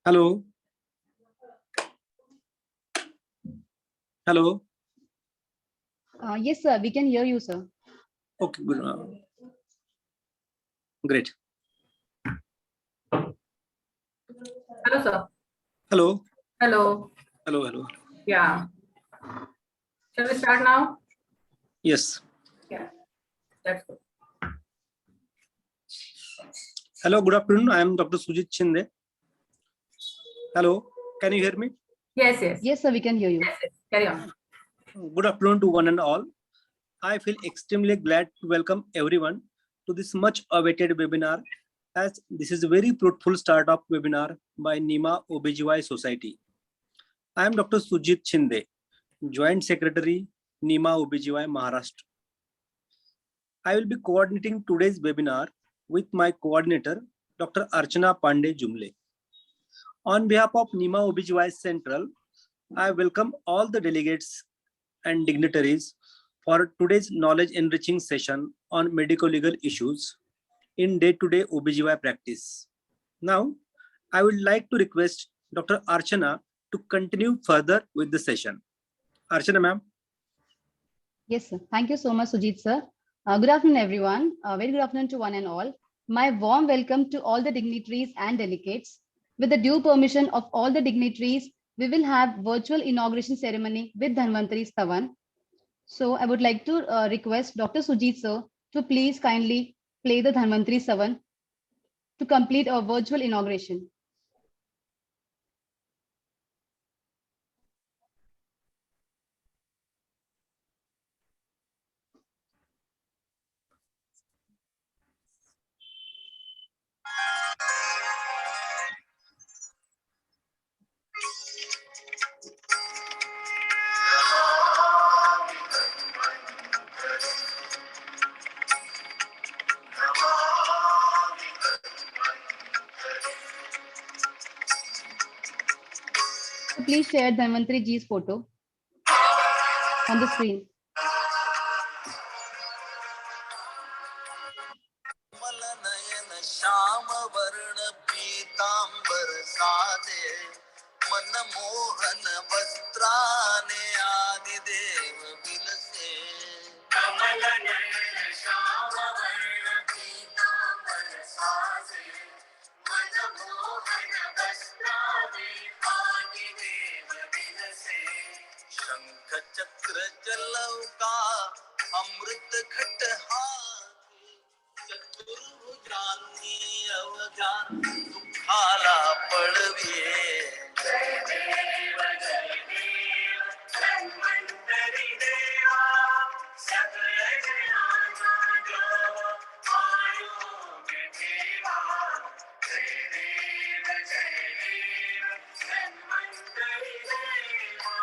Hello. Hello. Yes, sir. We can hear you, sir. Okay, good. Great. Hello, sir. Hello. Hello. Hello. Hello. Yeah. Shall we start now? Yes. Yeah. That's good. Hello. Good afternoon. I am Dr. Sujit Shinde. Hello. Can you hear me? Yes, yes. Yes, sir. We can hear you. Yes, yes. Carry on. Good afternoon to one and all. I feel extremely glad to welcome everyone to this much awaited webinar, as this is a very fruitful start of webinar by NIMA-OBGY Society. I am Dr. Sujit Shinde, Joint Secretary, NIMA-OBGY Maharashtra. I will be coordinating today's webinar with my coordinator, Dr. Archana Pandey Jumle. On behalf of NIMA-OBGY Central, I welcome all the delegates and dignitaries for today's knowledge enriching session on medical legal issues in day-to-day OBGY practice. Now, I would like to request Dr. Archana to continue further with the session. Archana, ma'am. Yes, sir. Thank you so much, Sujit, sir. Good afternoon, everyone. Very good afternoon to one and all. My warm welcome to all the dignitaries and delegates. With the due permission of all the dignitaries, we will have virtual inauguration ceremony with Dhanvantari Stavan. So I would like to request Dr. Sujit, sir, to please kindly play the Dhanvantari Stavan to complete our virtual inauguration. So please share Dhanvantari ji's photo on the screen. Manmohan वस्त्राने आदिदेव विलसे Kamal Nayan Shyam वर्ण पीतांबर साजे मनमोहन वस्त्राने आदिदेव विलसे शंख चक्र जलौका अमृत घट हाथी चतुर्भुजांनी अवघा दुःखाला पळविये जय देव धन्वंतरी देवा सकल जनाना देवा आरोग्य देवा जय देव धन्वंतरी देवा.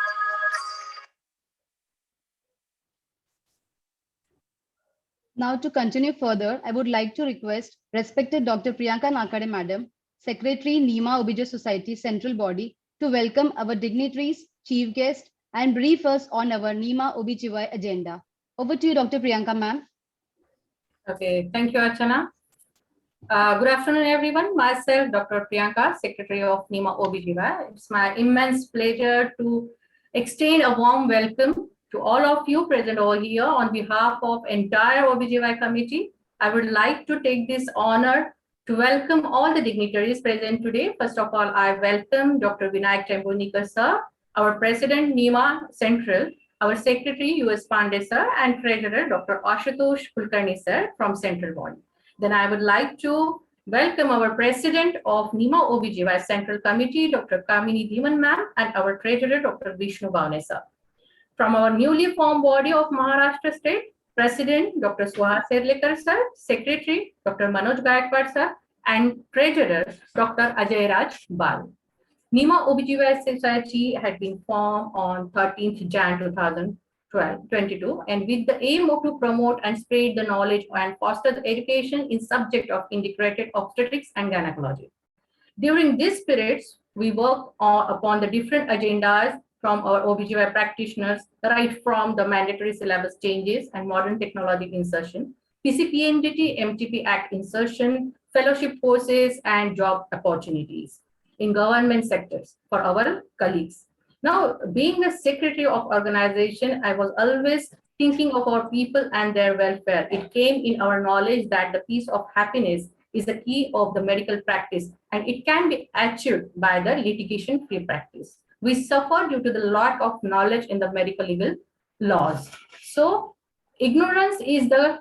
Now to continue further, I would like to request respected Dr. Priyanka Nakade Madam, Secretary NIMA-OBGY Society Central Body, to welcome our dignitaries, chief guests, and brief us on our NIMA-OBGY agenda. Over to you, Dr. Priyanka, ma'am. Okay, thank you, Archana. Good afternoon, everyone. Myself, Dr. Priyanka, Secretary of NIMA-OBGY. It's my immense pleasure to extend a warm welcome to all of you present over here on behalf of entire OBGY committee. I would like to take this honor to welcome all the dignitaries present today. First of all, I welcome Dr. Vinayak Tembulnikar sir, our President NIMA Central, our Secretary U.S. Pandey sir, and Treasurer Dr. Ashutosh Kulkarni sir from Central Body. Then I would like to welcome our President of NIMA-OBGY Central Committee, Dr. Kamini Dhiman ma'am, and our Treasurer Dr. 𝑉�իշ𝑛U 𝑏havne sir. From our newly formed body of Maharashtra State, President Dr. Suhas Serlekar sir, Secretary Dr. Manoj Gaikwad sir, and Treasurer Dr. Ajay Raj Bal. NIMA-OBGY Society had been formed on 13th Jan 2022, and with the aim of to promote and spread the knowledge and foster the education in subject of integrated obstetrics and gynecology. During these periods, we work upon the different agendas from our OBGY practitioners, right from the mandatory syllabus changes and modern technology insertion, PCPNDT MTP Act insertion, fellowship courses, and job opportunities. in government sectors for our colleagues. Now, being the secretary of organization, I was always thinking of our people and their welfare. It came in our knowledge that the piece of happiness is the key of the medical practice, and it can be achieved by the litigation-free practice. We suffer due to the lack of knowledge in the medical legal laws. So ignorance is the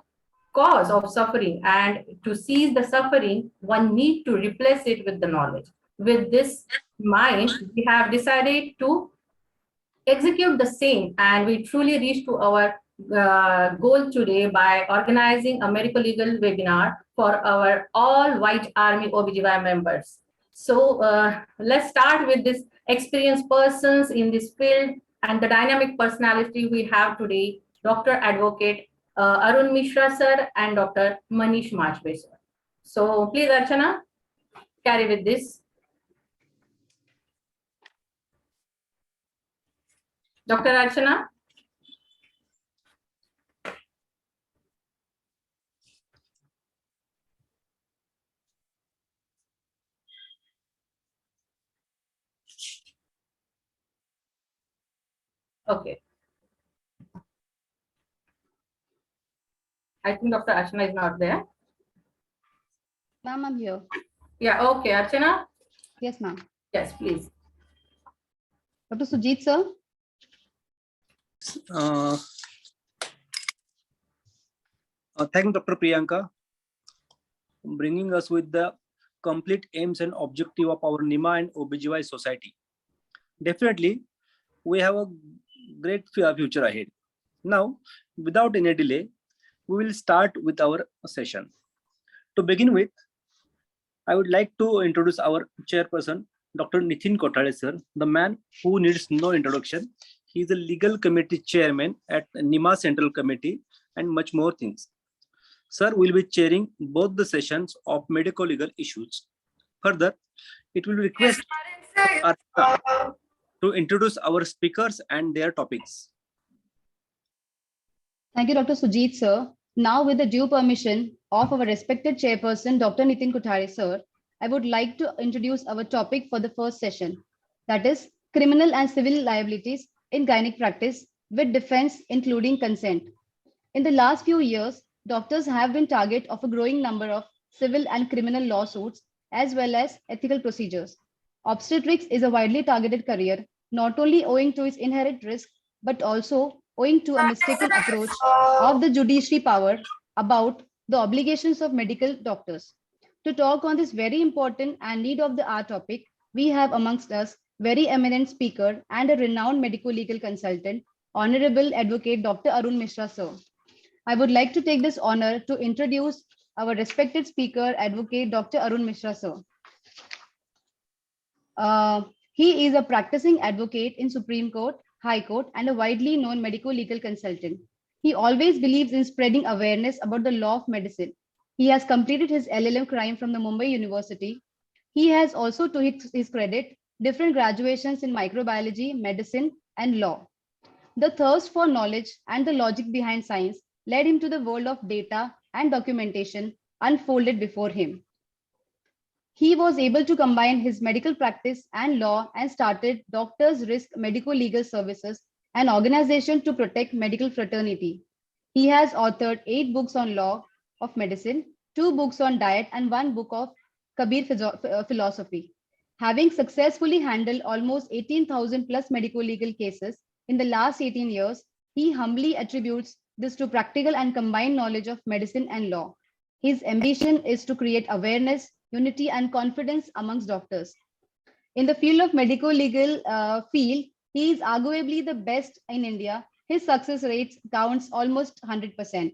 cause of suffering, and to cease the suffering, one need to replace it with the knowledge. With this in mind, we have decided to execute the same, and we truly reached to our goal today by organizing a medical legal webinar for our all White Army OBGY members. So let's start with this experienced persons in this field and the dynamic personality we have today, Dr. Advocate Arun Mishra sir and Dr. Manish Majbeh sir. So please, Archana, carry with this. Dr. Archana. Okay. I think Dr. Archana is not there. Ma'am, I'm here. Yeah, okay. Archana? Yes, ma'am. Yes, please. Dr. Sujit, sir. Thank you, Dr. Priyanka, bringing us with the complete aims and objective of our NIMA and OBGY society. Definitely, we have a great future ahead. Now, without any delay, we will start with our session. To begin with, I would like to introduce our chairperson, Dr. Nitin Kothare sir, the man who needs no introduction. He is the legal committee chairman at NIMA Central Committee and much more things. Sir will be chairing both the sessions of medical legal issues. Further, it will request to introduce our speakers and their topics. Thank you, Dr. Sujit, sir. Now, with the due permission of our respected chairperson, Dr. Nitin Kothare, sir, I would like to introduce our topic for the first session, that is criminal and civil liabilities in gynec practice with defense including consent. In the last few years, doctors have been target of a growing number of civil and criminal lawsuits as well as ethical procedures. Obstetrics is a widely targeted career, not only owing to its inherent risk, but also owing to a mistaken approach of the judiciary power about the obligations of medical doctors. To talk on this very important and need of the hour topic, we have amongst us very eminent speaker and a renowned medical legal consultant, Honorable Advocate Dr. Arun Mishra sir. I would like to take this honor to introduce our respected speaker, Advocate Dr. Arun Mishra sir. He is a practicing advocate in Supreme Court, High Court, and a widely known medical legal consultant. He always believes in spreading awareness about the law of medicine. He has completed his LLM crime from the Mumbai University. He has also, to his credit, different graduations in microbiology, medicine, and law. The thirst for knowledge and the logic behind science led him to the world of data and documentation unfolded before him. He was able to combine his medical practice and law and started Doctors Risk Medical Legal Services, an organization to protect medical fraternity. He has authored 8 books on law of medicine, 2 books on diet, and 1 book of Kabir philosophy. Having successfully handled almost 18,000 plus medical legal cases in the last 18 years, he humbly attributes this to practical and combined knowledge of medicine and law. His ambition is to create awareness, unity, and confidence amongst doctors. In the field of medical legal field, he is arguably the best in India. His success rates counts almost 100%.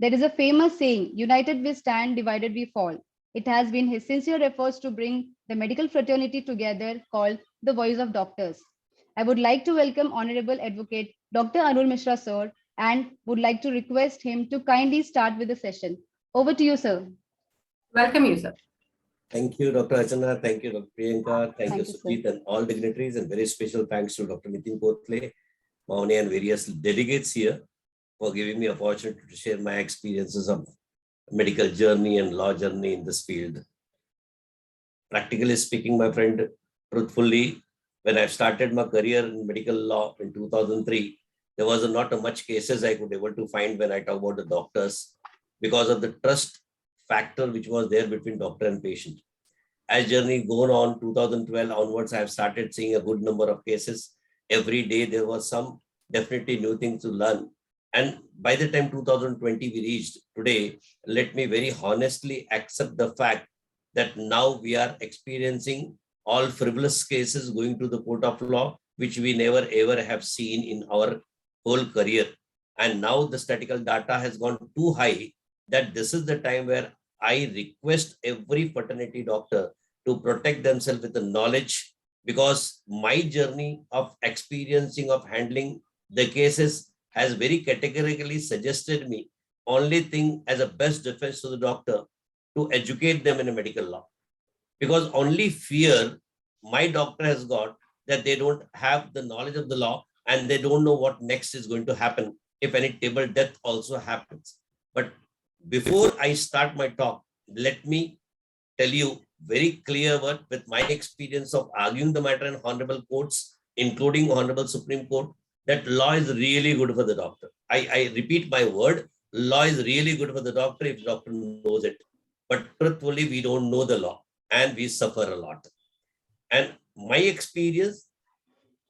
There is a famous saying, united we stand, divided we fall. It has been his sincere efforts to bring the medical fraternity together called the Voice of Doctors. I would like to welcome Honorable Advocate Dr. Arun Mishra sir and would like to request him to kindly start with the session. Over to you, sir. Welcome you, sir. Thank you, Dr. Archana. Thank you, Dr. Priyanka. Thank you, Thank you, Sujit, and all dignitaries, and very special thanks to Dr. Nitin Kothare, Mawni, and various delegates here for giving me opportunity to share my experiences of medical journey and law journey in this field. Practically speaking, my friend, truthfully, when I started my career in medical law in 2003, there was not much cases I could able to find when I talk about the doctors because of the trust factor which was there between doctor and patient. As journey gone on 2012 onwards, I have started seeing a good number of cases. Every day there was some definitely new things to learn. And by the time 2020 we reached today, let me very honestly accept the fact that now we are experiencing all frivolous cases going to the court of law, which we never ever have seen in our whole career. And now the statistical data has gone too high that this is the time where I request every fraternity doctor to protect themselves with the knowledge, because my journey of experiencing of handling the cases has very categorically suggested me only thing as a best defense to the doctor to educate them in a medical law. Because only fear my doctor has got that they don't have the knowledge of the law and they don't know what next is going to happen if any table death also happens. But before I start my talk, let me tell you very clear word with my experience of arguing the matter in honorable courts, including Honorable Supreme Court, that law is really good for the doctor. I repeat my word, law is really good for the doctor if the doctor knows it. But truthfully, we don't know the law and we suffer a lot. And my experience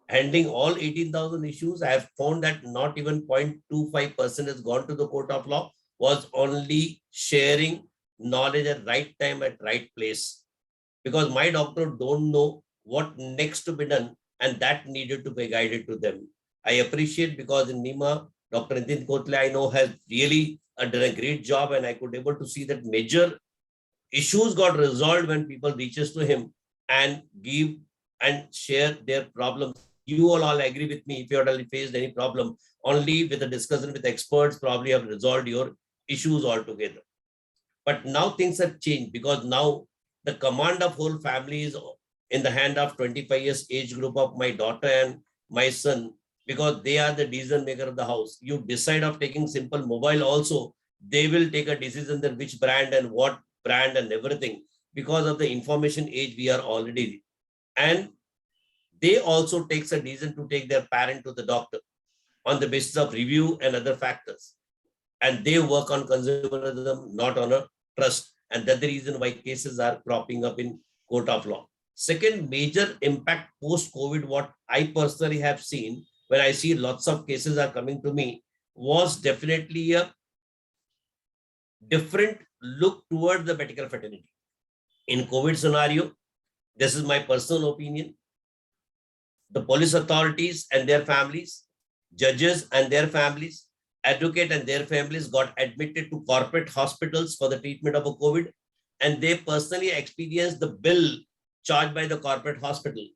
handling all 18,000 issues, I have found that not even 0.25% has gone to the court of law, was only sharing knowledge at right time at right place. Because my doctor don't know what next to be done and that needed to be guided to them. I appreciate because in NIMA, Dr. Nitin Kotle, I know has really done a great job, and I could able to see that major issues got resolved when people reaches to him and give and share their problems. You all agree with me, if you have faced any problem, only with a discussion with experts probably have resolved your issues altogether. But now things have changed because now the command of whole family is in the hand of 25 years age group of my daughter and my son, because they are the decision maker of the house. You decide of taking simple mobile also, they will take a decision that which brand and what brand and everything, because of the information age we are already. And they also takes a decision to take their parent to the doctor on the basis of review and other factors. And they work on consumerism, not on a trust. And that's the reason why cases are cropping up in court of law. Second major impact post-COVID, what I personally have seen when I see lots of cases are coming to me, was definitely a different look toward the medical fraternity. In COVID scenario, this is my personal opinion, the police authorities and their families, judges and their families, advocate and their families got admitted to corporate hospitals for the treatment of a COVID, and they personally experienced the bill charged by the corporate hospital,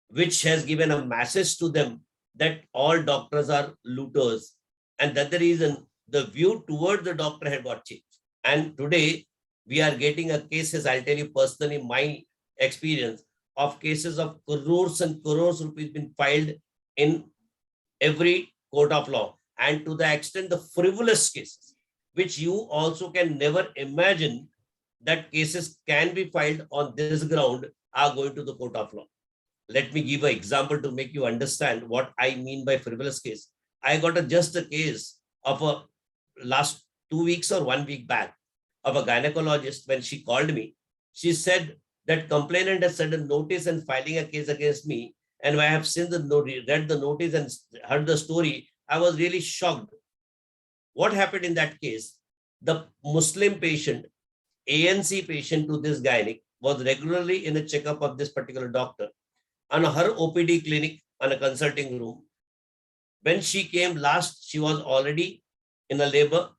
which has given a message to them that all doctors are looters. And that's the reason the view toward the doctor had got changed. And today we are getting a cases, I'll tell you personally my experience of cases of crores and crores rupees been filed in every court of law. And to the extent the frivolous cases, which you also can never imagine that cases can be filed on this ground, are going to the court of law. Let me give an example to make you understand what I mean by frivolous case. I got just a case of a last 2 weeks or 1 week back of a gynecologist. When she called me, she said that complainant has sent a notice and filing a case against me. And when I have seen read the notice and heard the story, I was really shocked. What happened in that case? The Muslim patient, ANC patient to this gynec, was regularly in a checkup of this particular doctor on her OPD clinic on a consulting room. When she came last, she was already in a labor,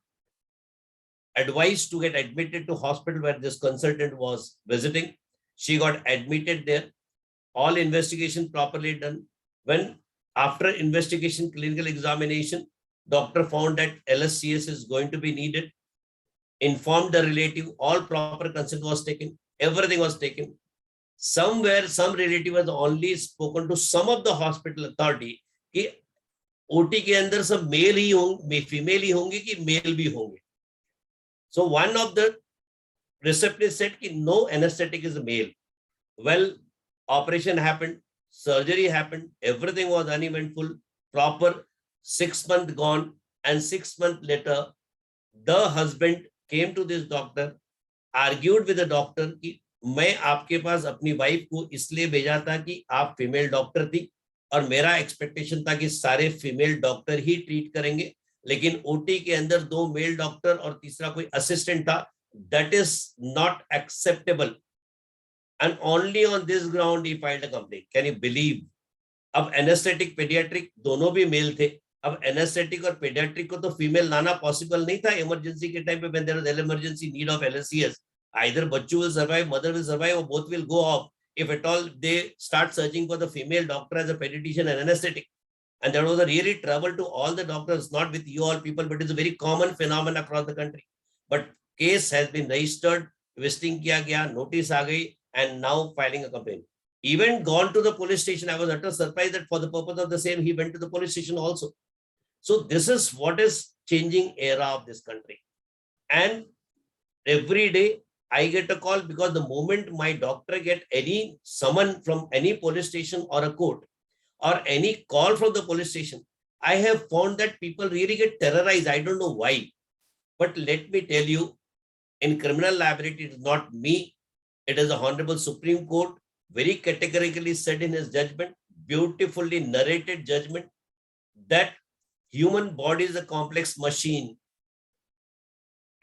advised to get admitted to hospital where this consultant was visiting. She got admitted there, all investigation properly done. When after investigation, clinical examination, doctor found that LSCS is going to be needed, informed the relative, all proper consent was taken, everything was taken. Somewhere, some relative has only spoken to some of the hospital authority कि OT के अंदर सब mail ही होंगे, female ही होंगे कि mail भी होंगे. So one of the receptionists said कि no anesthetic is a male. Well, Operation happened, surgery happened, everything was uneventful, proper. 6 months gone, and 6 months later, the husband came to this doctor, argued with the doctor कि मैं आपके पास अपनी wife को इसलिए भेजा था कि आप फीमेल डॉक्टर थी और मेरा एक्सपेक्टेशन था कि सारे फीमेल डॉक्टर ही ट्रीट करेंगे, लेकिन ओटी के अंदर 2 मेल डॉक्टर और तीसरा कोई असिस्टेंट था. That is not acceptable. And only on this ground he filed a complaint. Can you believe? अब एनेस्थेटिक पेडियाट्रिक दोनों भी मेल थे. अब एनेस्थेटिक और पेडियाट्रिक को तो फीमेल लाना पॉसिबल नहीं था इमरजेंसी के टाइम पे. when there is emergency need of LSCS, either Bachchu will survive, mother will survive, or both will go off if at all they start searching for the female doctor as a pediatrician and anesthetic. And that was a really trouble to all the doctors, not with you all people, but it's a very common phenomenon across the country. But case has been registered, visiting kiya gaya, notice aa gayi, and now filing a complaint. Even gone to the police station. I was utter surprised that for the purpose of the same, he went to the police station also. So this is what is changing era of this country. And every day I get a call, because the moment my doctor get any summon from any police station or a court or any call from the police station, I have found that people really get terrorized. I don't know why. But let me tell you, in criminal liability, it is not me. It is the Honorable Supreme Court very categorically said in his judgment, beautifully narrated judgment, that human body is a complex machine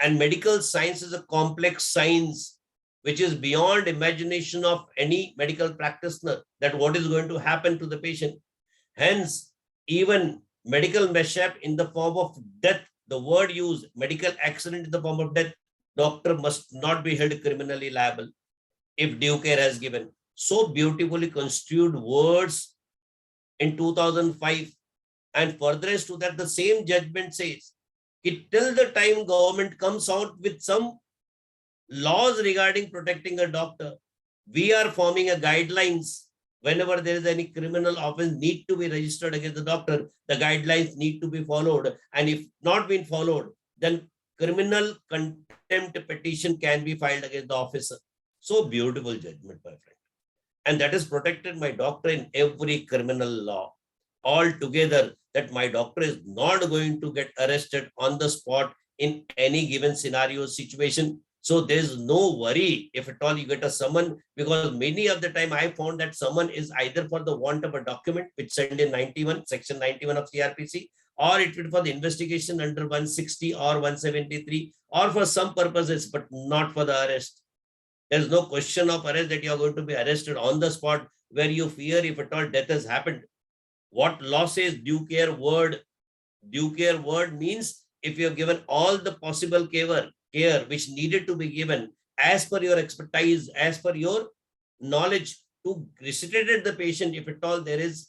and medical science is a complex science which is beyond imagination of any medical practitioner, that what is going to happen to the patient. Hence, even medical mishap in the form of death, the word used, medical accident in the form of death, doctor must not be held criminally liable if due care has given. So beautifully construed words in 2005. And furtherance to that, the same judgment says, till the time government comes out with some laws regarding protecting a doctor, we are forming a guidelines. Whenever there is any criminal offense need to be registered against the doctor, the guidelines need to be followed. And if not been followed, then criminal contempt petition can be filed against the officer. So beautiful judgment, my friend. And that is protected my doctor in every criminal law. Altogether, that my doctor is not going to get arrested on the spot in any given scenario situation. So there is no worry if at all you get a summon, because many of the time I found that summon is either for the want of a document which sent in 91, section 91 of CRPC, or it will for the investigation under 160 or 173, or for some purposes, but not for the arrest. There is no question of arrest that you are going to be arrested on the spot where you fear if at all death has happened. What law says due care word? Due care word means if you have given all the possible care which needed to be given as per your expertise, as per your knowledge, to resuscitate the patient if at all there is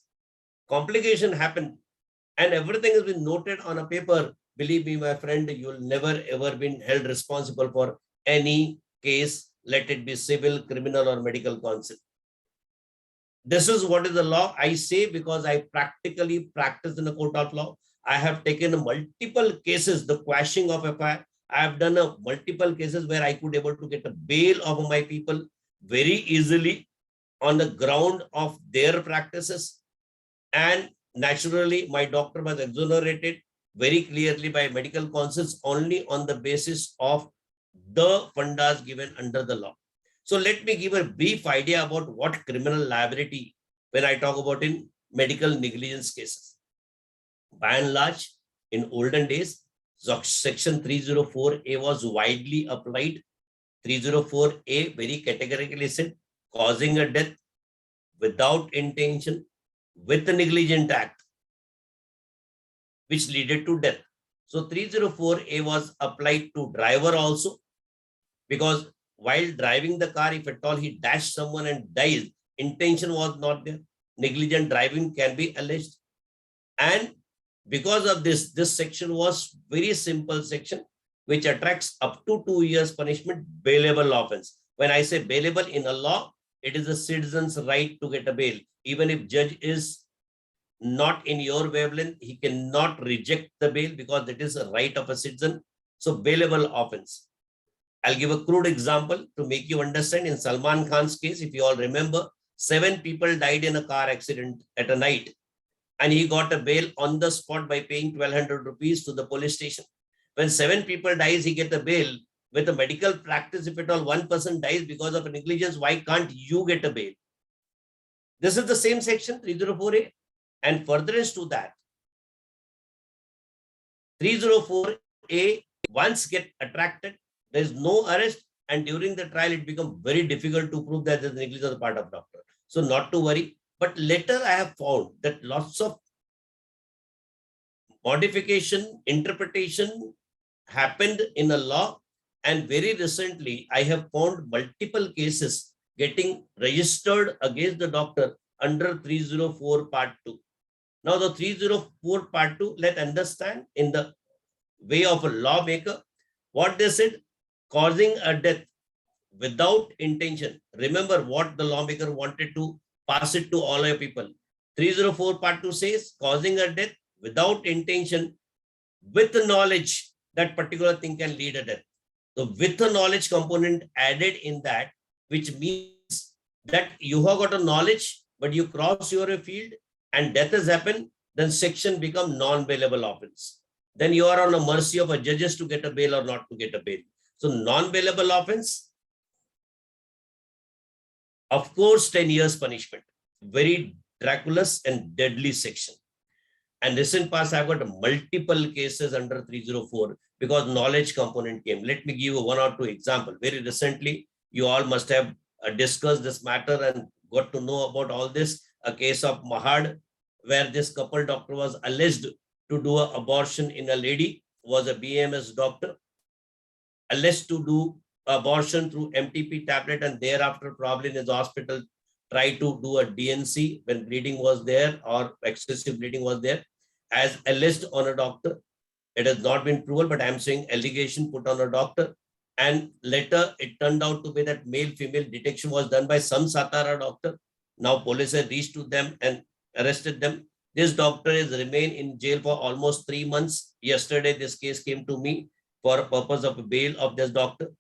complication happen, and everything has been noted on a paper, believe me, my friend, you will never ever been held responsible for any case, let it be civil, criminal, or medical counsel. This is what is the law. I say because I practically practice in the court of law. I have taken multiple cases, the quashing of FIR. I have done multiple cases where I could able to get a bail of my people very easily on the ground of their practices. And naturally, my doctor was exonerated very clearly by medical counsels only on the basis of the fundas given under the law. So let me give a brief idea about what criminal liability when I talk about in medical negligence cases. By and large, in olden days, section 304A was widely applied. 304A very categorically said causing a death without intention with a negligent act which led to death. So 304A was applied to driver also, because while driving the car, if at all he dashed someone and dies, intention was not there. Negligent driving can be alleged. And because of this, this section was very simple section, which attracts up to 2 years punishment, bailable offense. When I say bailable in a law, it is a citizen's right to get a bail. Even if judge is not in your wavelength, he cannot reject the bail because that is a right of a citizen. So bailable offense. I'll give a crude example to make you understand. In Salman Khan's case, if you all remember, 7 people died in a car accident at a night, and he got a bail on the spot by paying 1,200 rupees to the police station. When 7 people dies, he gets a bail. With a medical practice, if at all one person dies because of a negligence, why can't you get a bail? This is the same section 304A. And furtherance to that, 304A, once get attracted, there is no arrest, and during the trial, it becomes very difficult to prove that there is negligence on the part of doctor. So not to worry. But later I have found that lots of modification, interpretation happened in a law, and very recently I have found multiple cases getting registered against the doctor under 304 part 2. Now the 304 part 2, let's understand in the way of a lawmaker, what they said: causing a death without intention. Remember what the lawmaker wanted to pass it to all your people. 304 part 2 says causing a death without intention with the knowledge that particular thing can lead a death. So with the knowledge component added in that, which means that you have got a knowledge, but you cross your field and death has happened, then section become non-bailable offense. Then you are on a mercy of a judges to get a bail or not to get a bail. So non-bailable offense, of course, 10 years punishment. Very Draculous and deadly section. And recent past, I've got multiple cases under 304 because knowledge component came. Let me give you 1 or 2 examples. Very recently, you all must have discussed this matter and got to know about all this. A case of Mahad, where this couple doctor was alleged to do an abortion in a lady, was a BMS doctor, alleged to do abortion through MTP tablet, and thereafter probably in his hospital tried to do a DNC when bleeding was there or excessive bleeding was there, as alleged on a doctor. It has not been proven, but I'm saying allegation put on a doctor. And later it turned out to be that male-female detection was done by some Satara doctor. Now police have reached to them and arrested them. This doctor is remained in jail for almost 3 months. Yesterday, this case came to me for a purpose of bail of this doctor.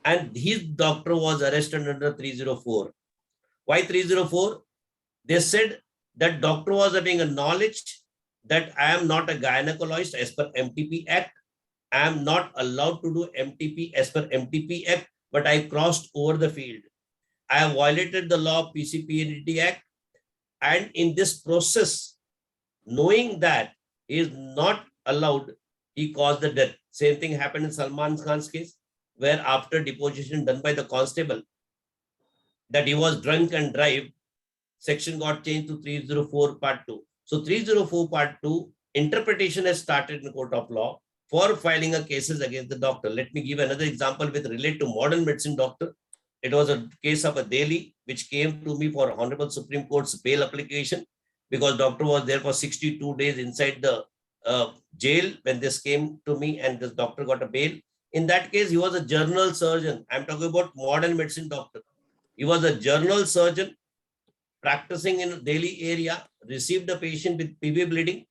And his doctor was arrested under 304. Why 304? They said that doctor was having a knowledge that I am not a gynecologist as per MTP Act. I am not allowed to do MTP as per MTP Act, but I crossed over the field. I have violated the law of PCPND Act. And in this process, knowing that he is not allowed, he caused the death. Same thing happened in Salman Khan's case, where after deposition done by the constable, that he was drunk and drive, section got changed to 304 part 2. So 304 part 2, interpretation has started in court of law for filing a cases against the doctor. Let me give another example with relate to modern medicine doctor. It was a case of a Delhi, which came to me for Honorable Supreme Court's bail application, because doctor was there for 62 days inside the jail when this came to me, and this doctor got a bail. In that case, he was a general surgeon. I'm talking about modern medicine doctor. He was a general surgeon practicing in Delhi area, received a patient with PV bleeding.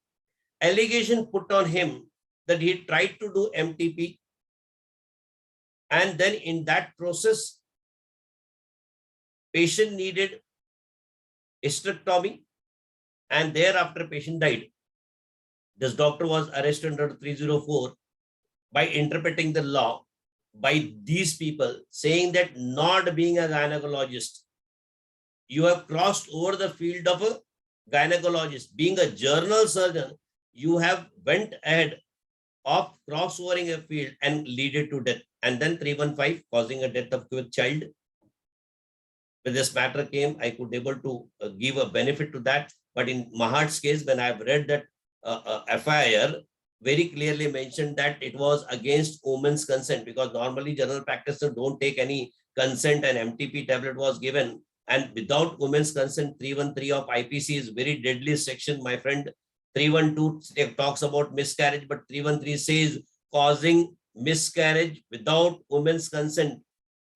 Allegation put on him that he tried to do MTP. And then in that process, patient needed hysterectomy, and thereafter patient died. This doctor was arrested under 304 by interpreting the law by these people, saying that not being a gynecologist, you have crossed over the field of a gynecologist. Being a general surgeon, you have went ahead of cross-overing a field and leaded to death. And then 315, causing a death of a child. When this matter came, I could able to give a benefit to that. But in Mahad's case, when I've read that FIR, very clearly mentioned that it was against women's consent, because normally general practitioners don't take any consent, and MTP tablet was given. And without women's consent, 313 of IPC is very deadly section, my friend. 312 talks about miscarriage, but 313 says causing miscarriage without women's consent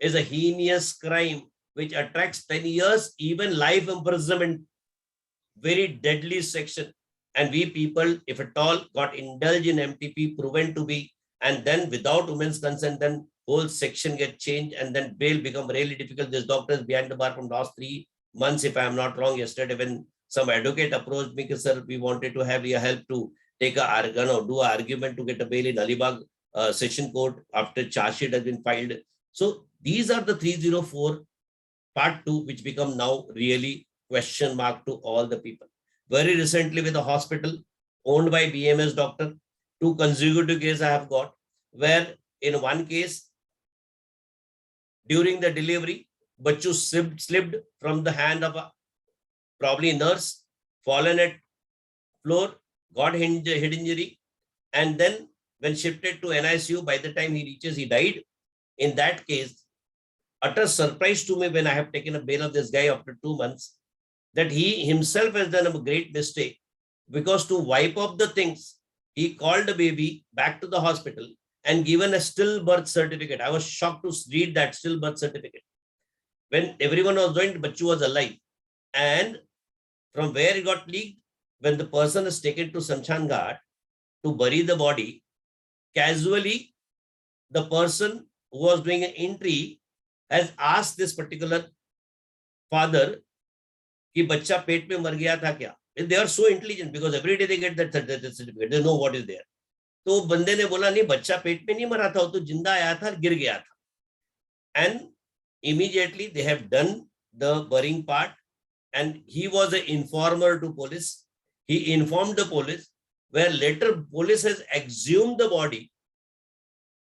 is a heinous crime which attracts 10 years, even life imprisonment. Very deadly section. And we people, if at all, got indulged in MTP, proven to be, and then without women's consent, then whole section get changed, and then bail become really difficult. This doctor is behind the bar from last months, if I am not wrong, yesterday when some advocate approached me, sir, we wanted to have your help to take do an argument to get a bail in Alibag session court after charge sheet has been filed. So these are the 304 part 2, which become now really question mark to all the people. Very recently with a hospital owned by BMS doctor, 2 consecutive cases I have got, where in one case, during the delivery, Bachu slipped from the hand of a probably nurse, fallen at floor, got head injury, and then when shifted to NICU, by the time he reaches, he died. In that case, utter surprise to me when I have taken a bail of this guy after 2 months, that he himself has done a great mistake, because to wipe up the things, he called the baby back to the hospital and given a stillbirth certificate. I was shocked to read that stillbirth certificate. When everyone was doing, Bachu was alive. And from where it got leaked, when the person is taken to Samshan Ghat to bury the body, casually, the person who was doing an entry has asked this particular father, कि बच्चा पेट में मर गया था क्या? They are so intelligent because every day they get that certificate. They know what is there. तो बंदे ने बोला नहीं, बच्चा पेट में नहीं मरा था, वो तो जिंदा आया था, गिर गया था. And immediately they have done the burying part, and he was an informer to police. He informed the police, where later police has exhumed the body,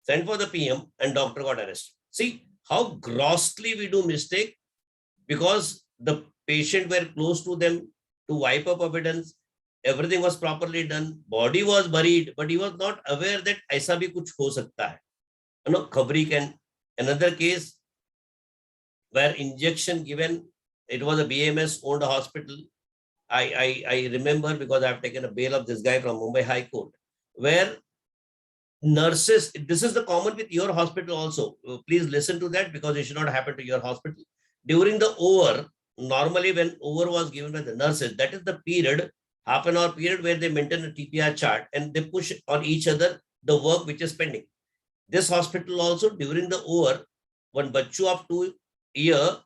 sent for the PM, and doctor got arrested. See how grossly we do mistake, because the patient were close to them to wipe up evidence. Everything was properly done. Body was buried, but he was not aware that aisa bhi kuch ho sakta hai. You know, khabri can. Another case where injection given, it was a BMS owned hospital. I remember because I have taken a bail of this guy from Mumbai High Court, where nurses, this is the common with your hospital also. Please listen to that, because it should not happen to your hospital. During the over, normally when over was given by the nurses, that is the period, half an hour period, where they maintain a TPR chart and they push on each other the work which is pending. This hospital also, during the over, one bachu of 2 years,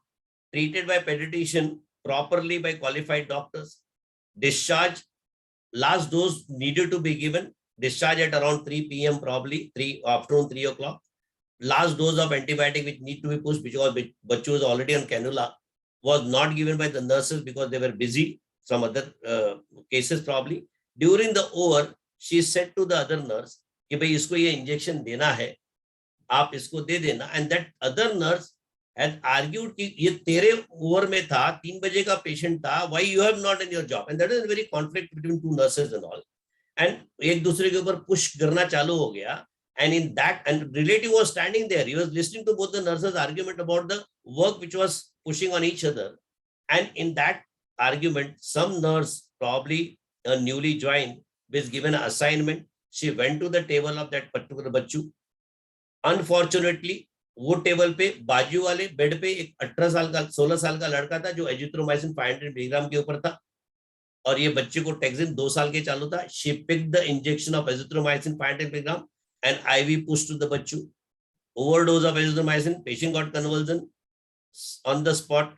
treated by pediatrician properly by qualified doctors, discharge, last dose needed to be given, discharge at around 3 p.m. probably, afternoon 3 o'clock. Last dose of antibiotic which need to be pushed because bachu was already on cannula, was not given by the nurses because they were busy, some other cases probably. During the over, she said to the other nurse, कि भाई इसको ये injection देना है, आप इसको दे देना. And that other nurse had argued कि ये तेरे ओवर में था, 3 बजे का पेशेंट था, why you have not in your job? And that is a very conflict between 2 nurses and all. And एक दूसरे के ऊपर push करना चालू हो गया. And in that, and relative was standing there. He was listening to both the nurses' argument about the work which was pushing on each other. And in that argument, some nurse, probably a newly joined, was given an assignment. She went to the table of that particular bachu. Unfortunately, वो table पे बाजू वाले bed पे एक 18 साल का 16 साल का लड़का था जो एजिथ्रोमाइसिन 500 मिलीग्राम के ऊपर था, और ये बच्चे को टैक्सिन 2 साल के चालू था. She picked the injection of azithromycin 500 milligram and IV pushed to the bachu. Overdose of azithromycin, patient got convulsion, on the spot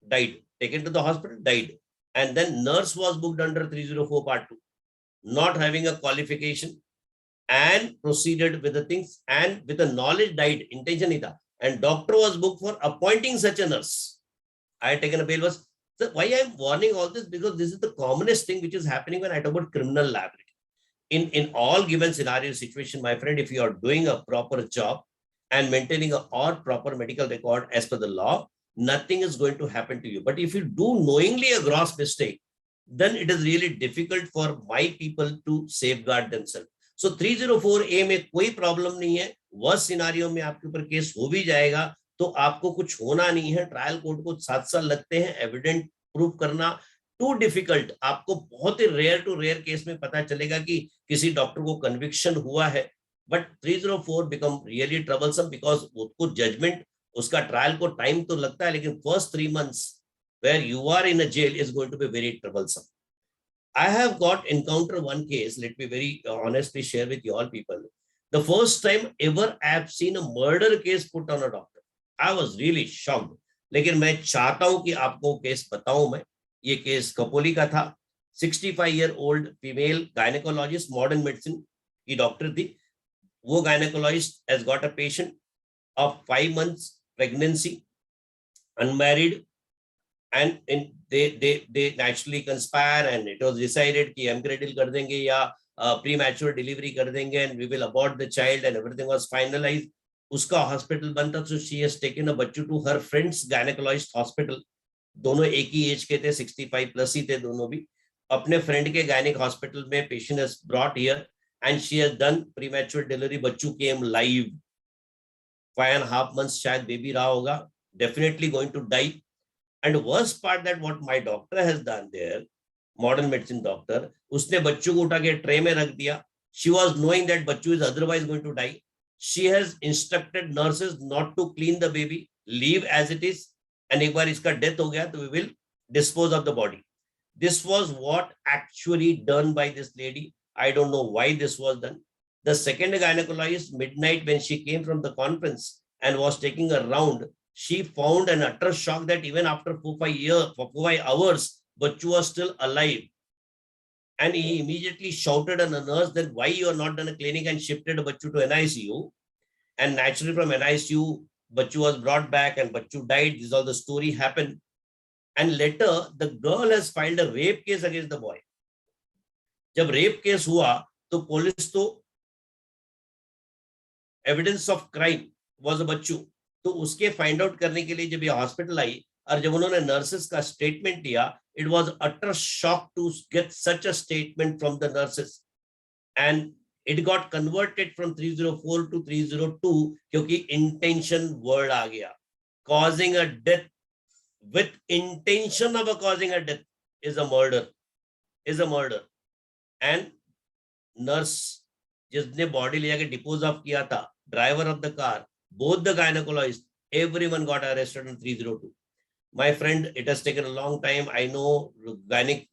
died, taken to the hospital, died. And then nurse was booked under 304 part 2, not having a qualification, and proceeded with the things, and with the knowledge died, intention ita. And doctor was booked for appointing such a nurse. I had taken a bail. Was so why I am warning all this, because this is the commonest thing which is happening when I talk about criminal liability. In all given scenario situation, my friend, if you are doing a proper job and maintaining a proper medical record as per the law, nothing is going to happen to you. But if you do knowingly a gross mistake, then it is really difficult for my people to safeguard themselves. So 304A में कोई problem नहीं है. Worst scenario में आपके ऊपर case हो भी जाएगा तो आपको कुछ होना नहीं है. ट्रायल कोर्ट को 7 साल लगते हैं एविडेंट प्रूव करना, टू डिफिकल्ट. आपको बहुत ही रेयर टू रेयर केस में पता चलेगा कि किसी डॉक्टर को कन्विक्शन हुआ है. But 304 become really troublesome, because उसको जजमेंट, उसका ट्रायल को टाइम तो लगता है, लेकिन first 3 months where you are in a jail is going to be very troublesome. I have got encounter one case, let me very honestly share with you all people. The first time ever I have seen a murder case put on a doctor. I was really shocked. लेकिन मैं चाहता हूं कि आपको case बताऊं मैं। ये case Kopili का था। 65-year-old female gynaecologist, modern medicine की डॉक्टर थी। वो gynaecologist has got a patient of 5 months pregnancy, unmarried, and they naturally conspire, and it was decided कि हम क्रेडिल कर देंगे या premature delivery कर देंगे, and we will abort the child, and everything was finalized. उसका हॉस्पिटल बंद था, so she has taken a Bachchu to her friend's gynecologist hospital. दोनों एक ही एज के थे, 65 प्लस ही थे दोनों भी। अपने फ्रेंड के गायनिक हॉस्पिटल में patient has brought here and she has done premature delivery. बच्चू केम लाइव, 5.5 months शायद बेबी रहा होगा, definitely going to die. And worst part that what my doctor has done there, modern medicine doctor, उसने बच्चों को उठा के tray में रख दिया। शी वाज नोइंग दैट बच्चू is otherwise going to die. She has instructed nurses not to clean the baby, leave as it is, and एक बार इसका डेथ हो गया तो we will dispose of the body. This was what actually done by this lady. I don't know why this was done. The second gynecologist, midnight when she came from the conference and was taking a round, she found an utter shock that even after 4-5 hours, Bachchu was still alive. And he immediately shouted at the nurse that why you are not done a clinic and shifted Bachchu to NICU. And naturally from NICU, Bachchu was brought back and Bachchu died. This is all the story happened. And later the girl has filed a rape case against the boy. जब rape case हुआ तो police तो evidence of crime was a बच्चू, तो उसके find out करने के लिए जब ये हॉस्पिटल आई और जब उन्होंने नर्सेस का स्टेटमेंट दिया, it was utter shock to get such a statement from the nurses, and it got converted from 304 to 302 क्योंकि इंटेंशन वर्ड आ गया। Causing a death with intention of causing a death is a murder. And nurse जिसने body ले जाके depots of किया था, driver of the car, both the gynecologist, everyone got arrested on 302. My friend, it has taken a long time. I know gynec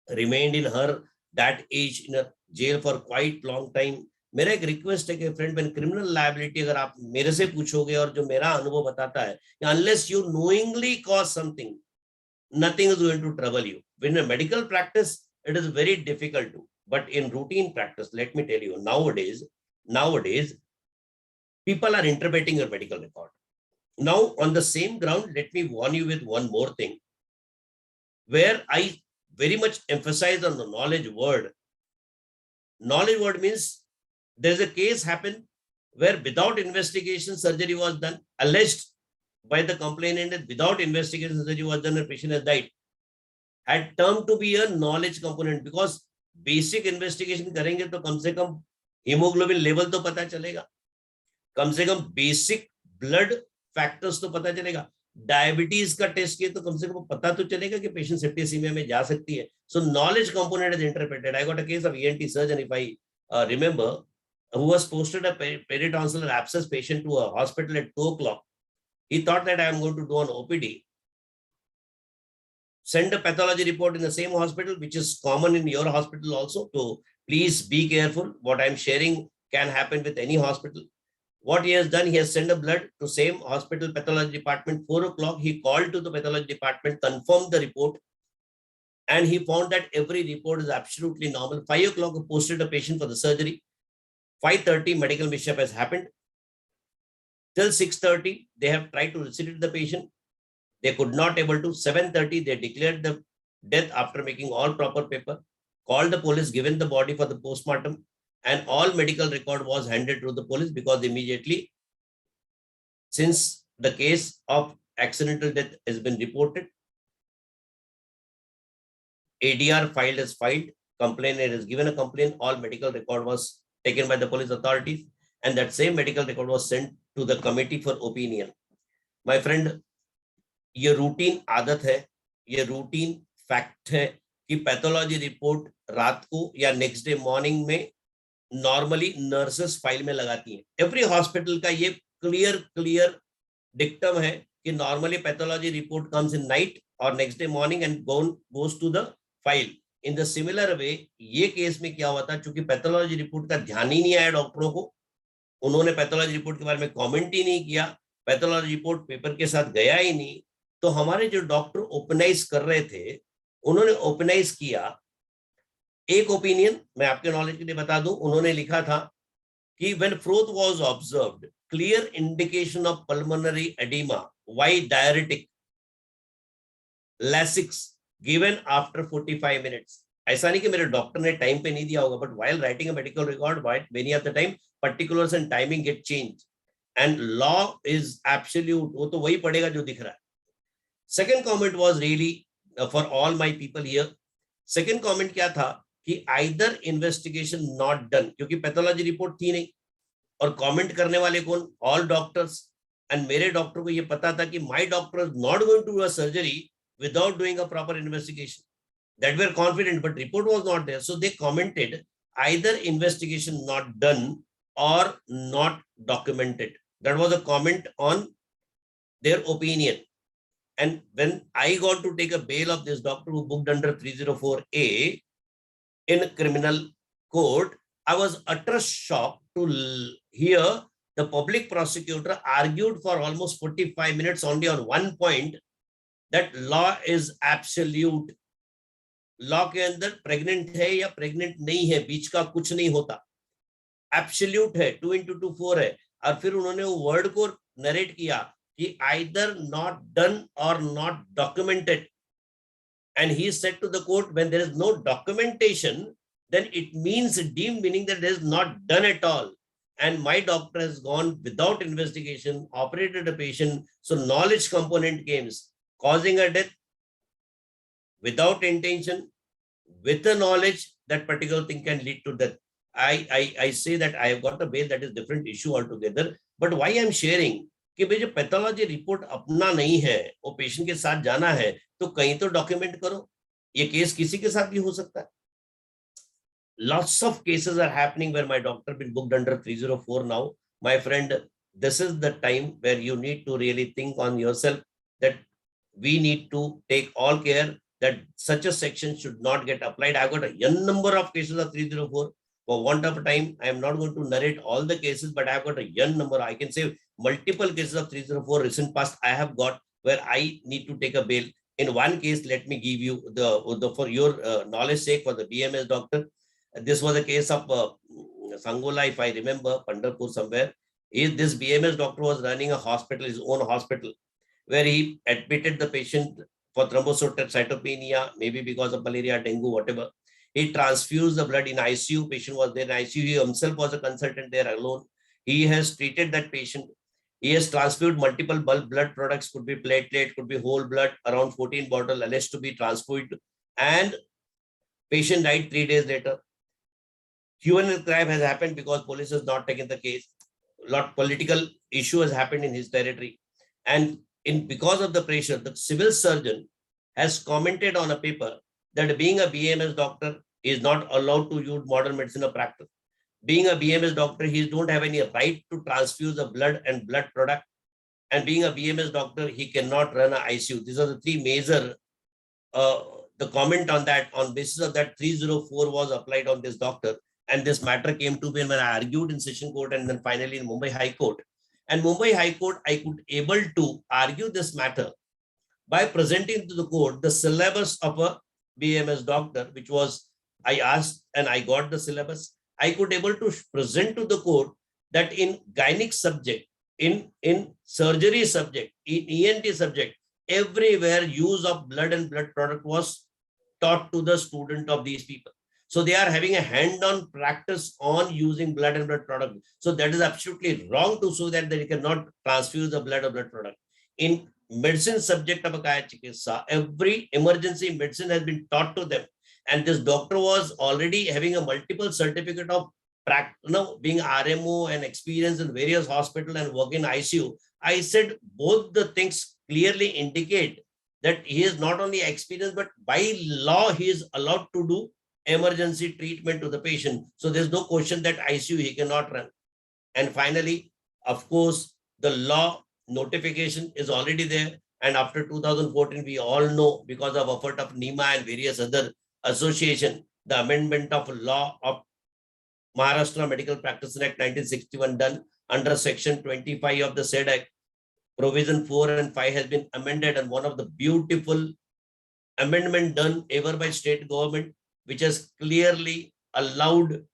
remained in her that age in a jail for quite long time. मेरा एक request है कि friend, when criminal liability अगर आप मेरे से पूछोगे और जो मेरा अनुभव बताता है, unless you knowingly cause something, nothing is going to trouble you. When in medical practice, it is very difficult to, but in routine practice, let me tell you, nowadays people are interpreting your medical record. Now on the same ground, let me warn you with one more thing, where I very much emphasize on the knowledge word. Knowledge word means there's a case happened where without investigation surgery was done, alleged by the complainant that without investigation surgery was done and patient has died, had termed to be a knowledge component, because basic investigation करेंगे तो कम से कम hemoglobin level तो पता चलेगा, कम से कम basic blood factors तो पता चलेगा, डायबिटीज का टेस्ट किए तो कम से कम पता तो चलेगा कि पेशेंट सेप्टिसीमिया में जा सकती है. सो knowledge component is interpreted. I got a case of ENT surgeon, if I remember, who was posted a peritonsillar abscess patient to a hospital at 2 o'clock. He thought that I am going to do an OPD, send a pathology report in the same hospital, which is common in your hospital also. So please be careful. What I am sharing can happen with any hospital. What he has done, he has sent a blood to same hospital pathology department. 4 o'clock, he called to the pathology department, confirmed the report, and he found that every report is absolutely normal. 5 o'clock, he posted a patient for the surgery. 5:30, medical mishap has happened. Till 6:30, they have tried to resuscitate the patient. They could not able to. 7:30, they declared the death after making all proper paper. Called the police, given the body for the postmortem, and all medical record was handed to the police, because immediately, since the case of accidental death has been reported, ADR filed as filed, complainant has given a complaint, all medical record was taken by the police authorities, and that same medical record was sent to the committee for opinion. My friend, ये routine आदत है, ये routine fact है कि pathology report रात को या next day morning में नॉर्मली नर्सेस फाइल में लगाती हैं. एवरी हॉस्पिटल का ये क्लियर डिक्टम है कि normally pathology report comes in night और next day morning and goes to the file. In the similar way ये केस में क्या हुआ था, चूंकि पैथोलॉजी रिपोर्ट का ध्यान ही नहीं आया डॉक्टरों को, उन्होंने पैथोलॉजी रिपोर्ट के बारे में कमेंट ही नहीं किया, पैथोलॉजी रिपोर्ट पेपर के साथ गया ही नहीं, तो हमारे जो डॉक्टर ओपनाइज कर रहे थे उन्होंने ओपनाइज किया एक ओपिनियन, मैं आपके नॉलेज के लिए बता दूं, उन्होंने लिखा था कि when froth was observed, clear indication of pulmonary edema, why diuretic, Lasix given after 45 minutes. ऐसा नहीं कि मेरे डॉक्टर ने टाइम पे नहीं दिया होगा, but while writing a medical record, many of the time particulars and timing get changed, and law is absolute. वो तो वही पड़ेगा जो दिख रहा है. Second comment was really for all my people here. Second comment क्या था कि either investigation not done, क्योंकि पैथोलॉजी रिपोर्ट थी नहीं, और कमेंट करने वाले कौन? All doctors. एंड मेरे डॉक्टर को ये पता था कि my doctor is not going to do a surgery without doing a proper investigation. That were confident, but report was not there. So they commented either investigation not done or not documented. That was a comment on their opinion. And when I got to take a bail of this doctor who booked under 304A in criminal court, I was utter shocked to hear the public prosecutor argued for almost 45 minutes only on one point, that law is absolute. Law के अंदर pregnant है या pregnant नहीं है, बीच का कुछ नहीं होता, एब्सोल्यूट है, 2 into 2 4 है. और फिर उन्होंने वो वर्ड को नरेट किया कि either not done or not documented. And he said to the court, when there is no documentation, then it means deemed, meaning that it is not done at all. And my doctor has gone without investigation, operated a patient, so knowledge component came, causing a death without intention, with the knowledge that particular thing can lead to death. I say that I have got a bail, that is different issue altogether. But why I am sharing कि भाई जो pathology report अपना नहीं है, वो patient के साथ जाना है, तो कहीं तो डॉक्यूमेंट करो. ये केस किसी के साथ भी हो सकता है. Lots of cases are happening where my doctor been booked under 304 now. My friend, this is the time where you need to really think on yourself that we need to take all care that such a section should not get applied. I've got a n number of cases of 304. For want of time, I am not going to narrate all the cases, but I've got a n number. I can say multiple cases of 304 recent past I have got where I need to take a bail. In one case, let me give you the for your knowledge sake, for the BMS doctor. This was a case of Sangola, if I remember, Pandharpur somewhere. This BMS doctor was running a hospital, his own hospital, where he admitted the patient for thrombocytopenia, maybe because of malaria, dengue, whatever. He transfused the blood in ICU. Patient was there in ICU. He himself was a consultant there alone. He has treated that patient. He has transfused multiple blood products, could be platelet, could be whole blood, around 14 bottles alleged to be transfused. And patient died 3 days later. Human crime has happened because police has not taken the case. Lot political issue has happened in his territory. And because of the pressure, the civil surgeon has commented on a paper that being a BMS doctor is not allowed to use modern medicine of practice. Being a BMS doctor, he don't have any right to transfuse the blood and blood product. And being a BMS doctor, he cannot run an ICU. These are the three major, the comment on that, on basis of that 304 was applied on this doctor. And this matter came to me when I argued in session court and then finally in Mumbai High Court. And Mumbai High Court, I could able to argue this matter by presenting to the court the syllabus of a BMS doctor, which was, I asked and I got the syllabus. I could able to present to the court that in gynec subject, in surgery subject, in ENT subject, everywhere use of blood and blood product was taught to the student of these people. So they are having a hand-on practice on using blood and blood product. So that is absolutely wrong to say that they cannot transfuse the blood or blood product. In medicine subject of a kaya chikitsa, every emergency medicine has been taught to them. And this doctor was already having a multiple certificate of being RMO and experience in various hospitals and work in ICU. I said both the things clearly indicate that he is not only experienced, but by law he is allowed to do emergency treatment to the patient. So there's no question that ICU he cannot run. And finally, of course, the law notification is already there. And after 2014, we all know, because of effort of NIMA and various other association, the amendment of law of Maharashtra Medical Practice Act 1961 done under section 25 of the said act. provision 4 and 5 has been amended, and one of the beautiful amendment done ever by state government, which has clearly allowed,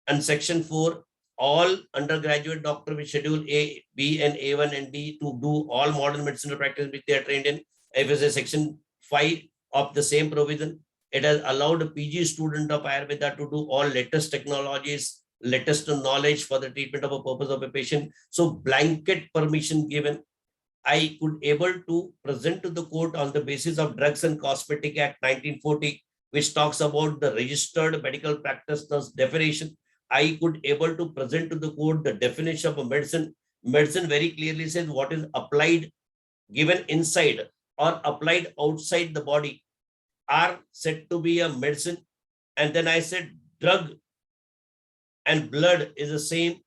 and section 4, all undergraduate doctor with schedule A, B, and A1 and D to do all modern medicinal practice which they are trained in. FSA section 5 of the same provision, it has allowed a PG student of Ayurveda to do all latest technologies, latest knowledge for the treatment of a purpose of a patient. So blanket permission given. I could able to present to the court on the basis of Drugs and Cosmetic Act 1940, which talks about the registered medical practitioner's definition. I could able to present to the court the definition of a medicine. Medicine very clearly says what is applied, given inside or applied outside the body are said to be a medicine. And then I said drug and blood is the same,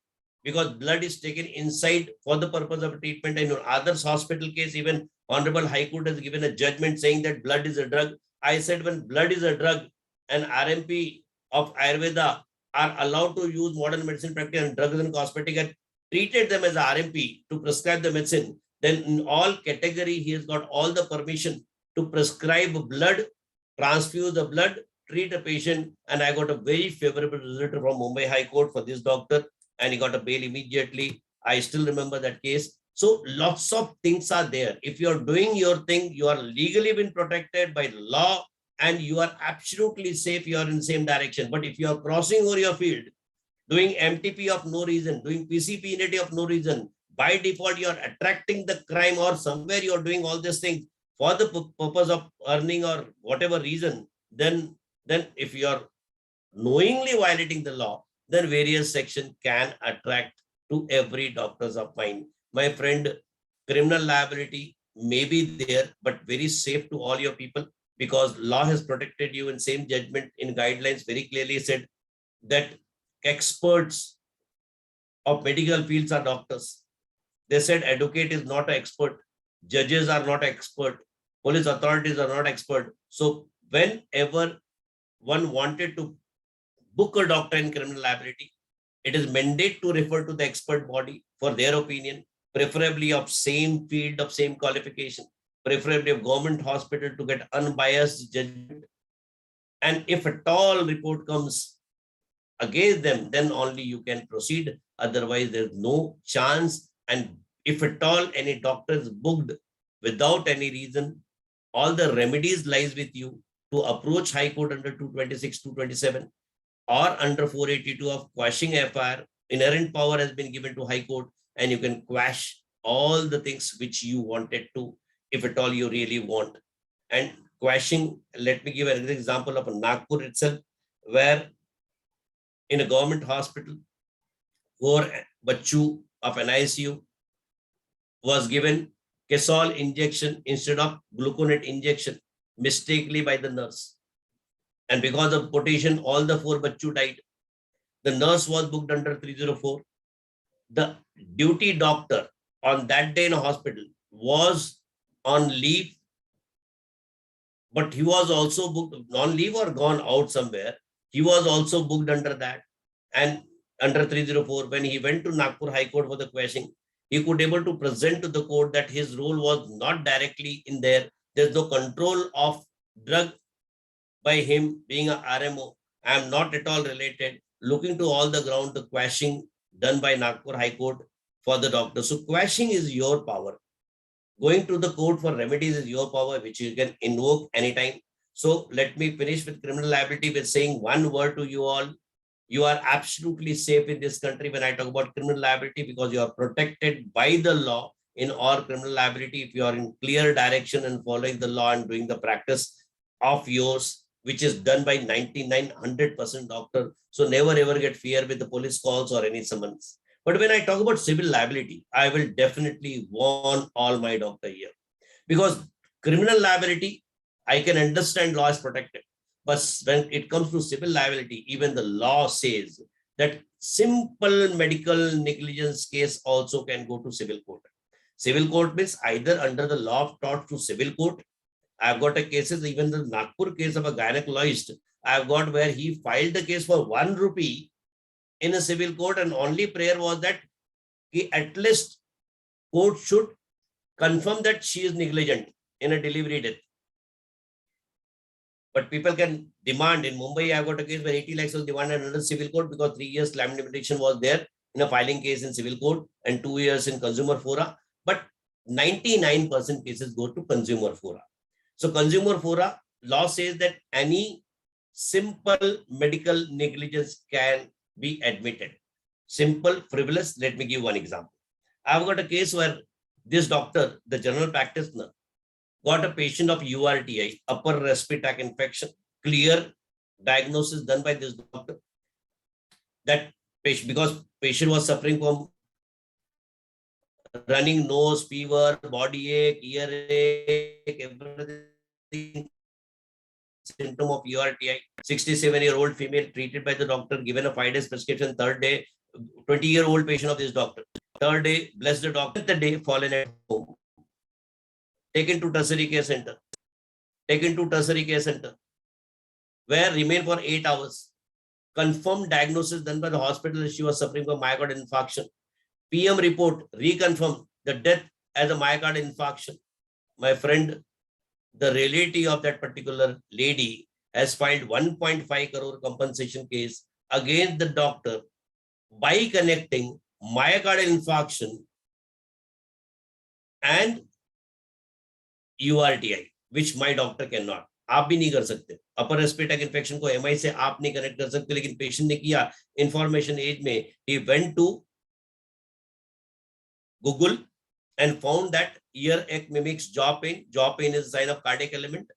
because blood is taken inside for the purpose of treatment. And in others hospital case, even Honorable High Court has given a judgment saying that blood is a drug. I said when blood is a drug and RMP of Ayurveda are allowed to use modern medicine practice and drugs and cosmetic and treated them as RMP to prescribe the medicine, then in all category, he has got all the permission to prescribe blood, transfuse the blood, treat a patient. And I got a very favorable result from Mumbai High Court for this doctor, and he got a bail immediately. I still remember that case. So lots of things are there. If you're doing your thing, you are legally been protected by law and you are absolutely safe. You are in the same direction. But if you are crossing over your field, doing MTP of no reason, doing PCP unity of no reason, by default, you are attracting the crime, or somewhere you are doing all these things for the purpose of earning or whatever reason, then if you are knowingly violating the law, then various sections can attract to every doctors of mine. My friend, criminal liability may be there, but very safe to all your people, because law has protected you. In same judgment in guidelines very clearly said that experts of medical fields are doctors. They said advocate is not an expert, judges are not expert, police authorities are not expert. So whenever one wanted to book a doctor in criminal liability, it is mandate to refer to the expert body for their opinion, preferably of same field, of same qualification, preferably of government hospital to get unbiased judgment. And if at all report comes against them, then only you can proceed. Otherwise, there's no chance. And if at all any doctor is booked without any reason, all the remedies lies with you to approach High Court under 226, 227 or under 482 of quashing FIR. Inherent power has been given to High Court, and you can quash all the things which you wanted to, if at all you really want. And quashing, let me give an example of Nagpur itself, where in a government hospital, 4 Bachu of an ICU was given Kesol injection instead of gluconate injection mistakenly by the nurse. And because of potassium, all the 4 Bachu died. The nurse was booked under 304. The duty doctor on that day in a hospital was on leave, but he was also booked on leave or gone out somewhere. He was also booked under that and under 304. When he went to Nagpur High Court for the questioning, he could able to present to the court that his role was not directly in there. There's no control of drug by him being a RMO. I am not at all related. Looking to all the ground, the quashing done by Nagpur High Court for the doctor. So quashing is your power. Going to the court for remedies is your power, which you can invoke anytime. So let me finish with criminal liability with saying one word to you all. You are absolutely safe in this country when I talk about criminal liability, because you are protected by the law in all criminal liability if you are in clear direction and following the law and doing the practice of yours, which is done by 99-100% doctor. So never ever get fear with the police calls or any summons. But when I talk about civil liability, I will definitely warn all my doctor here, because criminal liability, I can understand law is protected. But when it comes to civil liability, even the law says that simple medical negligence case also can go to civil court. Civil court means either under the law of tort to civil court. I've got a cases, even the Nagpur case of a gynecologist, I've got where he filed the case for 1 rupee in a civil court, and only prayer was that he at least court should confirm that she is negligent in a delivery death. But people can demand. In Mumbai, I got a case where 80 lakhs was demanded under civil court because 3 years limitation was there in a filing case in civil court and 2 years in consumer fora. But 99% cases go to consumer fora. So consumer fora law says that any simple medical negligence can be admitted. Simple, frivolous. Let me give one example. I've got a case where this doctor, the general practitioner, got a patient of URTI, upper respiratory tract infection, clear diagnosis done by this doctor. That patient, because patient was suffering from running nose, fever, body ache, earache, everything, symptom of URTI. 67-year-old female treated by the doctor, given a 5 days prescription. Third day, 20-year-old patient of this doctor. Third day, bless the doctor. The day, fallen at home. Taken to tertiary care center. Taken to tertiary care center, where remain for 8 hours. Confirmed diagnosis done by the hospital that she was suffering from myocardial infarction. PM report reconfirmed the death as a myocardial infarction. My friend, the relative of that particular lady has filed 1.5 crore compensation case against the doctor by connecting myocardial infarction and URTI, which my doctor cannot. आप भी नहीं कर सकते. Upper respiratory infection को MI से आप नहीं connect कर सकते, लेकिन पेशेंट ने किया. इंफॉर्मेशन एज में he went to Google and found that earache mimics jaw pain. Jaw pain is a sign of cardiac element,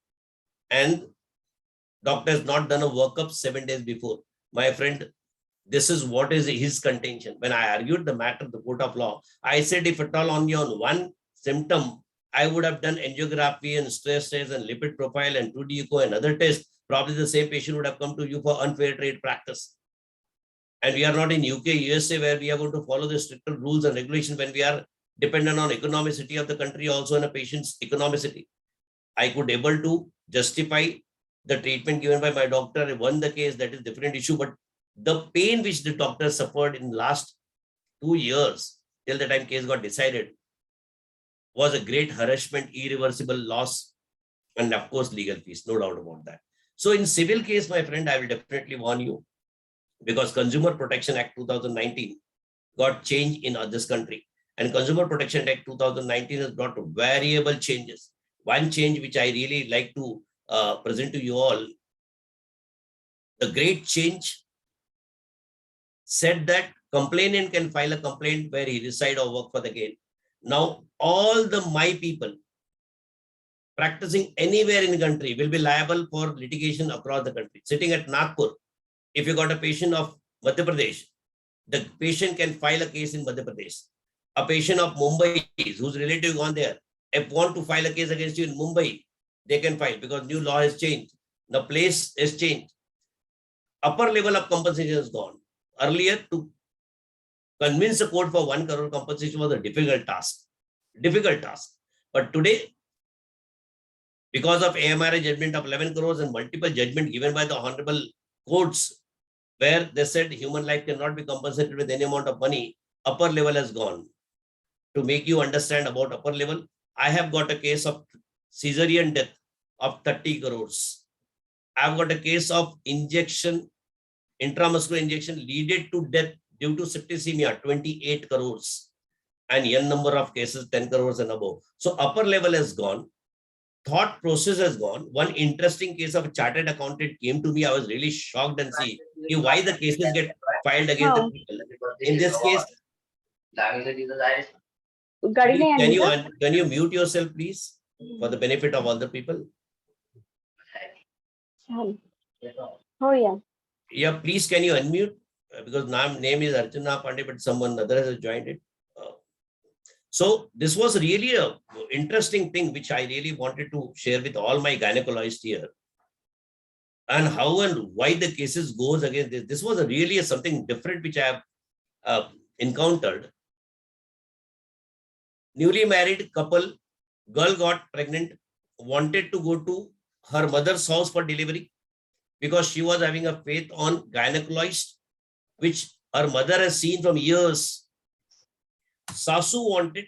and doctor has not done a workup 7 days before. My friend, this is what is his contention. When I argued the matter, the court of law, I said if at all only on one symptom, I would have done angiography and stress test and lipid profile and 2D echo and other tests. Probably the same patient would have come to you for unfair trade practice. And we are not in UK, USA, where we are going to follow the stricter rules and regulations when we are dependent on economicity of the country, also on a patient's economicity. I could able to justify the treatment given by my doctor and won the case. That is a different issue. But the pain which the doctor suffered in the last 2 years till the time case got decided was a great harassment, irreversible loss, and of course legal fees, no doubt about that. So in civil case, my friend, I will definitely warn you, because Consumer Protection Act 2019 got changed in this country, and Consumer Protection Act 2019 has brought variable changes. One change which I really like to present to you all, the great change said that complainant can file a complaint where he reside or work for the gain. Now, all the my people practicing anywhere in the country will be liable for litigation across the country. Sitting at Nagpur, if you got a patient of Madhya Pradesh, the patient can file a case in Madhya Pradesh. A patient of Mumbai whose relative gone there, if want to file a case against you in Mumbai, they can file because new law has changed. The place has changed. Upper level of compensation is gone. Earlier, to convince the court for 1 crore compensation was a difficult task. But today, because of AMRA judgment of 11 crores and multiple judgment given by the honorable courts, where they said human life cannot be compensated with any amount of money, upper level has gone. To make you understand about upper level, I have got a case of cesarean death of 30 crores. I've got a case of injection, intramuscular injection leaded to death due to septicemia, 28 crores. And n number of cases, 10 crores and above. So upper level has gone. Thought process has gone. One interesting case of a chartered accountant came to me. I was really shocked and see why the cases get filed against the people. In this case, can you mute yourself, please, for the benefit of all the people? Oh, yeah. Yeah, please, can you unmute? Because name is Archana Pandey, but someone other has joined it. So this was really a interesting thing which I really wanted to share with all my gynecologists here, and how and why the cases goes against this. This was really something different which I have encountered. Newly married couple, girl got pregnant, wanted to go to her mother's house for delivery because she was having a faith on gynecologist, which her mother has seen from years. Sasu wanted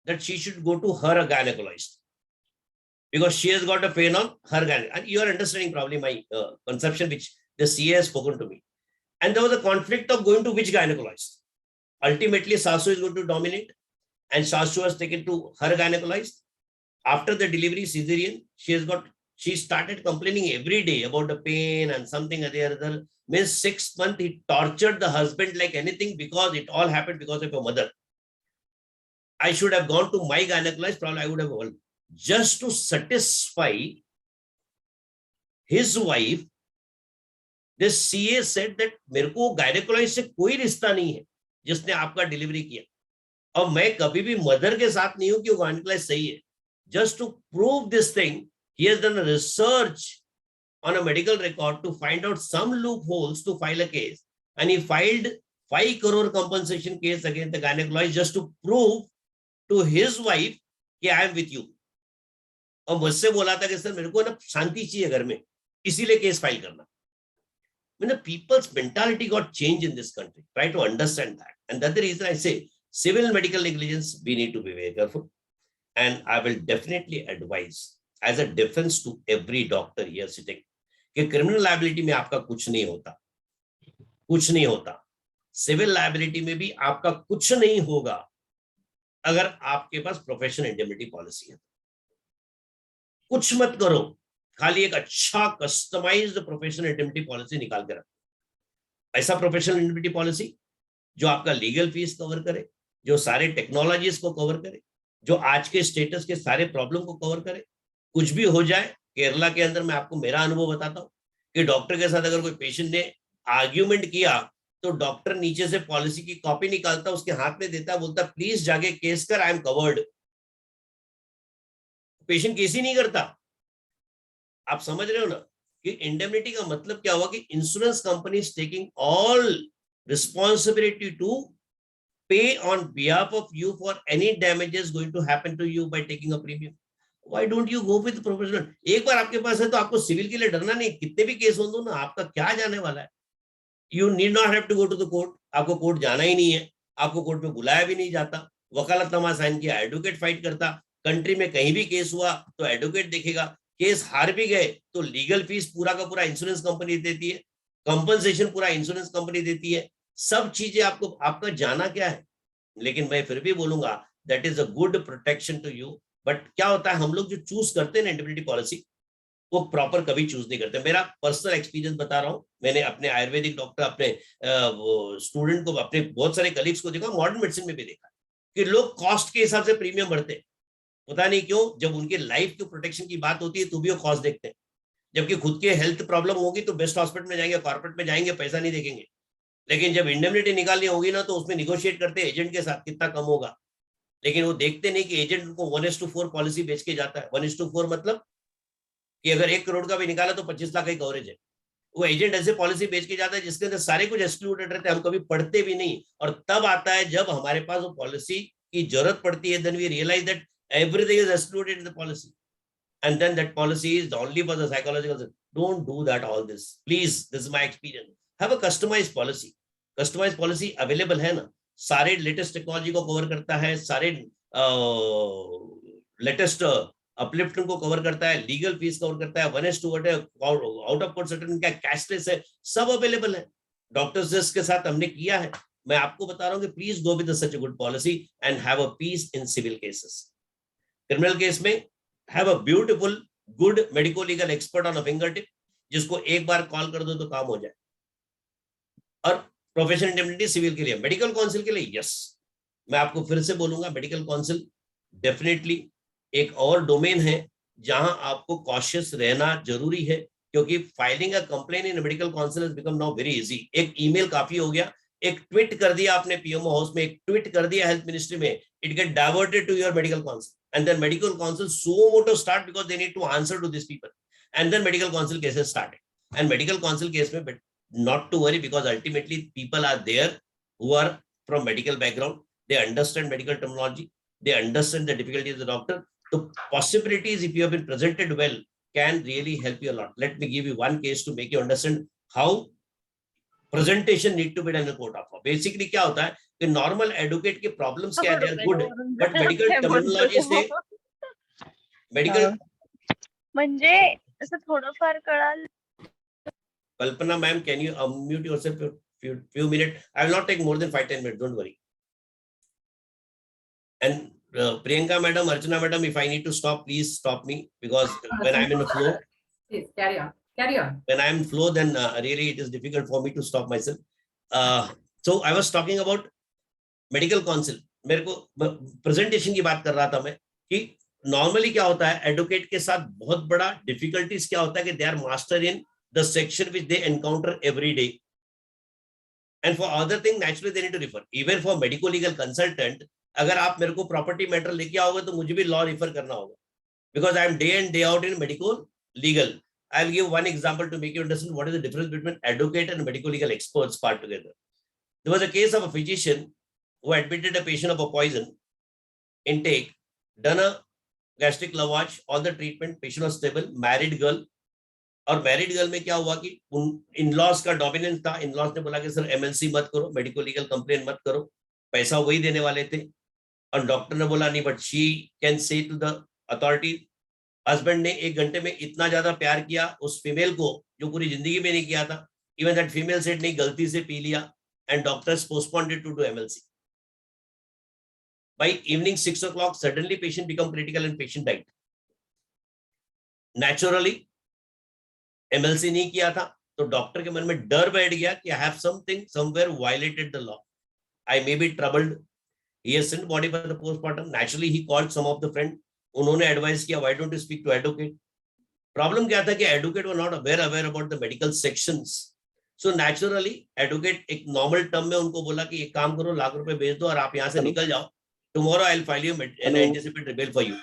that she should go to her gynecologist because she has got a pain on her gynecologist. And you are understanding probably my conception, which the CA has spoken to me. And there was a conflict of going to which gynecologist. Ultimately, Sasu is going to dominate, and Sasu was taken to her gynecologist. After the delivery cesarean, she started complaining every day about the pain and something or the other. Means 6 months, he tortured the husband like anything because it all happened because of your mother. I should have gone to my gynecologist, probably I would have won. Just to satisfy his wife, this CA said that मेरे को gynecologist से कोई रिश्ता नहीं है जिसने आपका delivery किया, और मैं कभी भी मदर के साथ नहीं हूं कि वो gynecologist सही है. Just to prove this thing, he has done a research on a medical record to find out some loopholes to file a case, and he filed 5 crore compensation case against the gynecologist just to prove to his wife कि I am with you. और मुझसे बोला था कि sir मेरे को ना शांति चाहिए घर में, इसीलिए केस फाइल करना. When the people's mentality got changed in this country, try to understand that. And that's the reason I say civil medical negligence, we need to be very careful. And I will definitely advise as a defense to every doctor here sitting कि criminal liability में आपका कुछ नहीं होता, कुछ नहीं होता. Civil liability में भी आपका कुछ नहीं होगा अगर आपके पास प्रोफेशनल इंडेमनिटी पॉलिसी है. कुछ मत करो, खाली एक अच्छा कस्टमाइज्ड प्रोफेशनल इंडेमनिटी पॉलिसी निकाल के रखो. ऐसा प्रोफेशनल इंडेमनिटी पॉलिसी जो आपका लीगल फीस कवर करे, जो सारे टेक्नोलॉजीज को कवर करे, जो आज के स्टेटस के सारे प्रॉब्लम को कवर करे. कुछ भी हो जाए, केरला के अंदर मैं आपको मेरा अनुभव बताता हूँ कि डॉक्टर के साथ अगर कोई पेशेंट ने आर्ग्यूमेंट किया तो डॉक्टर नीचे से पॉलिसी की कॉपी निकालता, उसके हाथ में देता, बोलता प्लीज जाके केस कर, I am covered. Patient case ही नहीं करता. आप समझ रहे हो ना कि इंडेमनिटी का मतलब क्या हुआ कि insurance company is taking all responsibility to pay on behalf of you for any damages going to happen to you by taking a premium. Why don't you go with professional? एक बार आपके पास है तो आपको सिविल के लिए डरना नहीं. कितने भी केस हो दो ना, आपका क्या जाने वाला है. You need not have to go to the court. आपको कोर्ट जाना ही नहीं है, आपको कोर्ट में बुलाया भी नहीं जाता. वकालतनामा साइन किया, एडवोकेट फाइट करता. कंट्री में कहीं भी केस हुआ तो एडवोकेट देखेगा. केस हार भी गए तो लीगल फीस पूरा का पूरा इंश्योरेंस कंपनी देती है, कंपनसेशन पूरा इंश्योरेंस कंपनी देती है. सब चीजें आपको, आपका जाना क्या है. लेकिन मैं फिर भी बोलूंगा that is a good protection to you. But क्या होता है, हम लोग जो चूज करते हैं इंडेमनिटी पॉलिसी वो प्रॉपर कभी चूज नहीं करते. मेरा पर्सनल एक्सपीरियंस बता रहा हूं. मैंने अपने आयुर्वेदिक डॉक्टर, अपने स्टूडेंट को, अपने बहुत सारे कलीग्स को देखा, मॉडर्न मेडिसिन में भी देखा कि लोग कॉस्ट के हिसाब से प्रीमियम भरते. पता नहीं क्यों, जब उनके लाइफ के प्रोटेक्शन की बात होती है तो भी वो कॉस्ट देखते हैं. जबकि खुद के हेल्थ प्रॉब्लम होगी तो बेस्ट हॉस्पिटल में जाएंगे, कॉर्पोरेट में जाएंगे, पैसा नहीं देखेंगे. लेकिन जब इंडेमनिटी निकालनी होगी ना तो उसमें निगोशिएट करते हैं एजेंट के साथ कितना कम होगा. लेकिन वो देखते नहीं कि एजेंट उनको 1:4 पॉलिसी बेच के जाता है. 1:4 मतलब कि अगर 1 करोड़ का भी निकाला तो 25 लाख का कवरेज है. वो एजेंट ऐसे पॉलिसी बेच के जाता है जिसके अंदर सारे कुछ एक्सक्लूडेड रहते हैं, हम कभी पढ़ते भी नहीं. और तब आता है जब हमारे पास वो पॉलिसी की जरूरत पड़ती है, then we realise that everything is excluded in the policy, and then that policy is only for the psychological. Don't do that. All this, please. This is my experience. Have a customized policy. Customized policy available है ना. सारे latest technology को cover करता है, सारे latest uplifting को cover करता है, लीगल फीस कवर करता है, 1:2 आउट ऑफ कोर्ट सेटलमेंट क्या, कैशलेस है, सब अवेलेबल है. डॉक्टर्स के साथ हमने किया है. मैं आपको बता रहा हूँ कि please go with such a good policy and have a peace in civil cases. Criminal case में have a beautiful good medico legal expert on a fingertip, जिसको एक बार कॉल कर दो तो काम हो जाए. और प्रोफेशनल इंडेमनिटी सिविल के लिए, मेडिकल काउंसिल के लिए, यस, मैं आपको फिर से बोलूंगा, मेडिकल काउंसिल डेफिनेटली एक और डोमेन है जहां आपको कॉशियस रहना जरूरी है. क्योंकि filing a complain in medical council has become now very easy. एक ईमेल काफी हो गया, एक ट्वीट कर दिया आपने पीएमओ हाउस में, एक ट्वीट कर दिया हेल्थ मिनिस्ट्री में, it get diverted to your medical council, and then medical council suo motu start because they need to answer to this people, and then medical council cases started. And medical council case में not to worry, because ultimately people are there who are from medical background. They understand medical terminology, they understand the difficulties of the doctor. The possibilities, if you have been presented well, can really help you a lot. Let me give you one case to make you understand how presentation need to be done in court of law. Basically क्या होता है कि normal advocate के problems क्या they are good, but medical terminology से medical म्हणजे असं थोडंफार कळाल. Kalpana ma'am, can you unmute yourself for few minutes? I will not take more than 5-10 minutes. Don't worry. And Priyanka madam, Archana madam, if I need to stop, please stop me, because when I'm in the flow, Please carry on. Carry on. when I'm in flow, then really it is difficult for me to stop myself. So I was talking about medical counsel. मेरे को presentation की बात कर रहा था मैं कि normally क्या होता है advocate के साथ बहुत बड़ा difficulties क्या होता है कि they are master in the section which they encounter every day. And for other thing, naturally they need to refer. Even for medical legal consultant, अगर आप मेरे को property matter लेके आओगे तो मुझे भी law refer करना होगा, because I am day in day out in medical legal. I'll give one example to make you understand what is the difference between advocate and medical legal experts part together. There was a case of a physician who admitted a patient of a poison intake, done a gastric lavage, all the treatment, patient was stable, married girl. और married girl में क्या हुआ कि in-laws का dominance था. In-laws ने बोला कि सर एमएलसी मत करो, मेडिकल लीगल कंप्लेन मत करो, पैसा वही देने वाले थे. और डॉक्टर ने बोला नहीं, but she can say to the authority. Husband ने 1 घंटे में इतना ज्यादा प्यार किया उस फीमेल को जो पूरी जिंदगी में नहीं किया था. इवन दैट फीमेल सेड नहीं, गलती से पी लिया, and doctors postponed to do MLC. By evening 6 o'clock, suddenly patient become critical and patient died. Naturally, MLC नहीं किया था तो डॉक्टर के मन में डर बैठ गया कि I have something somewhere violated the law, I may be troubled. He has sent body for the postmortem. Naturally he called some of the friend. उन्होंने एडवाइस किया, why don't you speak to advocate. Problem क्या था कि advocate were not aware about the medical sections. So naturally advocate एक normal term में उनको बोला कि एक काम करो, लाख रुपए भेज दो और आप यहाँ से निकल जाओ. Tomorrow I will file you an anticipate rebel for you.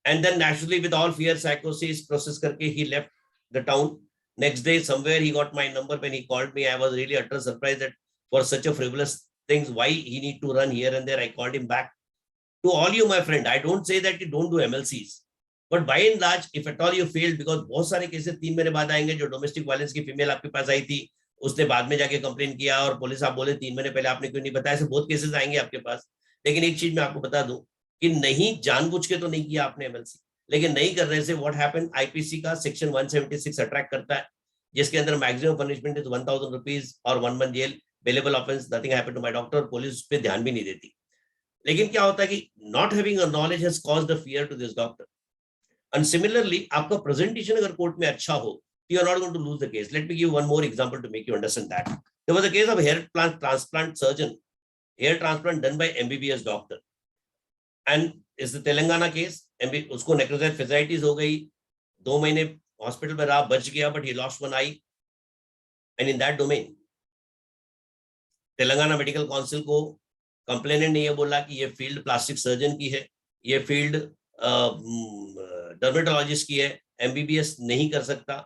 And then naturally with all fear साइकोसिस प्रोसेस करके ही left the town. Next day somewhere he got my number. When he called me, I was really utter surprised that for such a frivolous things why he need to run here and there. I called him back. To all you my friend, I don't say that you don't do MLCs, but by and large if at all you failed, because बहुत सारे cases 3 महीने बाद आएंगे जो domestic violence की female आपके पास आई थी, उसने बाद में जाके कंप्लेन किया और पुलिस आप बोले 3 महीने पहले आपने क्यों नहीं बताया. ऐसे बहुत केसेस आएंगे आपके पास. लेकिन एक चीज मैं आपको बता दूं कि नहीं जानबूझ के तो नहीं किया आपने एमएलसी, लेकिन नहीं करने से व्हाट हैपन, आईपीसी का सेक्शन 176 अट्रैक्ट करता है, जिसके अंदर मैक्सिमम पनिशमेंट इज 1000 रुपीज और 1 month जेल. Bailable offence, nothing happened to my doctor. Police पे ध्यान भी नहीं देती. लेकिन क्या होता है कि not having a knowledge has caused a fear to this doctor. And similarly आपका प्रेजेंटेशन अगर कोर्ट में अच्छा हो, you are not going to lose the case. Let me give one more example to make you understand that. There was a case of hair transplant surgeon, hair transplant done by MBBS doctor, and is the Telangana case. उसको necrotising fasciitis हो गई, 2 महीने hospital में रहा, बच गया, but he lost one I. And in that domain Telangana medical council को complainant ने ये बोला कि ये फील्ड प्लास्टिक सर्जन की है, ये फील्ड डर्मेटोलॉजिस्ट की है, एमबीबीएस नहीं कर सकता.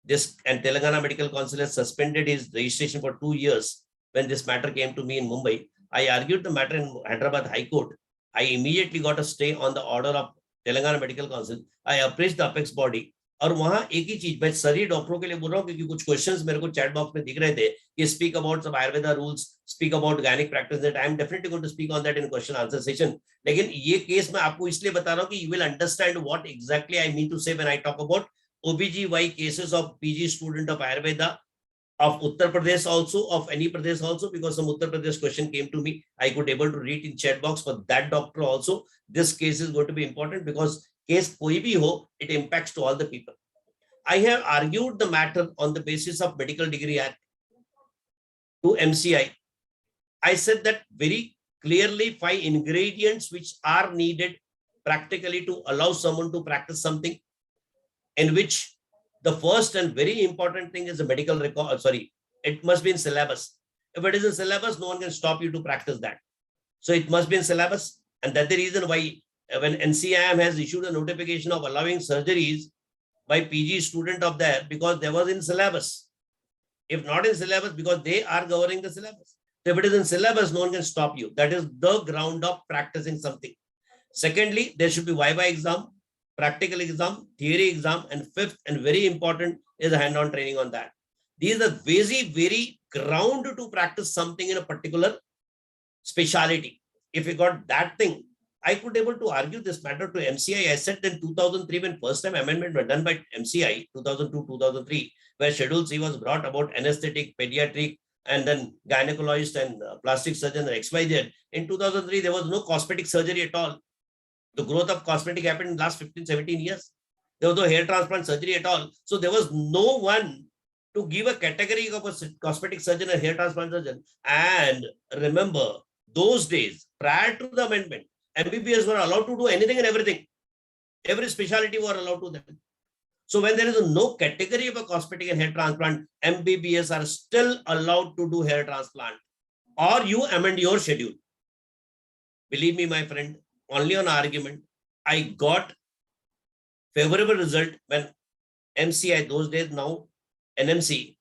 This and Telangana Medical Council has suspended his registration for 2 years. When this matter came to me in Mumbai, I argued the matter in Hyderabad High Court. I immediately got a stay on the order of Telangana Medical Council. I approached the apex body. और वहां एक ही चीज मैं सभी डॉक्टरों के लिए बोल रहा हूँ, क्योंकि कुछ क्वेश्चंस मेरे को चैट बॉक्स में दिख रहे थे कि स्पीक अबाउट सब Ayurveda rules, speak about gynaec practice. That I am definitely going to speak on that in question answer session. लेकिन ये केस मैं आपको इसलिए बता रहा हूँ कि you will understand what exactly I mean to say when I talk about OBGY cases of PG student of Ayurveda of Uttar Pradesh also, of any Pradesh also, because some Uttar Pradesh question came to me. I could able to read in chat box for that doctor also. This case is going to be important because case koi bhi ho, it impacts to all the people. I have argued the matter on the basis of Medical Degree Act to MCI. I said that very clearly 5 ingredients which are needed practically to allow someone to practice something, in which the first and very important thing is the medical record. Sorry, it must be in syllabus. If it is in syllabus, no one can stop you to practice that. So it must be in syllabus, and that's the reason why when NCIM has issued a notification of allowing surgeries by PG student of there, because there was in syllabus. If not in syllabus, because they are governing the syllabus. So if it is in syllabus, no one can stop you. That is the ground of practicing something. Secondly, there should be 𝑰𝑗 exam, practical exam, theory exam, and fifth and very important is a hand-on training on that. These are very ground to practice something in a particular speciality. If you got that thing, I could able to argue this matter to MCI. I said in 2003, when first time amendment were done by MCI, 2002-2003, where Schedule C was brought about anesthetic, pediatric, and then gynecologist and plastic surgeon and XYZ. In 2003, there was no cosmetic surgery at all. The growth of cosmetic happened in the last 15-17 years. There was no hair transplant surgery at all. So there was no one to give a category of a cosmetic surgeon and hair transplant surgeon. And remember, those days, prior to the amendment, MBBS were allowed to do anything and everything. Every specialty were allowed to them. So when there is no category of a cosmetic and hair transplant, MBBS are still allowed to do hair transplant, or you amend your schedule. Believe me, my friend, only on argument, I got favorable result when MCI, those days, now NMC,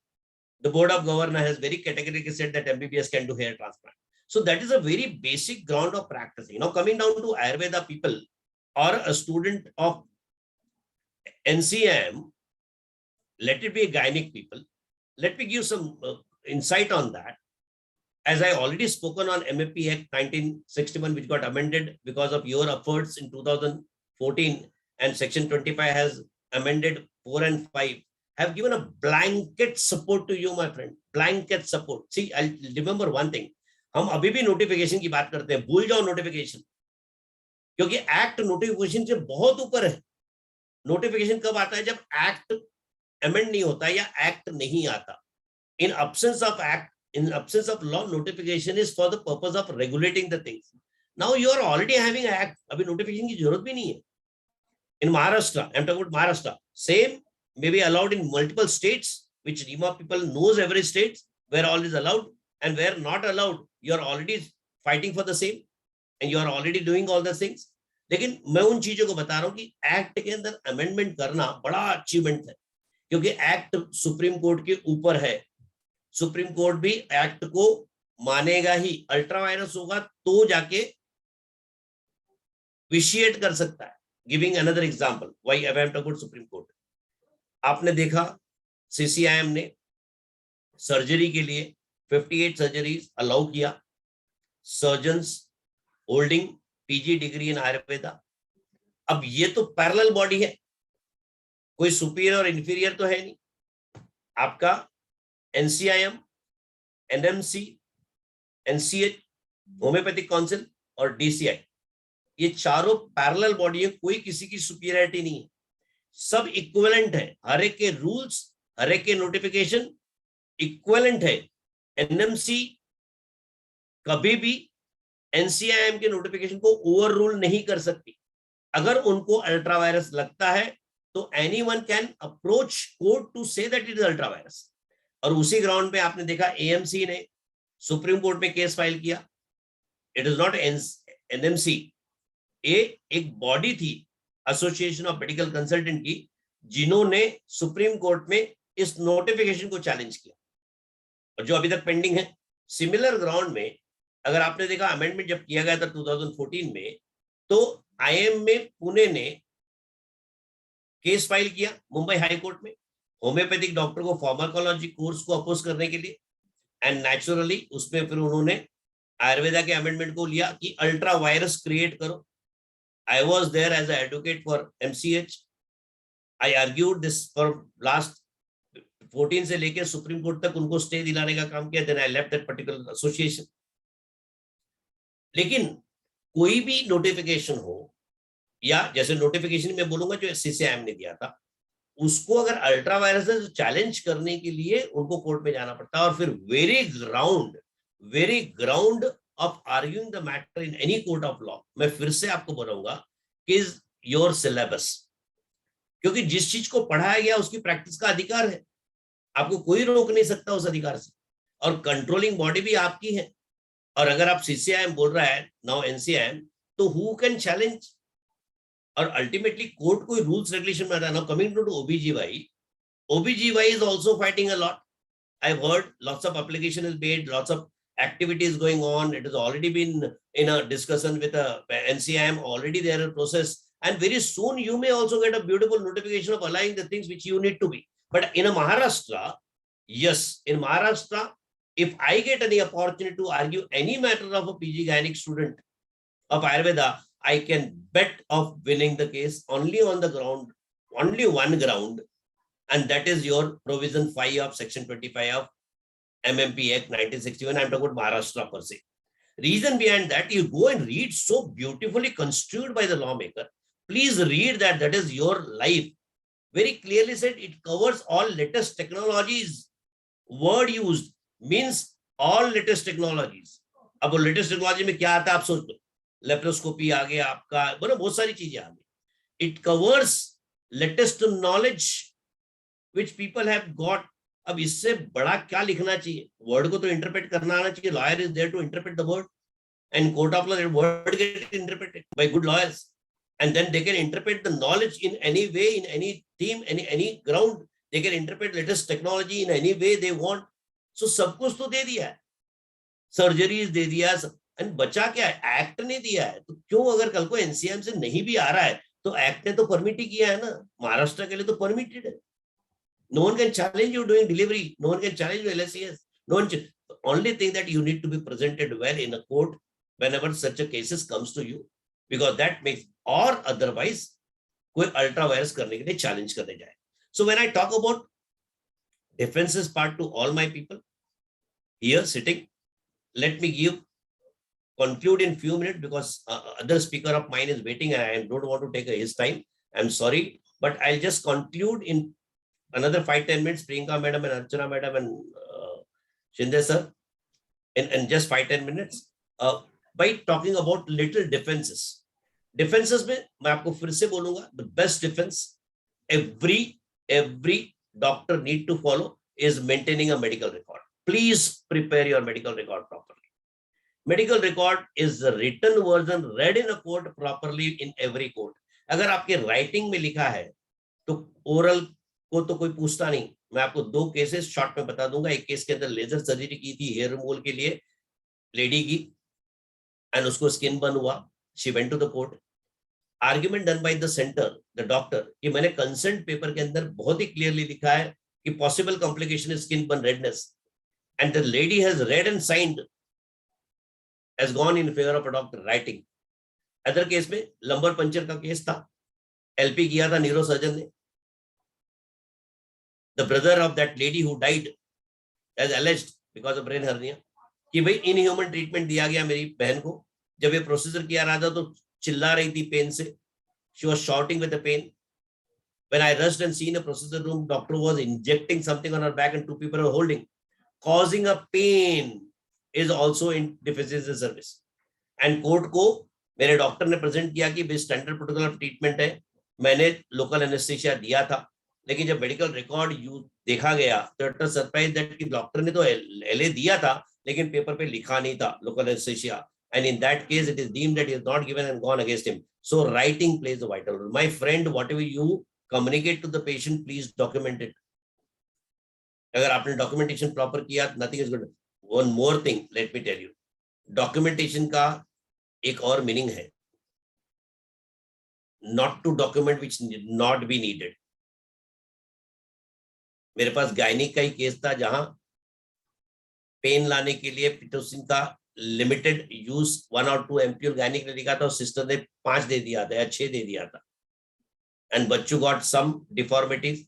the Board of Governors has very categorically said that MBBS can do hair transplant. So that is a very basic ground of practicing. Now coming down to Ayurveda people or a student of NCM, let it be a gynec people. Let me give some insight on that. As I already spoken on MAP Act 1961, which got amended because of your efforts in 2014, and Section 25 has amended 4 and 5, have given a blanket support to you, my friend. Blanket support. See, I'll remember one thing. हम अभी भी notification की बात करते हैं, भूल जाओ notification, क्योंकि एक्ट नोटिफिकेशन से बहुत ऊपर है. नोटिफिकेशन कब आता है? जब एक्ट अमेंड नहीं होता या एक्ट नहीं आता. इन absence of act, in absence of law, notification is for the purpose of regulating the things. Now you are already having an act. अभी नोटिफिकेशन की जरूरत भी नहीं है. In Maharashtra, I'm talking about Maharashtra, same may be allowed in multiple states, which NIMA people knows every state where all is allowed and where not allowed. You are already fighting for the same and you are already doing all the things. लेकिन मैं उन चीजों को बता रहा हूं कि act के अंदर अमेंडमेंट करना बड़ा अचीवमेंट है, क्योंकि एक्ट सुप्रीम कोर्ट के ऊपर है. सुप्रीम कोर्ट भी एक्ट को मानेगा ही. अल्ट्रा वायरस होगा तो जाके विशिएट कर सकता है. Giving another example, why I am talking about supreme court. आपने देखा CCIM ने सर्जरी के लिए 58 सर्जरीज अलाउ किया. Surgeons holding PG degree in Ayurveda. अब ये तो पैरेलल बॉडी है, कोई सुपीरियर और इंफीरियर तो है नहीं. आपका NCIM, NMC, NCH, homeopathic council और DCI, ये चारों पैरेलल बॉडी है. कोई किसी की सुपीरियरिटी नहीं है, सब इक्विवेलेंट है. हर एक के रूल्स, हर एक के नोटिफिकेशन इक्विवेलेंट है. NMC कभी भी NCIM के नोटिफिकेशन को ओवर रूल नहीं कर सकती. अगर उनको अल्ट्रा वायरस लगता है तो anyone can approach court to say that it is ultra vires. और उसी ग्राउंड पे आपने देखा AMC ने सुप्रीम कोर्ट में केस फाइल किया. इट इज नॉट NMC, एक बॉडी थी, एसोसिएशन ऑफ मेडिकल कंसल्टेंट की, जिन्होंने सुप्रीम कोर्ट में इस नोटिफिकेशन को चैलेंज किया और जो अभी तक पेंडिंग है. सिमिलर ग्राउंड में अगर आपने देखा अमेंडमेंट जब किया गया था 2014 में, तो IIM में पुणे ने केस फाइल किया मुंबई हाई कोर्ट में होम्योपैथिक डॉक्टर को फार्माकोलॉजी कोर्स को अपोज करने के लिए. एंड नेचुरली उसमें फिर उन्होंने आयुर्वेदा के अमेंडमेंट को लिया कि अल्ट्रा वायरस क्रिएट करो. I was there as an advocate for MCH. I argued this for last 14 से लेकर सुप्रीम कोर्ट तक उनको स्टे दिलाने का काम किया. Then I left that particular association. लेकिन कोई भी नोटिफिकेशन हो, या जैसे नोटिफिकेशन में बोलूंगा जो CCIM ने दिया था, उसको अगर अल्ट्रा वायरस चैलेंज करने के लिए उनको कोर्ट में जाना पड़ता है. और फिर very ground of arguing the matter in any court of law, मैं फिर से आपको बोलूंगा कि is your syllabus, क्योंकि जिस चीज को पढ़ाया गया उसकी प्रैक्टिस का अधिकार है. आपको कोई रोक नहीं सकता उस अधिकार से, और कंट्रोलिंग बॉडी भी आपकी है. और अगर आप CCIM बोल रहा है, नाउ NCIM, तो who can challenge? और अल्टीमेटली कोर्ट कोई रूल्स रेगुलेशन में आता है. Now coming to OBGY is also fighting a lot. I've heard lots of application is made, lots of activities going on. It has already been in a discussion with NCIM, already there is a process, and very soon you may also get a beautiful notification of allowing the things which you need to be. But in a Maharashtra, Yes, in Maharashtra, if I get any opportunity to argue any matter of a PG Gynec student of Ayurveda, I can bet of winning the case only on the ground, only one ground, and that is your provision 5 of section 25 of MMP Act 1961. I'm talking about Maharashtra per se. Reason behind that, you go and read so beautifully construed by the lawmaker. Please read that. That is your life. Very clearly said, it covers all latest technologies. Word used means all latest technologies. अब वो latest technology में क्या आता है आप सोच लो. Laparoscopy आ गया आपका, मतलब बहुत सारी चीजें आ गई. It covers latest knowledge which people have got. अब इससे बड़ा क्या लिखना चाहिए? वर्ड को तो इंटरप्रेट करना आना चाहिए. Lawyer is there to interpret the word, and court of law word get interpreted by good lawyers, and then they can interpret the knowledge in any way, in any theme, any ground. They can interpret latest technology in any way they want. So सब कुछ तो दे दिया है, surgeries दे दिया, and बचा क्या है? Act ने दिया है. तो क्यों अगर कल को एनसीएम से नहीं भी आ रहा है तो एक्ट ने तो परमिट ही किया है ना. महाराष्ट्र के लिए तो परमिटेड है. No one can challenge you doing delivery. No one can challenge you LSCS. No one. The only thing that you need to be presented well in a court whenever such a cases comes to you, because that makes, or otherwise कोई ultra vires करने के लिए challenge करने जाए. So when I talk about defenses part to all my people here sitting, let me conclude in few minutes, because other speaker of mine is waiting and I don't want to take his time. I'm sorry, but I'll just conclude in another 5-10 minutes. Priyanka madam and Archana madam and Shinde sir, in just 5-10 minutes, by talking about little defenses. Defenses में मैं आपको फिर से बोलूंगा, the best defense every doctor need to follow is maintaining a medical record. Please prepare your medical record properly. Medical record is the written version read in a court properly in every court. अगर आपके writing में लिखा है तो oral को तो कोई पूछता नहीं. मैं आपको 2 केसेस शॉर्ट में बता दूंगा. एक केस के अंदर लेजर सर्जरी की थी हेयर रिमूवल के लिए लेडी की, एंड उसको स्किन बर्न हुआ. She went to the court. Argument done by the centre, the doctor, कि मैंने कंसेंट पेपर के अंदर बहुत ही क्लियरली लिखा है कि possible complication is skin burn redness, and the lady has red and signed, has gone in favour of a doctor writing. Other case में lumbar puncture का केस था, एलपी किया था न्यूरो सर्जन ने. The brother of that lady who died as alleged because of brain hernia, कि भाई inhuman treatment दिया गया मेरी बहन को. जब ये प्रोसीजर किया रहा था तो चिल्ला रही थी पेन से. She was shouting with the pain. When I rushed and seen the procedure room, doctor was injecting something on her back and 2 people were holding, causing a pain is also in deficiency service. And court को मेरे doctor ने present किया कि भाई standard protocol of treatment है, मैंने local anaesthesia दिया था. लेकिन जब मेडिकल रिकॉर्ड देखा गया तो इट वाज सरप्राइज दैट कि डॉक्टर ने तो एलए दिया था लेकिन पेपर पे लिखा नहीं था local anaesthesia, and in that case it is deemed that he is not given and gone against him. So writing plays a vital role. My friend, whatever you communicate to the patient, please document it. अगर आपने documentation proper किया, nothing is good. One more thing let me tell you, documentation का एक और meaning है, not to document which not be needed. मेरे पास gynaec का ही केस था जहां पेन लाने के लिए पिटोसिन का लिमिटेड यूज 1 और 2 एमप्यूल गायनिक ने लिखा था, सिस्टर ने 5 दे दिया था या 6 दे दिया था, एंड बच्चों गॉट सम डिफॉर्मिटीज.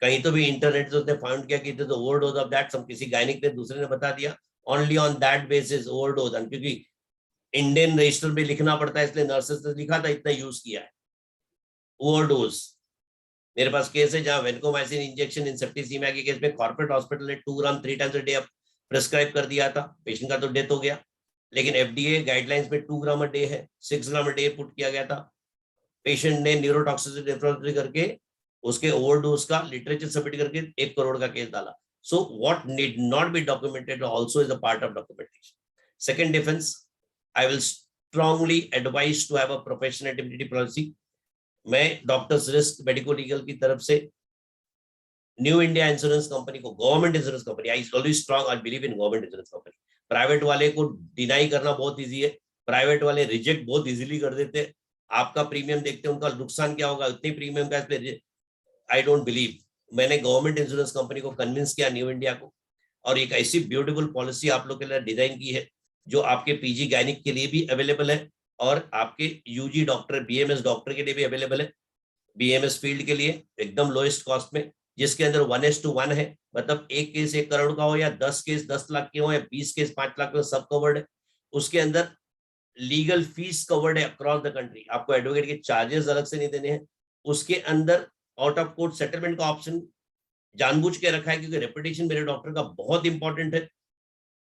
कहीं तो भी इंटरनेट से फाउंड किया कि तो ओवरडोज ऑफ दैट, सम किसी गायनिक ने दूसरे ने बता दिया. Only on that basis overdose, and क्योंकि इंडियन रजिस्टर में लिखना पड़ता है इसलिए नर्सेस ने लिखा था, इतना यूज किया है. ओवरडोज. मेरे पास केस है जहां वेनकोमाइसिन इंजेक्शन इन सेप्टिसीमिया के केस में कॉर्पोरेट हॉस्पिटल ने 2 ग्राम 3 टाइम्स अ डे प्रिस्क्राइब कर दिया था. पेशेंट का तो डेथ हो गया, लेकिन एफडीए गाइडलाइंस में 2 ग्राम अ डे है, 6 ग्राम अ डे पुट किया गया था. पेशेंट ने न्यूरोटॉक्सिसिटी रेफरेंस करके उसके ओवरडोज का लिटरेचर सबमिट करके 1 करोड़ का केस डाला. So what need not be documented also is a part of documentation. Second defence, I will strongly advise to have a professional indemnity policy. मैं doctors risk medico legal की तरफ से new India insurance company को, government insurance company, I always strong, I believe in government insurance company. Private वाले को deny करना बहुत easy है, प्राइवेट वाले रिजेक्ट बहुत इजीली कर देते हैं. आपका प्रीमियम देखते हैं, उनका नुकसान क्या होगा, उतने प्रीमियम का, इसलिए आई डोंट बिलीव. मैंने गवर्नमेंट इंश्योरेंस कंपनी को कन्विंस किया, न्यू इंडिया को, और एक ऐसी ब्यूटीफुल पॉलिसी आप लोग के लिए डिजाइन की है जो आपके पीजी गायनिक के लिए भी अवेलेबल है और आपके यूजी डॉक्टर बीएमएस डॉक्टर के लिए भी अवेलेबल है, बीएमएस फील्ड के लिए एकदम लोएस्ट कॉस्ट में, जिसके अंदर 1:1 है, मतलब एक केस 1 करोड़ का हो या 10 केस 10 लाख के हो या 20 केस 5 लाख के हो, सब कवर्ड है। उसके अंदर लीगल फीस कवर्ड है अक्रॉस द कंट्री, आपको एडवोकेट के चार्जेस अलग से नहीं देने हैं। उसके अंदर आउट ऑफ कोर्ट सेटलमेंट का ऑप्शन जानबूझ के रखा है क्योंकि रेपुटेशन मेरे डॉक्टर का बहुत इंपॉर्टेंट है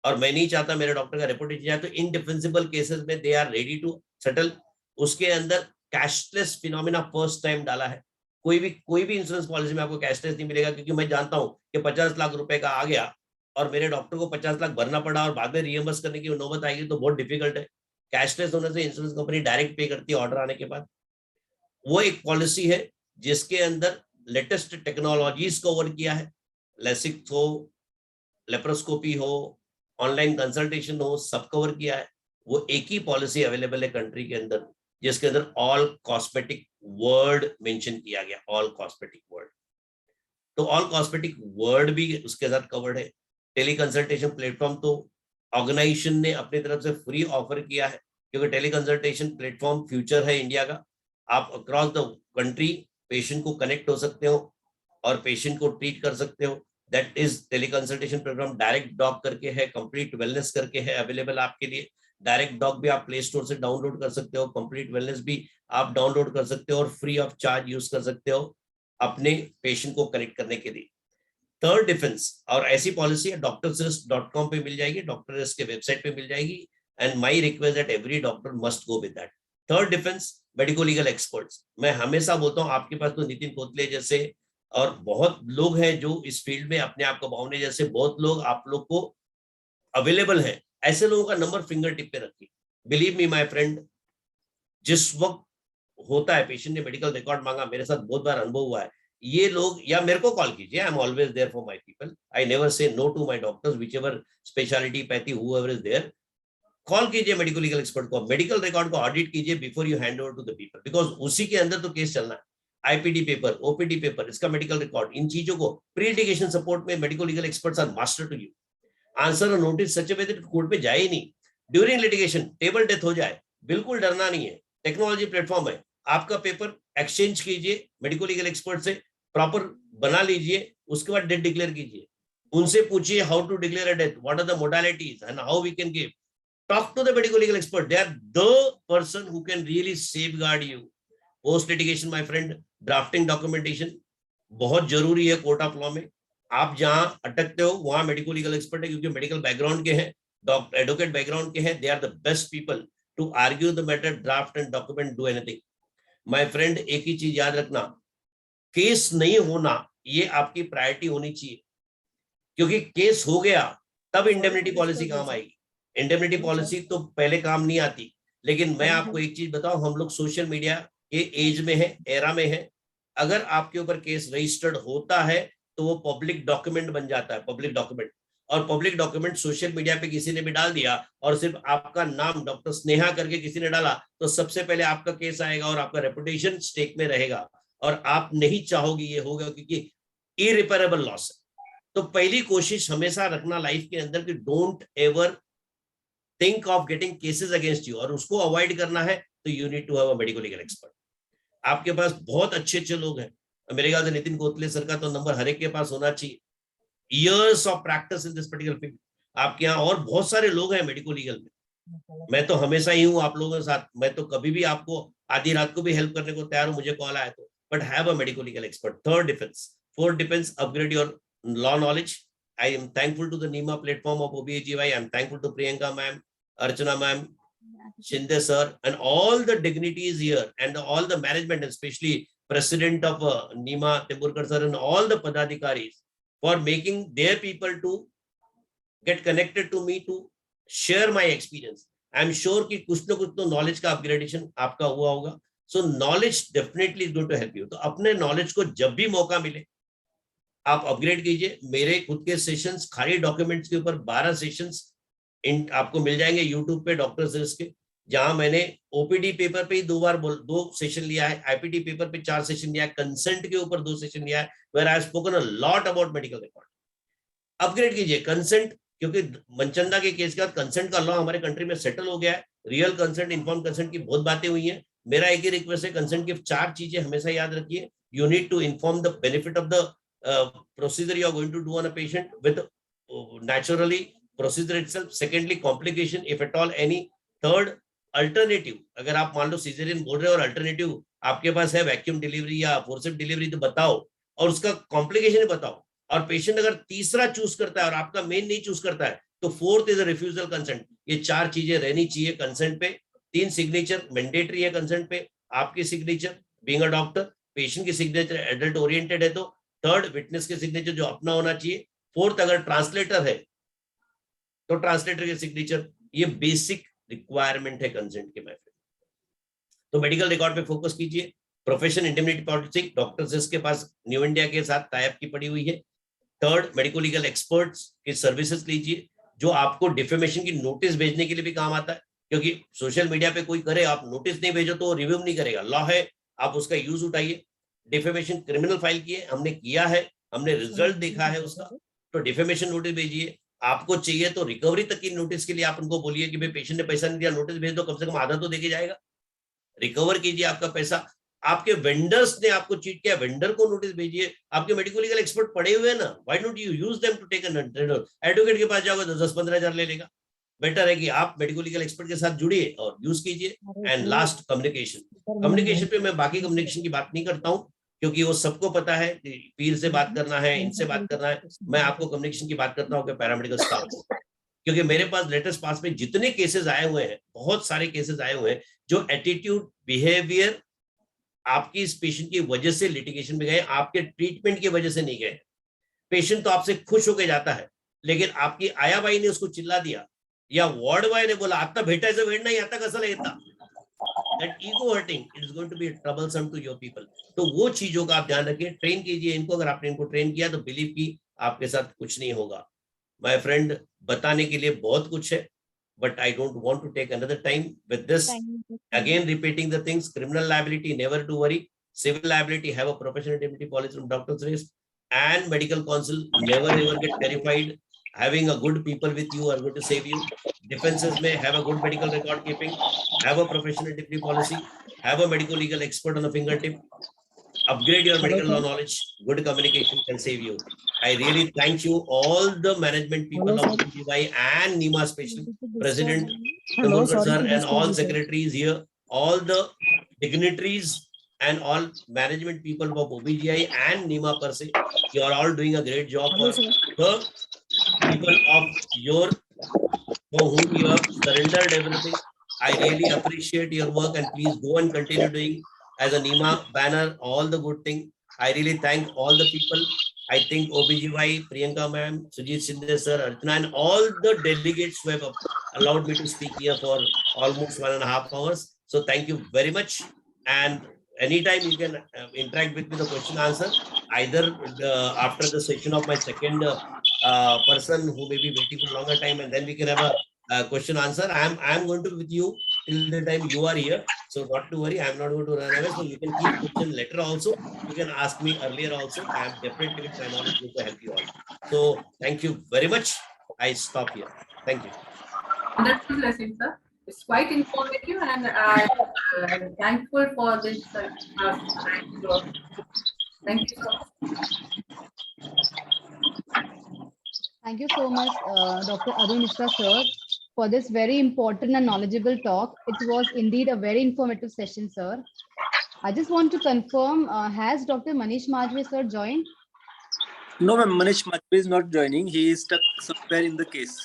और मैं नहीं चाहता मेरे डॉक्टर का रेपुटेशन जाए, तो इनडिफेंसिबल केसेस में they are ready to settle. उसके अंदर कैशलेस फिनोमिना फर्स्ट टाइम डाला है, कोई भी इंश्योरेंस पॉलिसी में आपको कैशलेस नहीं मिलेगा, क्योंकि मैं जानता हूं कि 50 लाख रुपए का आ गया और मेरे डॉक्टर को 50 लाख भरना पड़ा और बाद में रीएम्बर्स करने की नौबत आएगी तो बहुत डिफिकल्ट है। कैशलेस होने से इंश्योरेंस कंपनी डायरेक्ट पे करती है ऑर्डर आने के बाद। वो एक पॉलिसी है जिसके अंदर लेटेस्ट टेक्नोलॉजीज कवर किया है, लेसिक हो, लेप्रोस्कोपी हो, ऑनलाइन कंसल्टेशन हो, सब कवर किया है। वो एक ही पॉलिसी अवेलेबल है कंट्री के अंदर जिसके अंदर ऑल कॉस्मेटिक वर्ड मेंशन किया गया, ऑल कॉस्मेटिक वर्ड। तो ऑल कॉस्मेटिक वर्ड भी उसके साथ कवर्ड है। टेली कंसल्टेशन प्लेटफॉर्म तो ऑर्गेनाइजेशन ने अपनी तरफ से फ्री ऑफर किया है क्योंकि टेली कंसल्टेशन प्लेटफॉर्म फ्यूचर है इंडिया का। आप अक्रॉस द कंट्री पेशेंट को कनेक्ट हो सकते हो और पेशेंट को ट्रीट कर सकते हो। That is teleconsultation programme. Direct doc करके है, कंप्लीट वेलनेस करके है अवेलेबल आपके लिए। डायरेक्ट डॉक भी आप प्ले स्टोर से डाउनलोड कर सकते हो, कंप्लीट वेलनेस भी आप डाउनलोड कर सकते हो और फ्री ऑफ चार्ज यूज कर सकते हो अपने पेशेंट को कनेक्ट करने के लिए। थर्ड डिफेंस, और ऐसी पॉलिसी है doctorsrisk.com पे मिल जाएगी, डॉक्टर्स के वेबसाइट पे मिल जाएगी, and my request that every doctor must go with that. Third defence, medico legal experts. मैं हमेशा बोलता हूँ आपके पास तो नितिन कोतले जैसे और बहुत लोग हैं जो इस फील्ड में अपने आप को भावने जैसे बहुत लोग आप लोग को अवेलेबल हैं। ऐसे लोगों का नंबर फिंगर टिप पे रखिए। बिलीव मी माय फ्रेंड, जिस वक्त होता है पेशेंट ने मेडिकल रिकॉर्ड मांगा, मेरे साथ बहुत बार अनुभव हुआ है, ये लोग या मेरे को कॉल कीजिए, I am always there for my people, I never say no to my doctors whichever speciality pathy whoever is there. Call कीजिए मेडिकल लीगल एक्सपर्ट को, मेडिकल रिकॉर्ड को ऑडिट कीजिए before you hand over to the people, because उसी के अंदर तो case चलना है। आईपीडी पेपर, ओपीडी पेपर, इसका मेडिकल रिकॉर्ड, इन चीजों को प्री लिटिगेशन सपोर्ट में medical legal experts are master to you. Answer और notice such way that court पे जाए ही नहीं, ड्यूरिंग लिटिगेशन टेबल डेथ हो जाए, बिल्कुल डरना नहीं है। टेक्नोलॉजी प्लेटफॉर्म है, आपका पेपर एक्सचेंज कीजिए मेडिकल लीगल एक्सपर्ट से, प्रॉपर बना लीजिए, उसके बाद डेथ डिक्लेयर कीजिए। उनसे पूछिए how to declare a death, what are the modalities and how we can give. Talk to the medical legal expert. They are the person who can really safeguard you. Post litigation, my friend, drafting documentation बहुत जरूरी है court of law में। आप जहां अटकते हो वहां medical legal expert है, क्योंकि मेडिकल बैकग्राउंड के हैं, डॉक्टर एडवोकेट बैकग्राउंड के हैं, they are the best people to argue the matter, draft and document, do anything. My friend, एक ही चीज याद रखना, केस नहीं होना ये आपकी प्रायोरिटी होनी चाहिए, क्योंकि केस हो गया तब इंडेमनिटी पॉलिसी काम आएगी। इंडेमनिटी पॉलिसी तो पहले काम नहीं आती। लेकिन मैं आपको एक चीज बताऊं, हम लोग सोशल मीडिया के एज में है, एरा में है। अगर आपके ऊपर केस रजिस्टर्ड होता है तो वो पब्लिक डॉक्यूमेंट बन जाता है, पब्लिक डॉक्यूमेंट। और पब्लिक डॉक्यूमेंट सोशल मीडिया पे किसी ने भी डाल दिया और सिर्फ आपका नाम डॉक्टर स्नेहा करके किसी ने डाला, तो सबसे पहले आपका केस आएगा और आपका रेपुटेशन स्टेक में रहेगा और आप नहीं चाहोगे ये होगा, क्योंकि इरिपेरेबल लॉस है। तो पहली कोशिश हमेशा रखना लाइफ के अंदर कि don't ever think of getting cases against you, और उसको अवॉइड करना है तो you need to have a medical legal expert। आपके पास बहुत अच्छे लोग हैं, मेरे ख्याल से नितिन कोतले सर का तो नंबर हर एक के पास होना चाहिए। Years of practice in this particular field। आपके यहाँ और बहुत सारे लोग हैं मेडिकल लीगल में। मैं तो हमेशा ही हूँ आप लोगों के साथ, मैं तो कभी भी आपको आधी रात को भी हेल्प करने को तैयार हूँ, मुझे कॉल आया तो। But have a medical legal expert. Third defence, fourth defence, upgrade your law knowledge. I am thankful to the NIMA platform of OBGY. I am thankful to Priyanka ma'am, Archana ma'am, Shinde sir, and all the dignitaries here, and all the management, especially President of NIMA, Timburkar sir, and all the Padadhikaris for making their people to get connected to me to share my experience. I am sure कि कुछ ना कुछ तो knowledge का upgradation आपका हुआ होगा. So knowledge definitely is going to help you. तो अपने knowledge को जब भी मौका मिले आप अपग्रेड कीजिए। मेरे खुद के सेशंस खाली डॉक्यूमेंट्स के ऊपर 12 सेशंस आपको मिल जाएंगे यूट्यूब पे डॉक्टर्स के, जहां मैंने ओपीडी पेपर पे ही 2 सेशन लिया है, आईपीडी पेपर पे 4 सेशन लिया है, कंसेंट के ऊपर 2 सेशन लिया है, where I have spoken a lot about medical record. Upgrade कीजिए कंसेंट, क्योंकि मनचंदा के केस के बाद कंसेंट का लॉ हमारे कंट्री में सेटल हो गया है। रियल कंसेंट, इन्फॉर्म कंसेंट की बहुत बातें हुई हैं। मेरा एक ही रिक्वेस्ट है, कंसेंट की 4 चीजें हमेशा याद रखिए। You need to inform the benefit of the procedure you are going to do on a patient with naturally procedure itself. Secondly, complication if at all any. Third, alternative, अगर आप मान लो caesarean बोल रहे हो और अल्टरनेटिव आपके पास है vacuum delivery या फोर्सेप डिलीवरी, तो बताओ और उसका कॉम्प्लिकेशन बताओ। और पेशेंट अगर तीसरा चूज करता है और आपका मेन नहीं चूज करता है तो fourth is a refusal consent. ये 4 चीजें रहनी चाहिए कंसेंट पे। 3 सिग्नेचर मैंडेटरी है कंसेंट पे, आपकी signature being a doctor, patient की सिग्नेचर एडल्ट ओरिएंटेड है तो, थर्ड विटनेस के सिग्नेचर जो अपना होना चाहिए, फोर्थ अगर ट्रांसलेटर है तो ट्रांसलेटर के सिग्नेचर। ये बेसिक रिक्वायरमेंट है कंसेंट के। महफिल तो मेडिकल रिकॉर्ड पे फोकस कीजिए। प्रोफेशन इंडेमनिटी पॉलिसी डॉक्टर्स के पास न्यू इंडिया के साथ टाई अप की पड़ी हुई है। थर्ड, मेडिको लीगल एक्सपर्ट्स की सर्विसेज लीजिए, जो आपको डिफेमेशन की नोटिस भेजने के लिए भी काम आता है, क्योंकि सोशल मीडिया पे कोई करे, आप नोटिस नहीं भेजो तो रिव्यू नहीं करेगा। लॉ है, आप उसका यूज उठाइए। डिफेमेशन क्रिमिनल फाइल किए, हमने किया है, हमने रिजल्ट देखा है उसका, तो डिफेमेशन नोटिस भेजिए। आपको चाहिए तो रिकवरी तक की नोटिस के लिए आप उनको बोलिए कि भाई पेशेंट ने पैसा नहीं दिया, नोटिस भेज दो, कम से कम आधा तो देके जाएगा। रिकवर कीजिए आपका पैसा। आपके वेंडर्स ने आपको चीट किया, वेंडर को नोटिस भेजिए। आपके मेडिको लीगल एक्सपर्ट पड़े हुए हैं ना, why don't you use them to take an advocate के पास जाओगे तो 10-15 हजार ले लेगा। बेटर है कि आप मेडिको लीगल एक्सपर्ट के साथ जुड़िए और यूज कीजिए। And last, communication. कम्युनिकेशन पे मैं बाकी कम्युनिकेशन की बात नहीं करता हूँ, क्योंकि वो सबको पता है कि पीर से बात करना है, इनसे बात करना है। मैं आपको कम्युनिकेशन की बात करता हूँ कि पैरामेडिकल स्टाफ, क्योंकि मेरे पास लेटेस्ट पास में जितने केसेस आए हुए हैं, बहुत सारे केसेस आए हुए हैं जो एटीट्यूड, बिहेवियर आपकी इस पेशेंट की वजह से लिटिगेशन में गए, आपके ट्रीटमेंट की वजह से नहीं गए। पेशेंट तो आपसे खुश होकर जाता है, लेकिन आपकी आयाबाई ने उसको चिल्ला दिया या वार्ड बॉय ने बोला आता भेटायचं वेळ नाही, आता कसं येता, that ego hurting, it is going to be troublesome to your people. तो वो चीजों का आप ध्यान रखिए, ट्रेन कीजिए इनको। अगर आपने इनको ट्रेन किया तो बिलीव की आपके साथ कुछ नहीं होगा। माय फ्रेंड, बताने के लिए बहुत कुछ है, but I don't want to take another time with this. Again, repeating the things: criminal liability, never to worry. Civil liability, have a professional indemnity policy from doctor's risk, and medical counsel, never ever get terrified. Having a good people with you are going to save you. Defenses may have a good medical record keeping, have a professional indemnity policy, have a medical legal expert on the fingertip. Upgrade your medical law knowledge. Good communication can save you. I really thank you, all the management people of OBGY and NIMA Special President Tagorkar sir and all secretaries here, all the dignitaries and all management people of OBGY and NIMA per se. You are all doing a great job for the people of your, for whom you have surrendered everything. I really appreciate your work, and please go and continue doing as a NIMA banner all the good thing. I really thank all the people. I think OBGY, Priyanka ma'am, Sujit Shinde sir, Archana, and all the delegates who have allowed me to speak here for almost 1.5 hours. So thank you very much. And anytime you can interact with me, the question answer, either after the session of my second person who may be waiting for a longer time, and then we can have a question answer. I am going to be with you till the time you are here. So not to worry, I am not going to run away. So you can keep question later also. You can ask me earlier also. I am definitely with my knowledge going to help you all. So thank you very much. I stop here. Thank you. Wonderful lesson, sir. It's quite informative, and I'm thankful for this. Thank you so much. Thank you so much, Dr. Arun Mishra sir, for this very important and knowledgeable talk. It was indeed a very informative session, sir. I just want to confirm, has Dr. 𝑀𝑰𝑍𝑤 sir joined? No, ma'am, Manish Majbi is not joining. He is stuck somewhere in the case.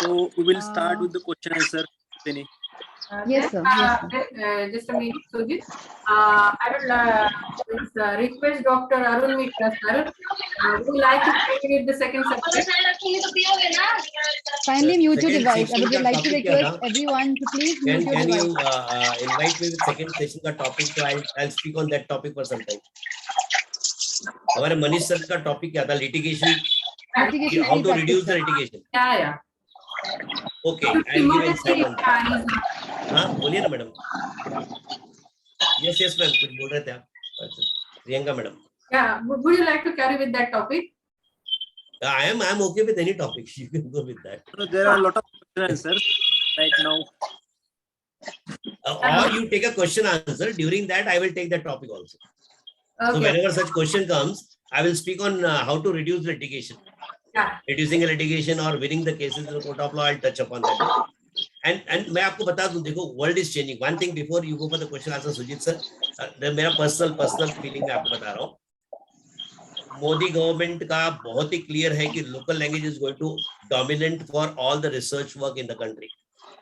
So we will start with the question answer. Penny. Yes, sir. Just a minute, Sujit. I will request Dr. Arun Mishra sir. Would you like to take the second subject? Kindly mute your Second device. I session would का like to topic क्या request था? everyone to please mute your Can you device. invite me with second session का topic? So I'll speak on that topic for some time. हमारे Manish sir का topic क्या था? Litigation, Litigation how to practice, reduce the sir. litigation. Yeah. Okay, I'll give insight on that. हाँ बोलिए ना madam. Yes ma'am, कुछ बोल रहे थे आप? Priyanka madam. Yeah, would you like to carry with that topic? I'm okay with any topic. You can go with that. So there are a lot of question answers right now. Or you take a question answer. During that, I will take that topic also. So Okay. whenever such question comes, I will speak on how to reduce litigation. Yeah. Reducing a litigation or winning the cases in the court of law. I'll touch upon that. And मैं आपको बता दूं, देखो world is changing. One thing before you go for the question answer, Sujit sir, मेरा personal feeling मैं आपको बता रहा हूँ. मोदी गवर्नमेंट का बहुत ही क्लियर है कि local language is going to dominant for all the research work in the country,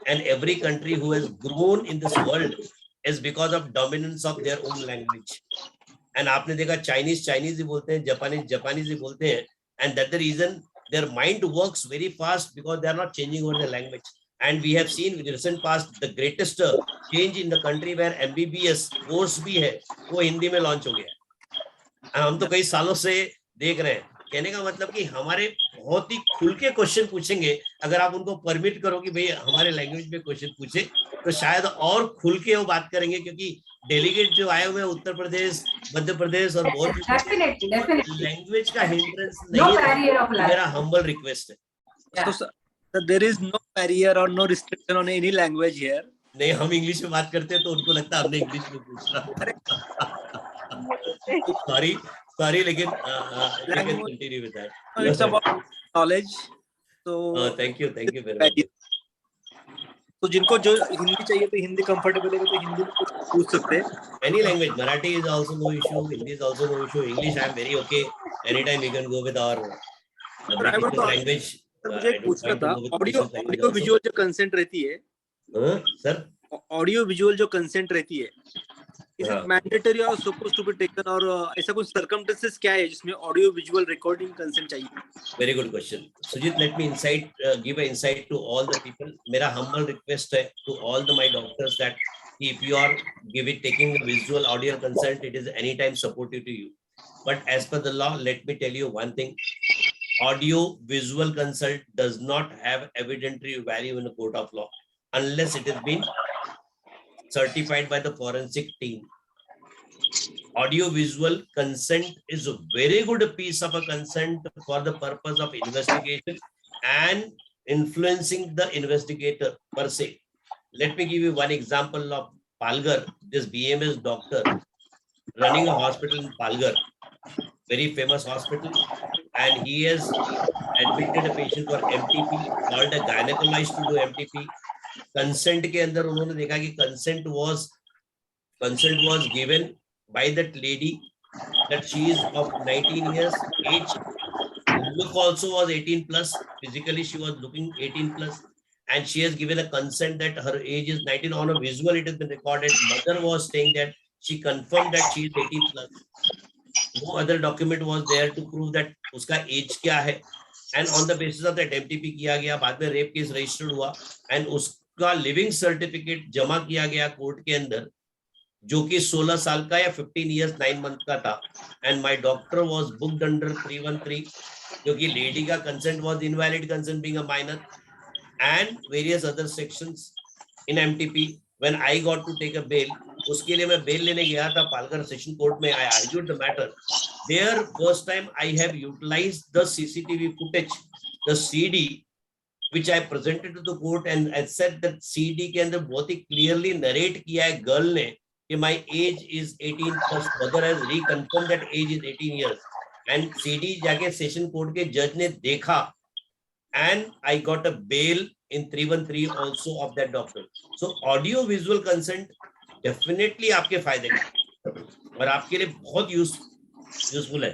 and every country who has grown in this world is because of dominance of their own language. And आपने देखा Chinese ही बोलते हैं, Japanese ही बोलते हैं, and that the reason their mind works very fast because they are not changing over the language. And we have seen in recent past the greatest change in the country where MBBS course भी है वो हिंदी में launch हो गया. हम तो कई सालों से देख रहे हैं. कहने का मतलब कि हमारे बहुत ही खुल के क्वेश्चन पूछेंगे, अगर आप उनको परमिट करो कि भाई हमारे लैंग्वेज में क्वेश्चन पूछे तो शायद और खुल के वो बात करेंगे, क्योंकि डेलीगेट जो आए हुए हैं उत्तर प्रदेश, मध्य प्रदेश और बहुत लैंग्वेज का हिंड्रेंस नहीं है. मेरा हम्बल रिक्वेस्ट है. So there is no barrier or no restriction on any language here. नहीं, हम इंग्लिश में बात करते हैं तो उनको लगता है हमने इंग्लिश में पूछना. Sorry, लेकिन continue with that. It's about knowledge. So thank you very much. तो जिनको जो हिंदी चाहिए तो हिंदी कंफर्टेबल है तो हिंदी में कुछ पूछ सकते हैं. Any language, Marathi is also no issue, Hindi is also no issue, English I am very okay. Anytime we can go with our language. मुझे एक पूछना था, ऑडियो विजुअल जो कंसेंट रहती है सर, ऑडियो विजुअल जो कंसेंट रहती है, इज इट मैंडेटरी और सपोज्ड टू बी टेकन, और ऐसा कुछ सर्कमस्टेंसेस क्या है जिसमें ऑडियो विजुअल रिकॉर्डिंग कंसेंट चाहिए? Very good question Sujit. Let me give a insight to all the people. मेरा हम्बल रिक्वेस्ट है to all the my doctors that if you are taking a visual audio consent, it is anytime supportive to you, but as per the law, let me tell you one thing: audio visual consent does not have evidentiary value in a court of law unless it has been certified by the forensic team. Audio visual consent is a very good piece of a consent for the purpose of investigation and influencing the investigator per se. Let me give you one example of Palghar, this BMS doctor running a hospital in Palghar, very famous hospital, and he has admitted a patient for MTP, called a gynecologist to do MTP. Consent के अंदर उन्होंने देखा कि consent was given by that lady that she is of 19 years age. Look also was 18 plus. Physically she was looking 18 plus. And she has given a consent that her age is 19. On a visual, it has been recorded. Mother was saying that she confirmed that she is 18 plus. No other document was there to prove that uska age kya hai. And on the basis of that MTP किया गया, बाद में rape case registered हुआ, and उसका living certificate जमा किया गया court के अंदर, जो कि 16 साल का या 15 years 9 month का था. And my doctor was booked under 313 क्योंकि lady का consent was invalid consent being a minor. And various other sections in MTP. When I got to take a bail, उसके लिए मैं bail लेने गया था पालघर सेशन कोर्ट में. I argued the matter. There, first time I have utilized the CCTV footage, the CD, which I presented to the court, and I said that CD के अंदर बहुत ही clearly narrate किया है girl ने कि my age is 18 plus. Mother has reconfirmed that age is 18 years. And CD जाके session court के जज ने देखा. And I got a bail in 313 also of that doctor. So audio visual consent definitely आपके फायदे का और आपके लिए बहुत यूजफुल है.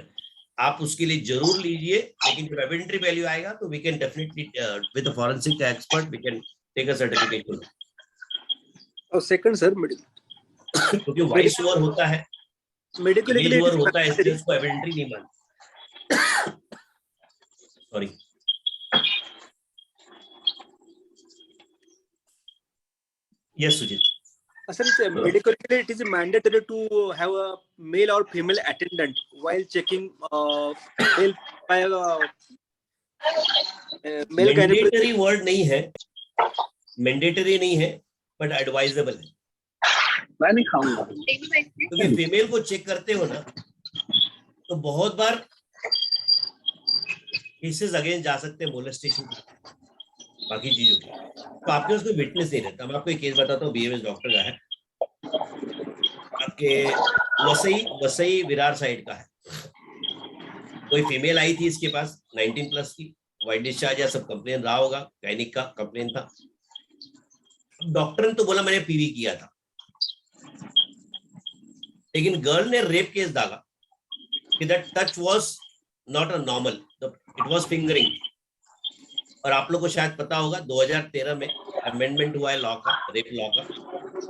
आप उसके लिए जरूर लीजिए, लेकिन जब evidentiary value आएगा तो we can definitely with a forensic expert we can take a certification. और सेकंड सर, क्योंकि वॉइस ओवर होता है, मेडिकल ओवर होता है, इसलिए उसको evidentiary नहीं मानते. Sorry. Yes, Sujit. Sir, medically it is mandatory to have a male or female attendant while checking male by male. Mandatory word नहीं है, mandatory नहीं है, बट एडवाइजेबल है, मैं नहीं खाऊंगा। क्योंकि फीमेल को चेक करते हो ना तो बहुत बार केसेस अगेंस्ट जा सकते हैं मोलेस्टेशन की, बाकी चीजों की, तो आपके उसको विटनेस नहीं रहता। मैं आपको एक केस बताता हूँ, बीएमएस डॉक्टर का है, आपके वसई विरार साइड का है। कोई फीमेल आई थी इसके पास 19 प्लस की, वाइट डिस्चार्ज या सब कंप्लेन रहा होगा, गायनिक का कंप्लेन था। डॉक्टर ने तो बोला मैंने पीवी किया था, लेकिन गर्ल ने रेप केस डाला कि that touch was not a normal, it was fingering. और आप लोग को शायद पता होगा 2013 में अमेंडमेंट हुआ है लॉ का, रेप लॉ का,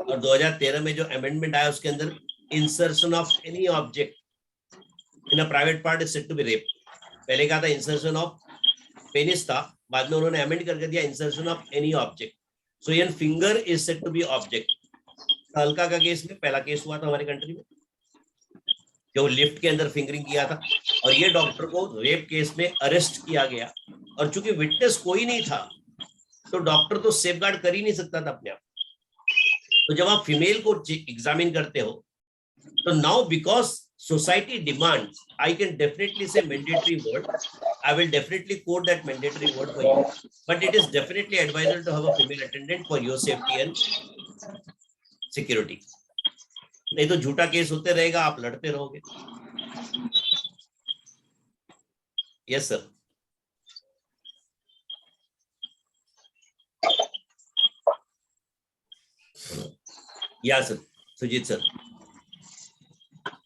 और 2013 में जो अमेंडमेंट आया उसके अंदर insertion of any object in a private part is said to be rape. पहले कहा था इंसर्शन ऑफ पेनिस था, बाद में उन्होंने अमेंड करके दिया insertion of any object. So in finger is said to be object. हल्का का केस में पहला केस हुआ था हमारे कंट्री में, जो लिफ्ट के अंदर फिंगरिंग किया था, और ये डॉक्टर को रेप केस में अरेस्ट किया गया। और चूंकि विटनेस कोई नहीं था तो डॉक्टर तो सेफगार्ड कर ही नहीं सकता था अपने आप। तो जब आप फीमेल को एग्जामिन करते हो तो now because society demands, I can definitely say mandatory word, I will definitely quote that mandatory word for you, but it is definitely advisable to have a female attendant for your safety and security. नहीं तो झूठा case होते रहेगा, आप लड़ते रहोगे। Yes sir. Yeah sir, Sujit sir.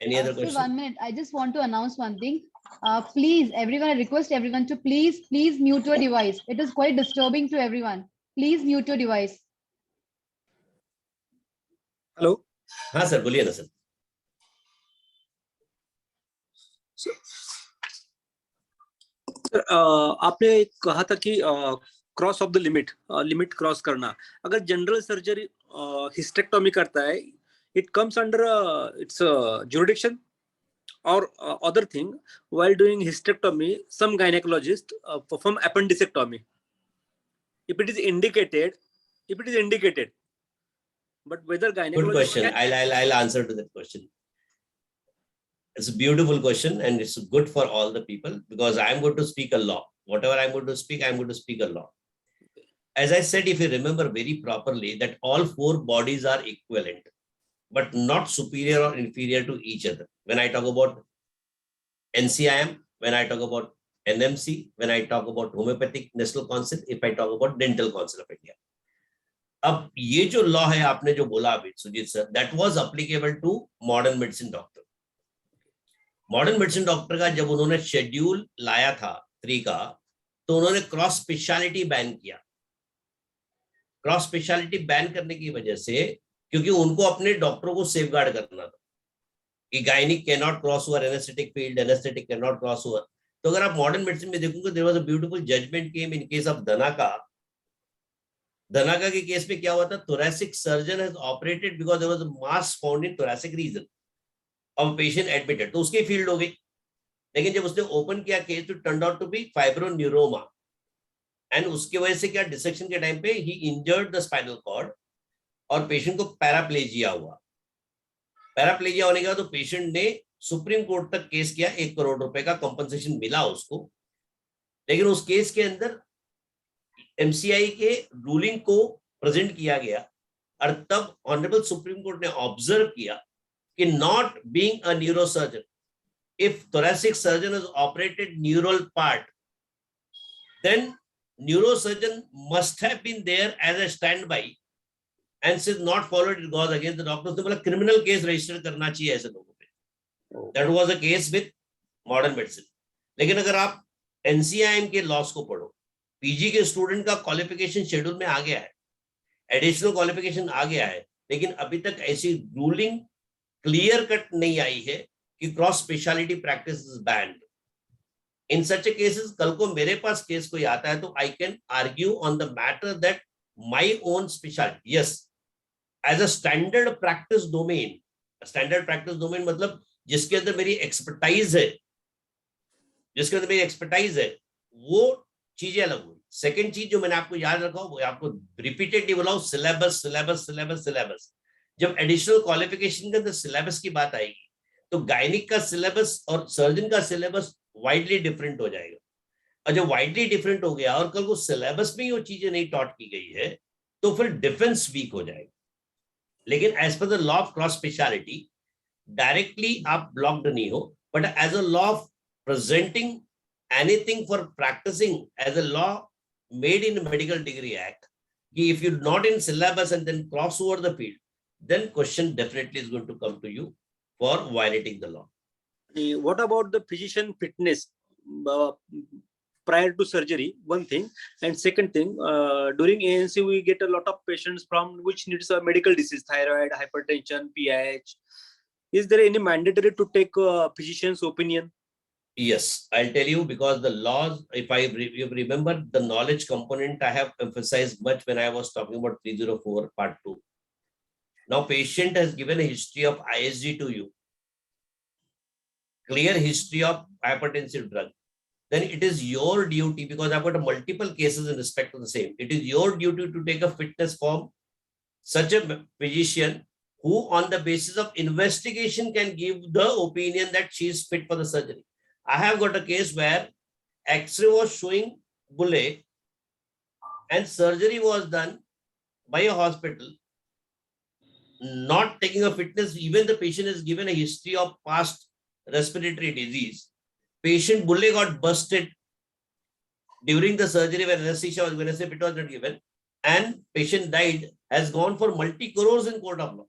Any other question? 1 minute. I just want to announce one thing. Please, everyone, I request everyone to please mute your device. It is quite disturbing to everyone. Please mute your device. Hello. हाँ sir, बोलिए ना sir. Sir आपने कहा था कि cross of the limit cross करना, अगर general surgery hysterectomy करता है, it comes under its jurisdiction, or other thing, while doing hysterectomy some gynecologists perform appendicectomy if it is indicated, but whether gynecologist Good question. I'll answer to that question. It's a beautiful question and it's good for all the people, because I'm going to speak a law. Whatever I'm going to speak a law. As I said, if you remember very properly, that all four bodies are equivalent, but not superior or inferior to each other. When I talk about NCIM, when I talk about NMC, when I talk about Homeopathic National Council, if I talk about Dental Council of India. अब ये जो law है आपने जो बोला अभी Sujit sir, that was applicable to modern medicine doctor. Modern medicine doctor का जब उन्होंने शेड्यूल लाया था 3 का, तो उन्होंने क्रॉस स्पेशलिटी बैन किया। क्रॉस स्पेशलिटी बैन करने की वजह से, क्योंकि उनको अपने डॉक्टरों को सेफगार्ड करना था कि gynaec can not cross over anaesthetic field, anaesthetic can not cross over. तो अगर आप मॉडर्न मेडिसिन में देखोगे, there was a beautiful judgement came in case of धनाका के केस में क्या हुआ था, thoracic surgeon has operated because there was a mass found in thoracic region of a patient admitted, तो उसकी फील्ड हो गई। लेकिन जब उसने ओपन किया केस, तो turned out to be fibroneuroma, and उसकी वजह से क्या, डिसेक्शन के टाइम पे ही इंजर्ड द स्पाइनल कॉर्ड और पेशेंट को पैराप्लेजिया हुआ। पैराप्लेजिया होने के बाद तो पेशेंट ने सुप्रीम कोर्ट तक केस किया, 1 करोड़ रुपए का कंपनसेशन मिला उसको। लेकिन उस केस के अंदर एमसीआई के रूलिंग को प्रेजेंट किया गया, और तब ऑनरेबल सुप्रीम कोर्ट ने ऑब्जर्व किया कि not being a neurosurgeon, if thoracic surgeon has operated neural part, then neurosurgeon must have been there as a standby, and since not followed, it goes against the doctors. तो बोला criminal case register करना चाहिए ऐसे लोगों पे। That was a case with modern medicine. लेकिन अगर आप एनसीआईएम के लॉस को पढ़ो, पीजी के स्टूडेंट का क्वालिफिकेशन शेड्यूल में आ गया है, एडिशनल क्वालिफिकेशन आ गया है, लेकिन अभी तक ऐसी रूलिंग क्लियर कट नहीं आई है कि cross speciality practice is banned. In such cases, कल को मेरे पास केस कोई आता है तो I can argue on the matter that my own speciality, yes, as a standard practice domain. Standard practice domain मतलब जिसके अंदर मेरी एक्सपर्टाइज है, वो चीजें अलग हुई। सेकंड चीज जो मैंने आपको याद रखा वो आपको रिपीटेडली बोला, सिलेबस सिलेबस सिलेबस सिलेबस। जब एडिशनल क्वालिफिकेशन के अंदर सिलेबस की बात आएगी तो गायनिक का सिलेबस और सर्जन का सिलेबस वाइडली डिफरेंट हो जाएगा। और जब वाइडली डिफरेंट हो गया और कल को सिलेबस में ही वो चीजें नहीं टॉट की गई है तो फिर डिफेंस वीक हो जाएगा। लेकिन as per the law of cross speciality directly आप ब्लॉक्ड नहीं हो, but as a law of presenting anything for practicing as a law made in medical degree act कि if you're not in syllabus and then cross over the field, then question definitely is going to come to you for violating the law. What about the physician fitness prior to surgery? One thing, and second thing, during ANC we get a lot of patients from which needs a medical disease, thyroid, hypertension, PIH. Is there any mandatory to take a physician's opinion? Yes, I'll tell you, because the laws, if you remember the knowledge component, I have emphasized much when I was talking about 304 part 2. Now patient has given a history of ISG to you, clear history of hypertensive drug. Then it is your duty, because I've got multiple cases in respect to the same. It is your duty to take a fitness form. Such a physician who on the basis of investigation can give the opinion that she is fit for the surgery. I have got a case where X-ray was showing bulle and surgery was done by a hospital, not taking a fitness. Even the patient is given a history of past respiratory disease. Patient bulle got busted during the surgery when anesthesia was not given, and patient died, has gone for multi crores in court of law.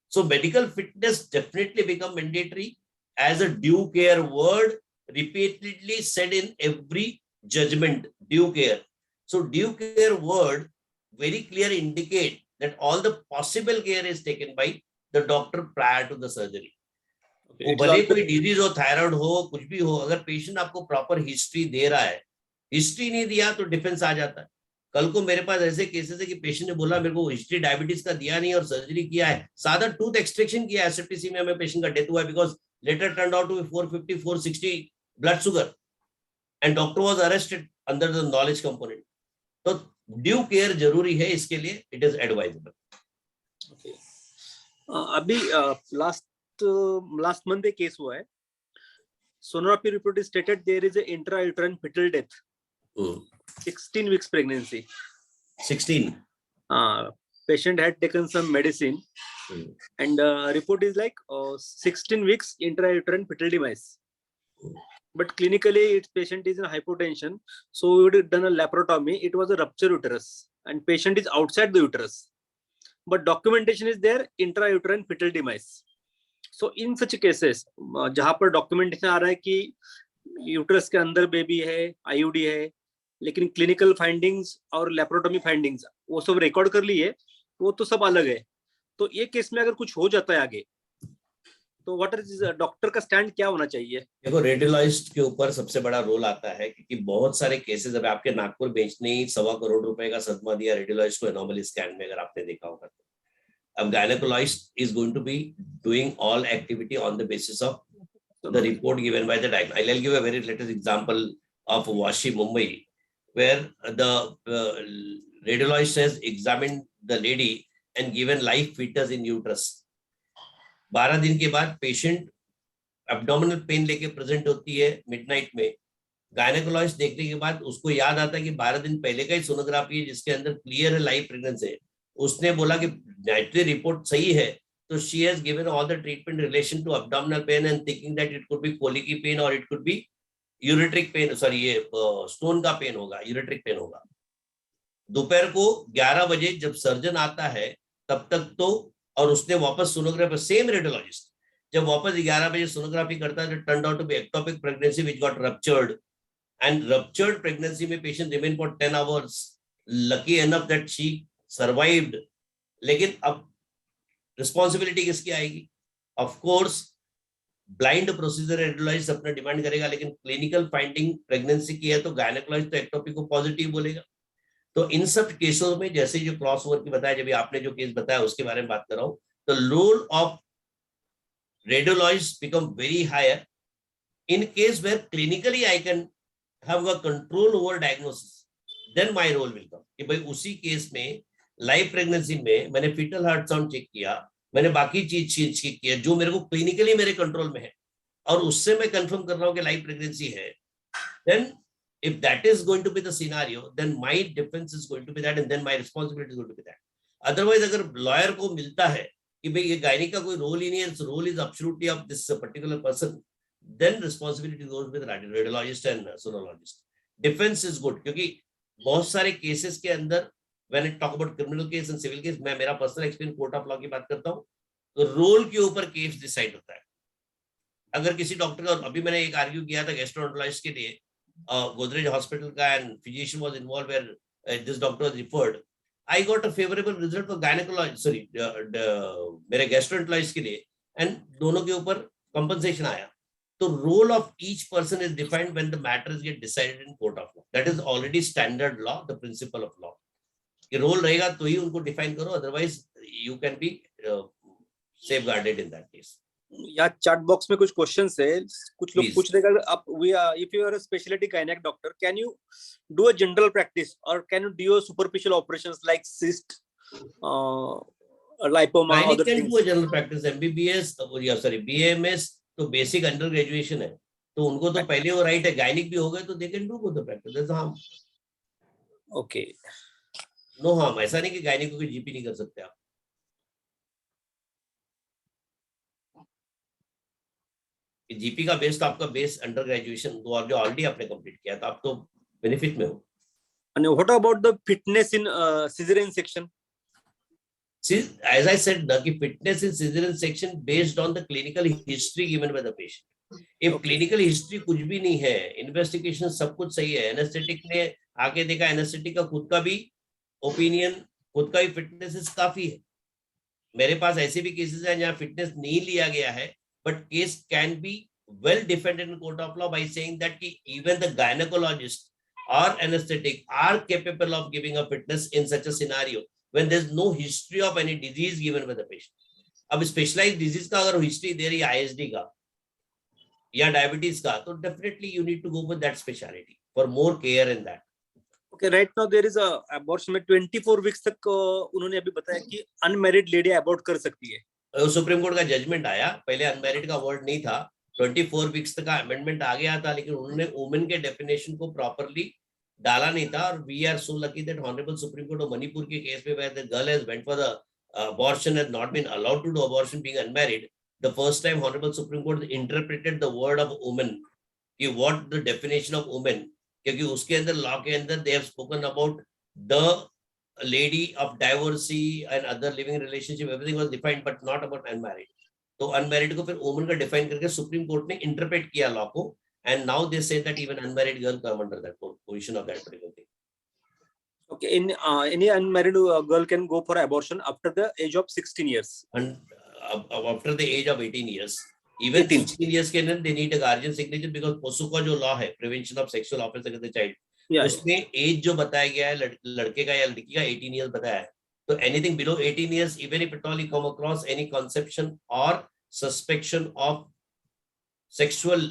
So medical fitness definitely become mandatory as a due care word repeatedly said in every judgment, due care. So due care word very clearly indicate that all the possible care is taken by the doctor prior to the surgery. वो भले कोई disease हो, thyroid हो, कुछ भी हो, अगर patient आपको प्रॉपर हिस्ट्री दे रहा है, हिस्ट्री नहीं दिया तो डिफेंस आ जाता है। कल को मेरे पास ऐसे केसेस है कि पेशेंट ने बोला मेरे को हिस्ट्री डायबिटीज का दिया नहीं और सर्जरी किया है, सादा टूथ एक्सट्रैक्शन किया है, एसएफटीसीमिया में पेशेंट का डेथ हुआ है because later turned out to be 450 460 blood sugar and doctor was arrested under the knowledge component. तो ड्यू केयर जरूरी है, इसके लिए इट इज एडवाइजेबल। अभी लास्ट मंथ एक केस हुआ है, sonography report stated there is a intrauterine fetal death, 16 weeks pregnancy. 16. Patient had taken some medicine, and report is like 16 weeks intrauterine fetal demise. But clinically, its patient is in hypotension, so we would have done a laparotomy. It was a rupture uterus, and patient is outside the uterus, but documentation is there intrauterine fetal demise. So in such cases, जहाँ पर documentation आ रहा है कि uterus के अंदर baby है, IUD है, लेकिन क्लिनिकल फाइंडिंग्स और लेप्रोटोमी फाइंडिंग्स वो सब रिकॉर्ड कर लिए, वो तो सब अलग है। तो ये केस में अगर कुछ हो जाता है आगे, तो व्हाट इज डॉक्टर का स्टैंड क्या होना चाहिए? देखो, रेडियोलॉजिस्ट के ऊपर सबसे बड़ा रोल आता है, क्योंकि बहुत सारे केसेस, अब आपके नागपुर बेंच ने 1.25 करोड़ रुपए का सदमा दिया रेडियोलॉजिस्ट को एनोमली स्कैन में, अगर आपने देखा होगा तो। अब gynaecologist is going to be doing all activity on the basis of the report given by the diagnosis. I'll give a very latest example of Washi, Mumbai, where the radiologist has examined the lady and given live fetus in uterus. 12 दिन के बाद patient abdominal pain लेके present होती है midnight में। Gynaecologist देखने के बाद उसको याद आता है कि 12 दिन पहले का ही सोनोग्राफी है जिसके अंदर क्लियर है लाइव प्रेगनेंसी है। उसने बोला कि नाइट्री रिपोर्ट सही है, so she has given all the treatment in relation to abdominal pain and thinking that it could be colicky pain or it could be ureteric pain, sorry ये stone का pen होगा, ureteric pen होगा। दोपहर को 11 बजे जब surgeon आता है तब तक तो, और उसने वापस सोनोग्राफी, सेम रेडियोलॉजिस्ट जब वापस 11 बजे सोनोग्राफी करता है, turned out to be ectopic pregnancy which got ruptured, and ruptured pregnancy में patient remain for 10 hours, lucky enough that she survived. लेकिन अब रिस्पॉन्सिबिलिटी किसकी आएगी? Of course blind procedure radiologist अपना डिमांड करेगा, लेकिन क्लिनिकल फाइंडिंग प्रेगनेंसी की है तो गायनेकोलॉजिस्ट तो एक्टोपिक को पॉजिटिव बोलेगा। तो इन सब केसों में जैसे जो क्रॉस ओवर की बताया, जब आपने जो केस बताया उसके बारे में बात कर रहा हूं, तो role of radiologist become very higher in case where clinically I can have a control over diagnosis. then my role will come कि भाई उसी केस में लाइव प्रेगनेंसी में मैंने फीटल हार्ट साउंड चेक किया, मैंने बाकी चीज चेक किया जो मेरे को क्लिनिकली मेरे कंट्रोल में है, और उससे मैं कंफर्म कर रहा हूँ कि लाइव प्रेगनेंसी है, then if that is going to be the scenario, then my defense is going to be that, and then my responsibility is going to be that. Otherwise, अगर lawyer को मिलता है कि भाई ये गायनी का कोई रोल ही नहीं है, role is absolutely of this particular person, then responsibility goes with radiologist and sonologist. Defense is good क्योंकि बहुत सारे cases के अंदर when I talk about criminal case and civil case, मैं मेरा personal experience court of law की बात करता हूँ, तो रोल के ऊपर केस डिसाइड होता है. अगर किसी डॉक्टर का, अभी मैंने एक आर्ग्यू किया था गैस्ट्रोएंटरोलॉजिस्ट के लिए, गोदरेज हॉस्पिटल का, and physician was involved where this doctor was referred, I got a favourable result for gynaecology, sorry मेरे गैस्ट्रोएंटरोलॉजिस्ट के लिए, एंड दोनों के ऊपर कंपनसेशन आया. तो role of each person is defined when the matters get decided in court of law. That is already standard law, the principle of law. ये role रहेगा तो ही उनको डिफाइन करो, otherwise you can B safeguarded in that case. यहाँ chat box में कुछ questions है, कुछ लोग Please. पूछ रहे हैं आप if you are a speciality gynaec doctor, can you do a general practice और can you do superficial operations like cyst, lipoma, Gynae other can things? do a general practice. MBBS, sorry, BAMS तो basic under graduation है, तो उनको तो पहले वो right है, gynaec भी हो गए तो they can do both the practice. Harm, okay, no harm. ऐसा नहीं कि गायनिक को जीपी नहीं कर सकते आप. जीपी का बेस तो आपका बेस अंडर ग्रेजुएशन जो ऑलरेडी आपने कंप्लीट किया, तो आप तो बेनिफिट में हो. and what about the fitness in cesarean section? See, as I said, the fitness in cesarean section based on the clinical history given by the patient. If Okay. clinical history कुछ भी नहीं है, investigation सब कुछ सही है, anesthetic ने आके देखा, anesthetic का खुद का भी opinion, खुद का भी fitness काफी है. मेरे पास ऐसे भी cases हैं जहाँ fitness नहीं लिया गया है, but case can be well defended in court of law by saying that कि even the gynecologist or anesthetic are capable of giving a fitness in such a scenario when there is no history of any disease given by the patient. अब specialized disease का अगर history दे रही है ISD का या diabetes का, तो definitely you need to go with that specialty for more care in that. Okay, right now there is a abortion में 24 weeks तक उन्होंने अभी बताया कि अनमैरिड लेडी अबॉर्ट कर सकती है. सुप्रीम कोर्ट का जजमेंट आया, पहले अनमैरिड का वर्ड नहीं था, 24 वीक्स तक का अमेंडमेंट आ गया था, लेकिन उन्होंने वुमेन के डेफिनेशन को प्रॉपर्ली डाला नहीं था. और we are so lucky that honourable supreme court of Manipur के केस में where the girl has went for the abortion has not been allowed to do abortion being unmarried, the first time honorable supreme court interpreted the word of woman कि what the definition of woman, क्योंकि उसके अंदर law के अंदर they have spoken about the lady of divorcee and other living relationship, everything was defined but not about unmarried. तो unmarried को फिर woman का define करके सुप्रीम कोर्ट ने interpret किया लॉ को, and now they say that even unmarried girl come under that position of that particular thing. Okay, in any unmarried girl can go for abortion after the age of 16 years. And after the age of 18 years, even 18. 16 years के अंदर they need a guardian signature because पोसो का जो law है prevention of sexual offense against the child, Yeah, उसमें as जो बताया गया है लड़के का या लड़की का 18 years बताया है. तो anything below 18 years, even if at all you come across any conception or suspicion of sexual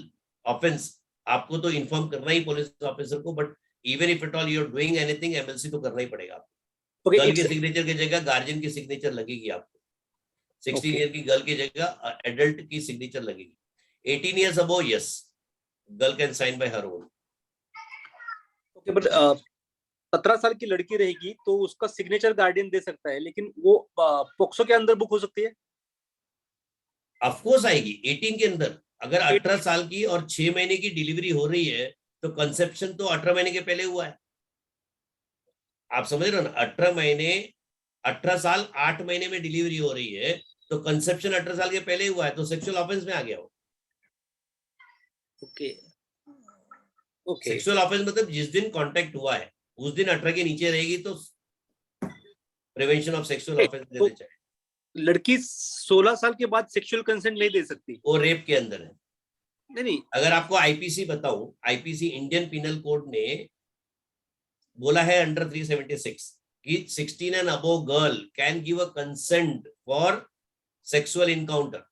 offense, आपको तो inform करना ही पुलिस ऑफिसर को, but even if at all you are doing anything, MLC तो करना ही पड़ेगा आपको. okay, गर्ल के it's, signature की जगह गार्जियन की सिग्नेचर लगेगी आपको. 16 Okay. ईयर की गर्ल की जगह एडल्ट की सिग्नेचर लगेगी. 18 years above, yes, girl can sign by her own. okay, but 17 साल की लड़की रहेगी तो उसका सिग्नेचर गार्डियन दे सकता है, लेकिन वो पोक्सो के अंदर बुक हो सकती है. ऑफ कोर्स आएगी 18 के अंदर. अगर 18 साल की और 6 महीने की डिलीवरी हो रही है तो कंसेप्शन तो 18 महीने के पहले हुआ है. आप समझ रहे हो ना, 18 महीने, 18 साल 8 महीने में डिलीवरी हो रही है तो कंसेप्शन 18 साल के पहले हुआ है, तो सेक्सुअल ऑफेंस में आ गया वो. ओके, ओके, सेक्सुअल ऑफेंस मतलब जिस दिन कांटेक्ट हुआ है उस दिन 18 के नीचे रहेगी तो प्रिवेंशन ऑफ सेक्सुअल ऑफेंस देना चाहिए. लड़की 16 साल के बाद सेक्सुअल कंसेंट नहीं दे सकती. वो रेप के अंदर है. नहीं, अगर आपको आईपीसी बताऊं, आईपीसी इंडियन पिनल कोड ने बोला है अंडर 376 कि 16 and above girl can give a consent for sexual encounter,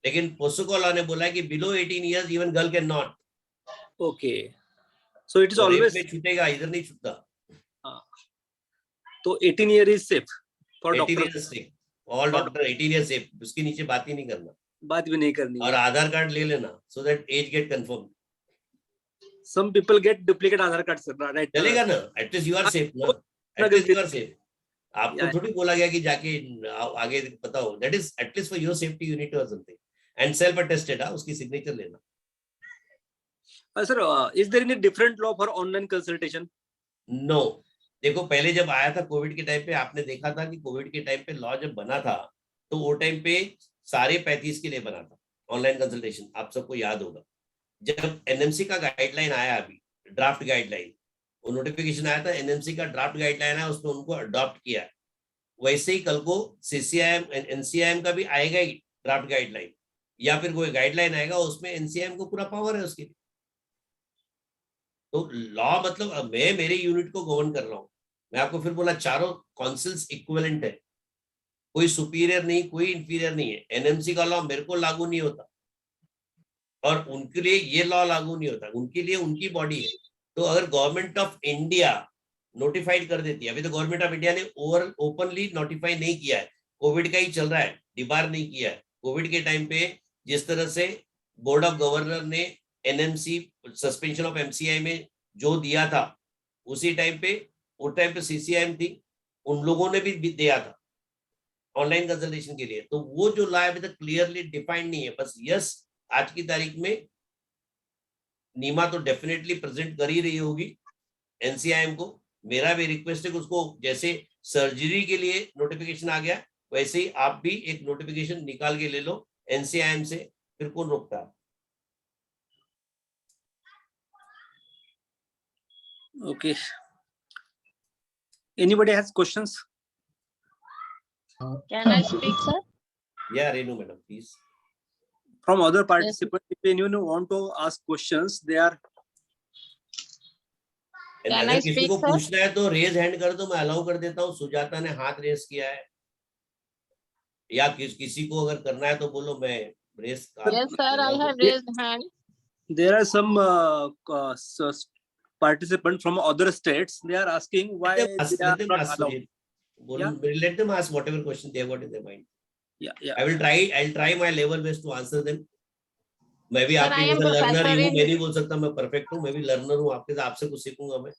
लेकिन पोस्को लॉ ने बोला है कि below 18 years even girl can not. Okay, So it is तो रेप always में छूटेगा, इधर नहीं छूटता। तो 18 year is safe for 18 doctor. years safe, all doctor 18 years safe, उसके नीचे बात ही नहीं करना, बात भी नहीं करनी और है. आधार कार्ड ले लेना, so that age get confirmed. Some people get duplicate Aadhaar cards, right? चलेगा ना, at least you are safe ना, at least you are safe. आपको थोड़ी बोला गया कि जाके आगे बताओ, that is at least for your safety you need to have something, and self attested, उसकी signature लेना. Sir, is there any different law for online consultation? No. देखो पहले जब आया था कोविड के टाइम पे, आपने देखा था कि कोविड के टाइम पे लॉ जब बना था तो वो टाइम पे सारे 35 के लिए बना था ऑनलाइन कंसल्टेशन, आप सबको याद होगा. जब एनएमसी का गाइडलाइन आया, अभी ड्राफ्ट गाइडलाइन, वो नोटिफिकेशन आया था, एनएमसी का ड्राफ्ट गाइडलाइन आया, उसमें उनको अडॉप्ट किया. वैसे ही कल को सीसीआईएम एनसीआईएम का भी आएगा ही ड्राफ्ट गाइडलाइन, या फिर कोई गाइडलाइन आएगा उसमें एनसीआईएम को पूरा पावर है उसके लिए. तो लॉ मतलब मैं मेरे यूनिट को गवर्न कर रहा हूँ. मैं आपको फिर बोला चारों काउंसिल्स इक्विवेलेंट है, कोई सुपीरियर नहीं, कोई इंफीरियर नहीं है. एनएमसी का लॉ मेरे को लागू नहीं होता और उनके लिए ये लॉ लागू नहीं होता, उनके लिए उनकी बॉडी है. तो अगर गवर्नमेंट ऑफ इंडिया नोटिफाइड कर देती है, अभी तो गवर्नमेंट ऑफ इंडिया ने ओपनली नोटिफाई नहीं किया है, कोविड का ही चल रहा है, डिबार नहीं किया है. कोविड के टाइम पे जिस तरह से बोर्ड ऑफ गवर्नर ने एनएमसी सस्पेंशन ऑफ एमसीआई में जो दिया था, उसी टाइम पे उस टाइम पे सीसीआईएम थी, उन लोगों ने भी दिया था ऑनलाइन कंसल्टेशन के लिए. तो वो जो लॉ अभी तक क्लियरली डिफाइंड नहीं है. बस यस, आज की तारीख में नीमा तो डेफिनेटली प्रेजेंट कर ही रही होगी एनसीआईएम को. मेरा भी रिक्वेस्ट है कि उसको, जैसे सर्जरी के लिए नोटिफिकेशन आ गया, वैसे ही आप भी एक नोटिफिकेशन निकाल के ले लो एनसीआईएम से, फिर कौन रोकता है. Okay. Anybody has questions? Can I speak, sir? Yeah, Renu madam, please. From other participants, if anyone want to ask questions, they are. And Can अगर I किसी speak, को sir? पूछना है तो रेज हैंड कर दो, मैं अलाउ कर देता हूँ. सुजाता ने हाथ रेस किया है, या किसी को अगर करना है तो बोलो, मैं race. Yes, sir. I have raised hand. There are some participants from other states. They are asking why they are not allowed. Let them ask whatever question they have got in their mind. Yeah. I'll try my level best to answer them. मैं भी Sir, आपकी I am जैसा learner professor ही हूँ, in- मैं नहीं बोल सकता मैं परफेक्ट हूँ, मैं भी लर्नर हूँ, आपसे कुछ सीखूंगा मैं.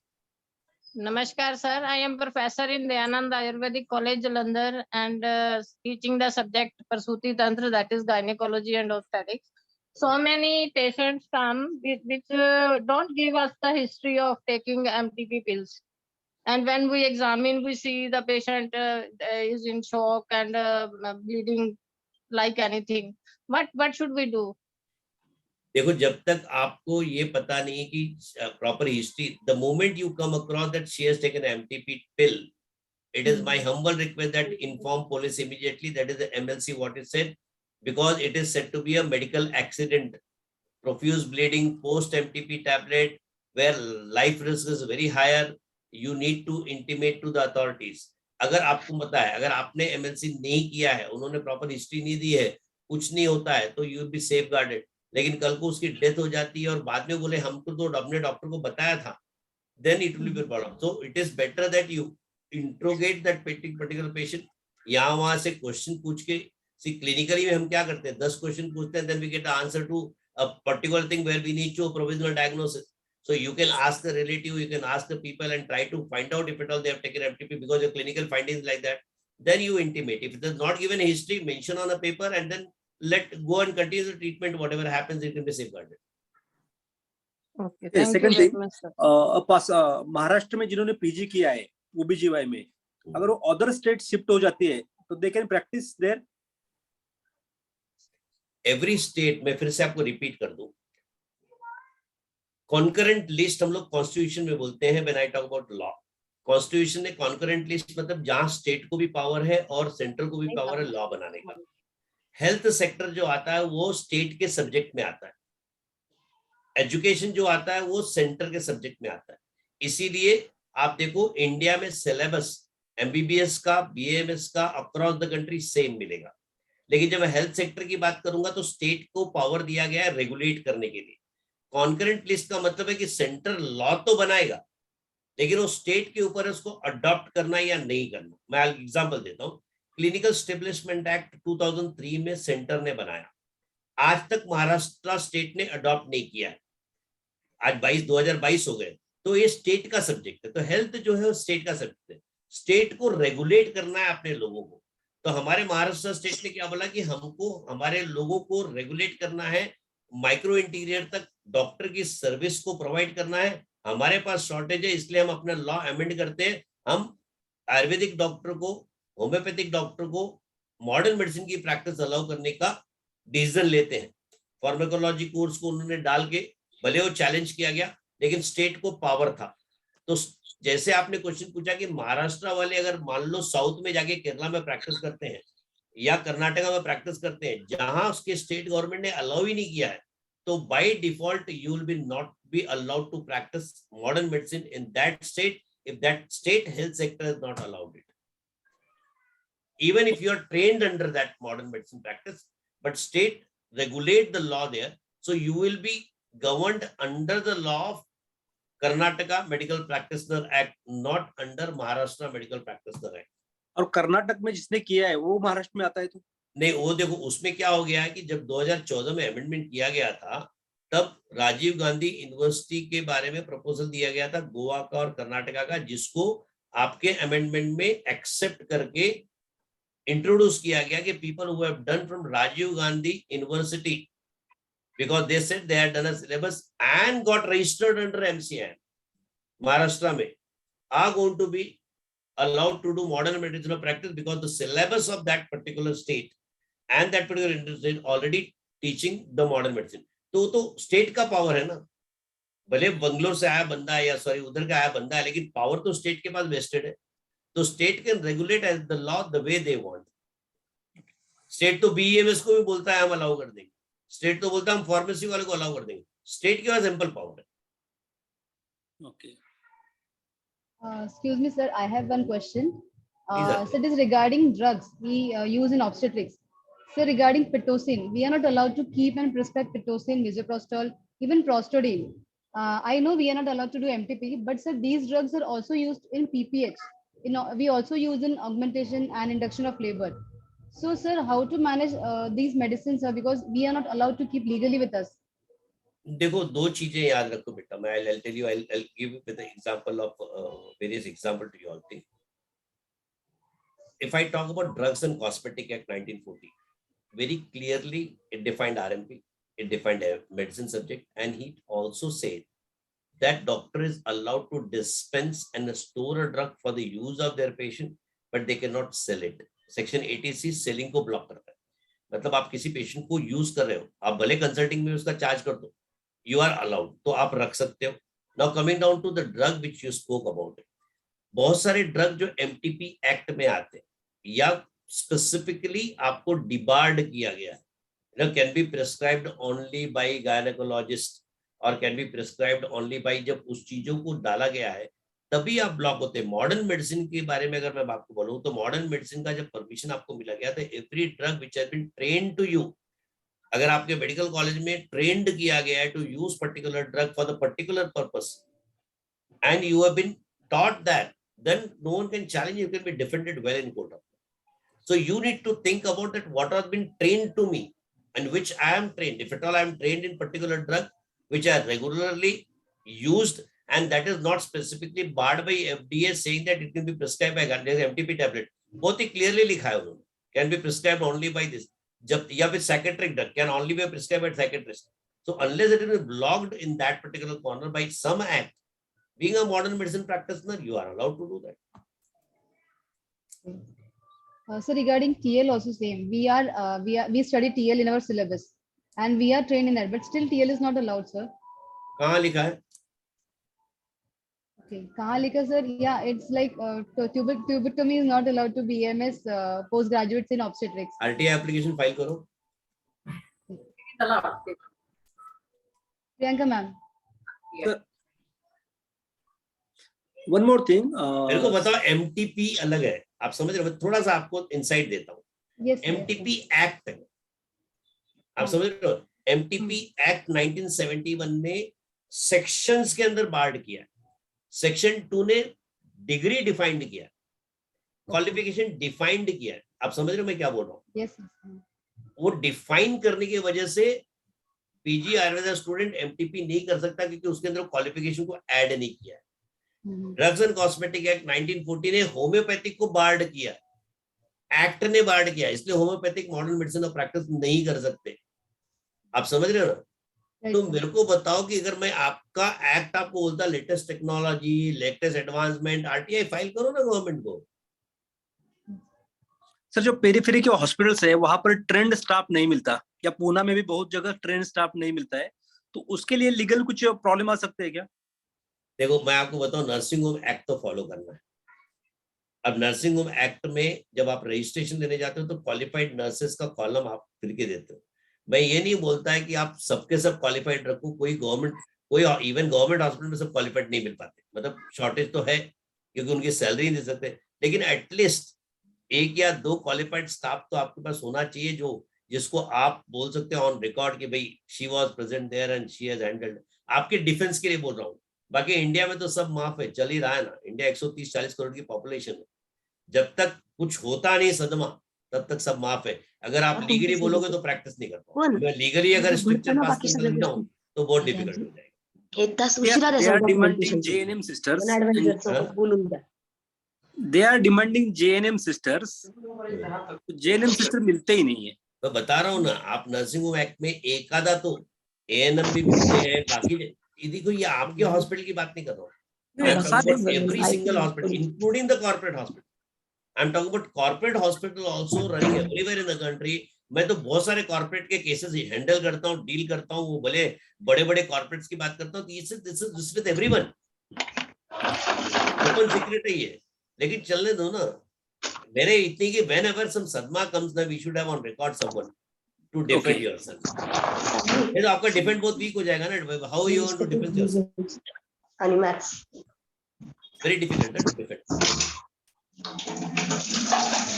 Namaskar, sir. I am professor in Dayanand Ayurvedic College, Jalandhar, and teaching the subject Prasuti Tantra, that is gynecology and obstetrics. So many patients come which don't give us the history of taking MTP pills. And when we examine, we see the patient is in shock and bleeding like anything. What should we do? देखो, जब तक आपको ये पता नहीं है कि proper history, the moment you come across that she has taken MTP pill, it is my humble request that inform police immediately. That is the MLC what is said, because it is said to be a medical accident, profuse bleeding post MTP tablet, where life risk is very higher. You need to intimate to the authorities. अगर आपको पता है, अगर आपने MLC नहीं किया है, उन्होंने प्रॉपर हिस्ट्री नहीं दी है, कुछ नहीं होता है, तो यू बी सेफ गार्डेड. लेकिन कल को उसकी डेथ हो जाती है और बाद में बोले हमको तो अपने डॉक्टर को बताया था, then it will be a problem. So it is better that you interrogate that particular patient. यहाँ वहां से क्वेश्चन पूछ के, सी क्लिनिकली में हम क्या करते हैं, 10 क्वेश्चन पूछते हैं, then we get answer to a particular thing where we need to provisional diagnosis. So you can ask the relative, you can ask the people and try to find out if at all they have taken MTP, because your clinical findings like that. Then you intimate. If it is not given history, mention on a paper and then let go and continue the treatment. Whatever happens, it can be safeguarded. Okay, thank second you thing, very much, sir. Maharashtra में जिन्होंने PG किया है OBGY में, अगर वो other state shift हो जाती है तो they can practice there. Every state में, फिर से आपको रिपीट कर दूं, कॉन्करेंट लिस्ट हम लोग कॉन्स्टिट्यूशन में बोलते हैं. When I talk about law, constitution ने कॉन्करेंट लिस्ट मतलब जहां स्टेट को भी पावर है और सेंट्रल को भी पावर है लॉ बनाने का. हेल्थ सेक्टर जो आता है वो स्टेट के सब्जेक्ट में आता है. एजुकेशन जो आता है वो सेंटर के सब्जेक्ट में आता है. इसीलिए आप देखो इंडिया में सिलेबस एमबीबीएस का, बीएमएस का अक्रॉस द कंट्री सेम मिलेगा. लेकिन जब मैं हेल्थ सेक्टर की बात करूंगा तो स्टेट को पावर दिया गया है रेगुलेट करने के लिए. कॉन्करेंट लिस्ट का मतलब है कि सेंटर लॉ तो बनाएगा, लेकिन वो स्टेट के ऊपर उसको अडॉप्ट करना या नहीं करना। मैं एग्जांपल देता हूँ, क्लिनिकल स्टेब्लिशमेंट एक्ट 2003 में सेंटर ने बनाया, आज तक महाराष्ट्र स्टेट ने अडॉप्ट नहीं किया है। आज 2022 हो गए, तो ये स्टेट का सब्जेक्ट है। तो हेल्थ जो है वो स्टेट का सब्जेक्ट है, स्टेट को रेगुलेट करना है अपने लोगों को। तो हमारे महाराष्ट्र स्टेट ने क्या बोला कि हमको हमारे लोगों को रेगुलेट करना है, माइक्रो इंटीरियर तक डॉक्टर की सर्विस को प्रोवाइड करना है। हमारे पास शॉर्टेज है, इसलिए हम अपना लॉ अमेंड करते हैं। हम आयुर्वेदिक डॉक्टर को, होम्योपैथिक डॉक्टर को मॉडर्न मेडिसिन की प्रैक्टिस अलाउ करने का डिसीजन लेते हैं। फार्माकोलॉजी कोर्स को उन्होंने डाल के, भले वो चैलेंज किया गया, लेकिन स्टेट को पावर था। तो जैसे आपने क्वेश्चन पूछा कि महाराष्ट्र वाले अगर मान लो साउथ में जाके केरला में प्रैक्टिस करते हैं या कर्नाटका में प्रैक्टिस करते हैं, जहां उसके स्टेट गवर्नमेंट ने अलाउ ही नहीं किया है, तो by default you will be not be allowed to practice modern medicine in that state if that state health sector has not allowed it. Even if you are trained under that modern medicine practice, but state regulate the law there, so you will be governed under the law of Karnataka Medical Practitioner Act, not under Maharashtra Medical Practitioner Act. और कर्नाटक में जिसने किया है वो महाराष्ट्र में आता है तो नहीं, वो देखो उसमें क्या हो गया है कि जब 2014 में अमेंडमेंट किया गया था, तब राजीव गांधी यूनिवर्सिटी के बारे में प्रपोजल दिया गया था गोवा का और कर्नाटका का, जिसको आपके अमेंडमेंट में एक्सेप्ट करके इंट्रोड्यूस किया गया कि people who have done from Rajiv Gandhi university, because they said they had done a syllabus and got registered under MCN, Maharashtra में are going to be allowed to do modern medicinal practice because the syllabus of that particular state and that particular industry is already teaching the modern medicine. तो state का power है ना, भले बंगलोर से आया बंदा है या सॉरी उधर का आया बंदा है, लेकिन पावर तो स्टेट के पास वेस्टेड है। तो state can regulate as the law the way they want. State तो बीईएमएस को भी बोलता है हम अलाउ कर देंगे, स्टेट तो बोलता है हम फार्मेसी वाले को अलाउ कर देंगे, स्टेट के पास एम्पल पावर है। Okay Excuse me, sir. I have one question. Please, So it is regarding drugs we use in obstetrics. So regarding pitocin, we are not allowed to keep and prescribe pitocin, misoprostol, even prostadine. I know we are not allowed to do MTP, but sir, these drugs are also used in PPH. We also use in augmentation and induction of labor. So sir, how to manage these medicines, sir? Because we are not allowed to keep legally with us. देखो दो चीजें याद रखो बेटा, मैं I'll tell you, I'll give with the example of various example to you all. If I talk about Drugs and Cosmetic Act 1940, very clearly it defined RMP, it defined a medicine subject, and he also said that doctor is allowed to dispense and store a drug for the use of their patient, but they cannot sell it. Section 80C selling को block करता है, मतलब आप किसी patient को use कर रहे हो, आप भले कंसल्टिंग में उसका चार्ज कर दो, you are allowed, तो आप रख सकते हो। Now coming down to the drug which you spoke about, बहुत सारे ड्रग जो MTP एक्ट में आते हैं या स्पेसिफिकली आपको डिबार्ड किया गया है, can be prescribed only by gynaecologist और can be prescribed only by, जब उस चीजों को डाला गया है तभी आप ब्लॉक होते हैं। मॉडर्न मेडिसिन के बारे में अगर मैं आपको बोलूं तो मॉडर्न मेडिसिन का जब परमिशन आपको मिला गया था, every drug which has been trained to you, अगर आपके मेडिकल कॉलेज में ट्रेंड किया गया है to use particular drug for the particular purpose and you have been taught that, then no one can challenge you, can be defended well in court. So you need to think about that, what has been trained to me and which I am trained. If at all I am trained in particular drug which are regularly used and that is not specifically barred by FDA saying that it can be prescribed by MTP tablet, बहुत ही clearly लिखा है उन्होंने, can be prescribed only by this. जब या फिर psychiatric drug can only be prescribed by psychiatrist. So unless it is blocked in that particular corner by some act, being a modern medicine practitioner, you are allowed to do that. So regarding TL also same. We study TL in our syllabus, and we are trained in that. But still TL is not allowed, sir. कहाँ लिखा है? Okay, कहाँ लिखा sir? Yeah, it's like tuberculosis is not allowed to BMS postgraduates in obstetrics. RTI application file करो. Priyanka ma'am. Yeah. One more thing, मेरे को बताओ MTP अलग है, आप समझ रहे हो? थोड़ा सा आपको इंसाइट देता हूँ। Yes. MTP एक्ट है, आप समझ रहे हो? MTP एक्ट 1971 ने सेक्शंस के अंदर बार्ड किया, सेक्शन 2 ने डिग्री डिफाइंड किया, क्वालिफिकेशन डिफाइंड किया। आप समझ रहे हो मैं क्या बोल रहा हूँ? Yes. वो डिफाइन करने की वजह से पीजी आयुर्वेदा स्टूडेंट एमटीपी नहीं कर सकता क्योंकि उसके अंदर क्वालिफिकेशन को ऐड नहीं किया। ड्रग्स एंड कॉस्मेटिक एक्ट 1940 ने होम्योपैथिक को बार्ड किया, एक्ट ने बार्ड किया, इसलिए homeopathic modern medicine of practice नहीं कर सकते। आप समझ रहे हो ना? तो मेरे को बताओ कि अगर मैं आपका एक्ट आपको बोलता latest technology, latest advancement, RTI file करो ना गवर्नमेंट को। सर जो पेरिफेरी के हॉस्पिटल्स है वहां पर ट्रेंड स्टाफ नहीं मिलता, या पूना में भी बहुत जगह ट्रेंड स्टाफ नहीं मिलता है, तो उसके लिए लीगल कुछ प्रॉब्लम आ सकते हैं क्या? देखो मैं आपको बताऊं, नर्सिंग होम एक्ट तो फॉलो करना है। अब नर्सिंग होम एक्ट में जब आप रजिस्ट्रेशन देने जाते हो तो क्वालिफाइड नर्सेस का कॉलम आप फिर के देते हो। मैं ये नहीं बोलता है कि आप सबके सब क्वालिफाइड रखो, कोई इवन गवर्नमेंट हॉस्पिटल में सब क्वालिफाइड नहीं मिल पाते, मतलब शॉर्टेज तो है क्योंकि उनकी सैलरी नहीं दे सकते, लेकिन एटलीस्ट 1 या 2 क्वालिफाइड स्टाफ तो आपके पास होना चाहिए जिसको आप बोल सकते हो ऑन रिकॉर्ड कि भाई she was present there and she has handled. आपके डिफेंस के लिए बोल रहा हूँ, बाकी इंडिया में तो सब माफ है, चल ही रहा है ना। इंडिया 130-140 करोड़ की पॉपुलेशन है, जब तक कुछ होता नहीं सदमा तब तक सब माफ है। अगर आप लीगली बोलोगे तो प्रैक्टिस नहीं कर पाओगे। मैं लीगली अगर स्ट्रिक्चर पास करने लग जाऊं तो बहुत डिफिकल्ट हो जाएगा। They are demanding JNM sisters. They are demanding JNM sisters. JNM sister मिलते ही नहीं है। तो बता रहा हूँ ना, आप नर्सिंग होम एक्ट में एक आधा तो ANM भी मिलते हैं, बाकी देखो ये आपके हॉस्पिटल की बात नहीं कर रहा हूँ, every single hospital including the corporate hospital. I am talking about corporate hospital also running everywhere in the country. मैं तो बहुत सारे कॉर्पोरेट के केसेस हैंडल करता हूँ, डील करता हूँ, वो भले बड़े बड़े कॉर्पोरेट्स की बात करता हूँ। This with everyone, open secret है ये, लेकिन चलने दो ना। मेरे इतनी कि whenever some sadma comes ना, we should have on record someone to defend yourself. ये तो आपका डिफेंड बहुत वीक हो जाएगा ना। How you want to defend yourself? Very difficult to defend.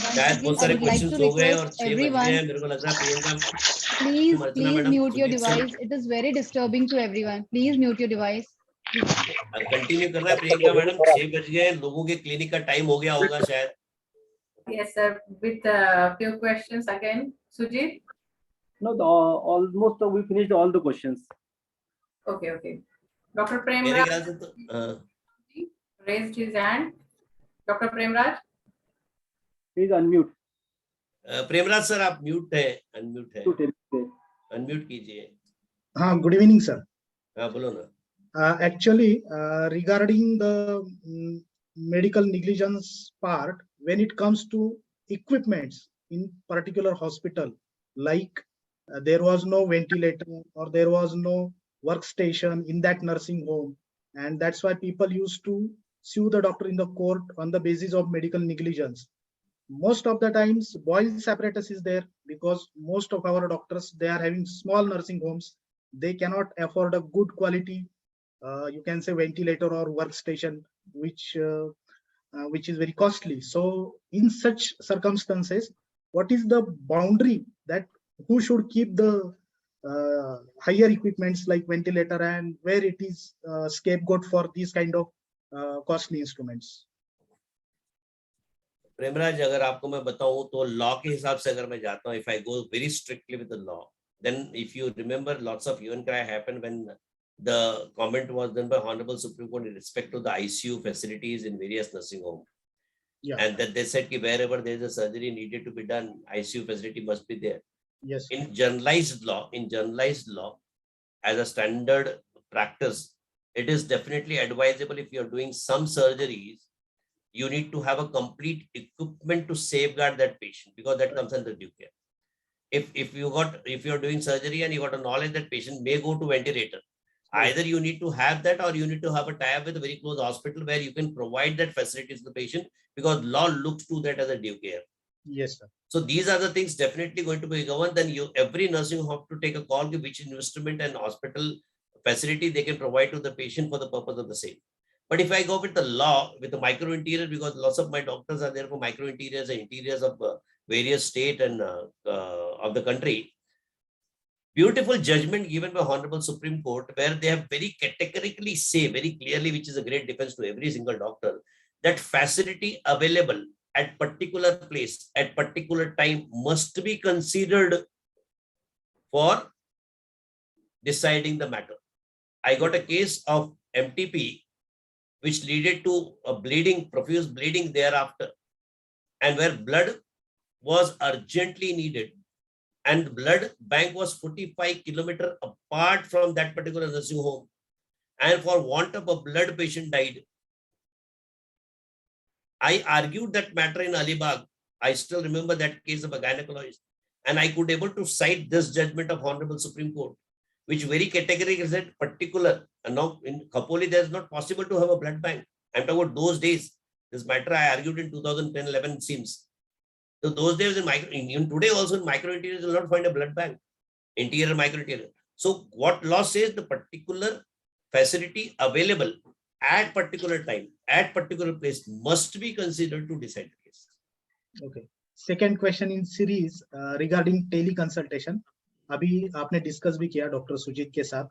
शायद बहुत सारे क्वेश्चंस हो गए और 6 बज गए हैं, मेरे को लग रहा है Priyanka Please mute your device. It is very disturbing to everyone. Please mute your device. Continue कर रहा है प्रियंका मैडम। 6 बज गए, लोगों के क्लिनिक का टाइम हो गया होगा शायद। Yes, sir. With a few questions again, Sujit. No, almost we finished all the questions. Okay. Dr. मेरे Premraj ख्याल से तो raised his hand. Dr. Premraj. Please unmute. Premraj sir आप म्यूट है, अनम्यूट है, अनम्यूट कीजिए। हाँ, गुड इवनिंग सर। हाँ बोलो ना। Actually, regarding the medical negligence part, when it comes to equipments in particular hospital, like there was no ventilator or there was no workstation in that nursing home, and that's why people used to sue the doctor in the court on the basis of medical negligence. Most of the times Boyle's apparatus is there because most of our doctors, they are having small nursing homes. They cannot afford a good quality you can say ventilator or workstation, which is very costly. So in such circumstances, what is the boundary that who should keep the higher equipments like ventilator, and where it is scapegoat for these kind of costly instruments? Premraj अगर आपको मैं बताऊं तो law के हिसाब से अगर मैं जाता हूं, if I go very strictly with the law, then if you remember, lots of hue and cry happened when the comment was done by Honorable Supreme Court in respect to the ICU facilities in various nursing homes. Yeah. And that they said that wherever there is a surgery needed to be done, ICU facility must be there. Yes. In generalized law, as a standard practice, it is definitely advisable if you are doing some surgeries, you need to have a complete equipment to safeguard that patient, because that comes under due care. If you are doing surgery and you got a knowledge that patient may go to ventilator, either you need to have that or you need to have a tie-up with a very close hospital where you can provide that facilities to the patient, because law looks to that as a due care. Yes, sir. So these are the things definitely going to be governed. Then every nursing home have to take a call to which instrument and hospital facility they can provide to the patient for the purpose of the same. But if I go with the law, with the micro interior, because lots of my doctors are there for micro interiors and interiors of various state and of the country, beautiful judgment given by Honorable Supreme Court, where they have very categorically say very clearly, which is a great defense to every single doctor, that facility available at particular place at particular time must be considered for deciding the matter. I got a case of MTP, which led to a bleeding, profuse bleeding thereafter, and where blood was urgently needed, and blood bank was 45 kilometers apart from that particular nursing home, and for want of a blood, patient died. I argued that matter in Alibag. I still remember that case of a gynecologist, and I could able to cite this judgment of Honorable Supreme Court, which very categorically said particular. And now in Khopoli, there is not possible to have a blood bank. I'm talking about those days. This matter I argued in 2010-11 seems. So those days in today also in micro interiors will not find a blood bank, interior micro interior. So what law says, the particular facility available at particular time, at particular place must be considered to decide the case. Okay. Second question in series regarding teleconsultation. अभी आपने discuss भी किया doctor Sujit के साथ.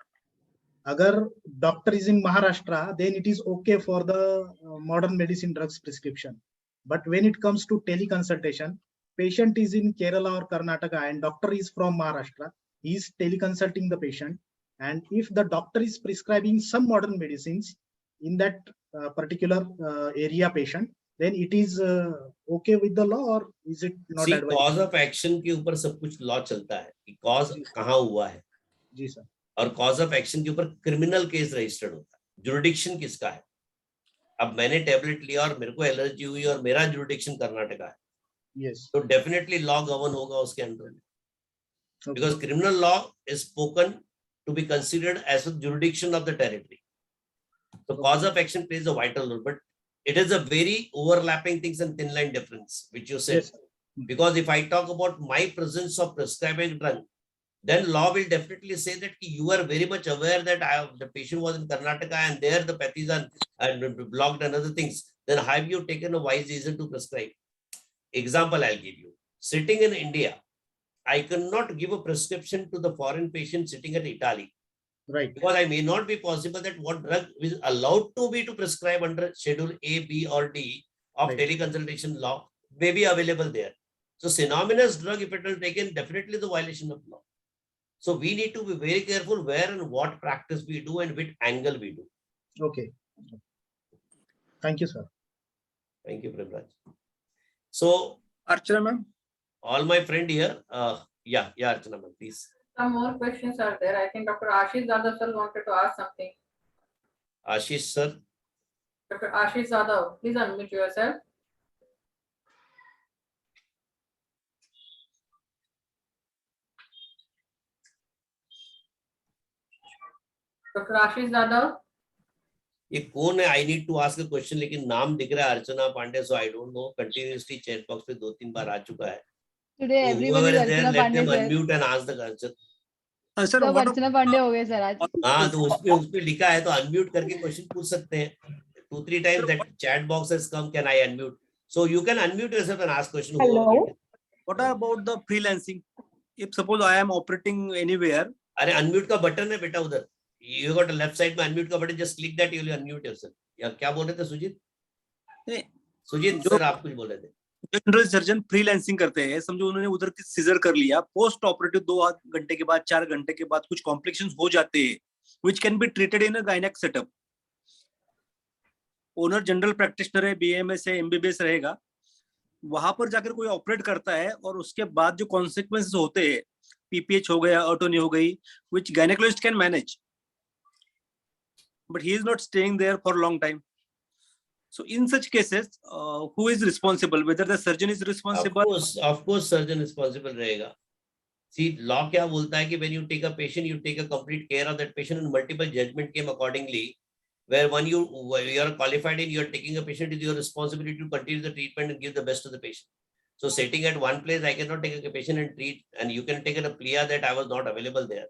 अगर doctor is in Maharashtra, then it is okay for the modern medicine drugs prescription. But when it comes to teleconsultation, patient is in Kerala or Karnataka and doctor is from Maharashtra. He is teleconsulting the patient, and if the doctor is prescribing some modern medicines in that particular area patient, then it is okay with the law, or is it not? See, cause of action के ऊपर सब कुछ law चलता है कि cause कहाँ हुआ है. जी सर. और cause of action के ऊपर criminal case registered होता है. Jurisdiction किसका है? अब मैंने टेबलेट लिया और मेरे को एलर्जी हुई और मेरा जुरिडिक्शन कर्नाटका है. Yes. तो डेफिनेटली लॉ गवर्न होगा उसके अंडर में, because criminal law is spoken to be considered as the jurisdiction of the territory. So cause of action plays a vital role, but it is a very overlapping things and thin line difference, which you said. Yes. Because if I talk about my presence of prescribing drug, then law will definitely say that you are very much aware that the patient was in Karnataka and there the pathies are blocked and other things. Then have you taken a wise decision to prescribe? Example I'll give you. Sitting in India, I cannot give a prescription to the foreign patient sitting at Italy. Right. Because I may not be possible that what drug is allowed to be to prescribe under Schedule A, B or D of Right. teleconsultation law may be available there. So synonymous drug, if it is taken, definitely the violation of law. So we need to be very careful where and what practice we do and which angle we do. Okay. Thank you, sir. Thank you, Prabhraj. So Archana ma'am. all my friend here, yeah, Archana ma'am, please. Some more questions are there. I think Dr. Ashish Zadav sir wanted to ask something. Ashish sir. Dr. Ashish Zadav, please unmute yourself. Dr. Ashish Zadav. ये कौन है? I need to ask a question, लेकिन नाम दिख रहा है Archana Pandey, so I don't know. Continuously chat box पे 2-3 बार आ चुका है. Today everyone is Archana Pandey sir. Unmute and ask the question. Sir, सब what अर्चना पांडे हो गए सर आज. हाँ, तो उसपे लिखा है तो अनम्यूट करके क्वेश्चन पूछ सकते हैं. 2-3 times that chat box has come, can I unmute? So you can unmute yourself and ask question. Hello. what about the freelancing? If suppose I am operating anywhere. अरे अनम्यूट का button है बेटा उधर. You got a left side में unmute का button, just click that, you will unmute yourself. या क्या बोल रहे थे सुजीत? सुजीत सर आप कुछ बोल रहे थे. जनरल सर्जन फ्रीलांसिंग करते हैं, समझो उन्होंने उधर की सीजर कर लिया, पोस्ट ऑपरेटिव 2 घंटे के बाद 4 घंटे के बाद कुछ कॉम्प्लिकेशंस हो जाते हैं, which can be treated in a gynec setup. Owner general practitioner है, BMS है, MBBS रहेगा, वहां पर जाकर कोई ऑपरेट करता है और उसके बाद जो कॉन्सिक्वेंसेस होते हैं, PPH हो गया, ऑटोनी हो गई, which gynecologist can manage, but he is not staying there for a long time. So in such cases, who is responsible? Whether the surgeon is responsible? Of course surgeon responsible रहेगा. See, law क्या बोलता है कि when you take a patient, you take a complete care of that patient, and multiple judgment came accordingly. Where when you are qualified in, you are taking a patient, it is your responsibility to continue the treatment and give the best to the patient. So sitting at one place, I cannot take a patient and treat, and you can take a plea that I was not available there.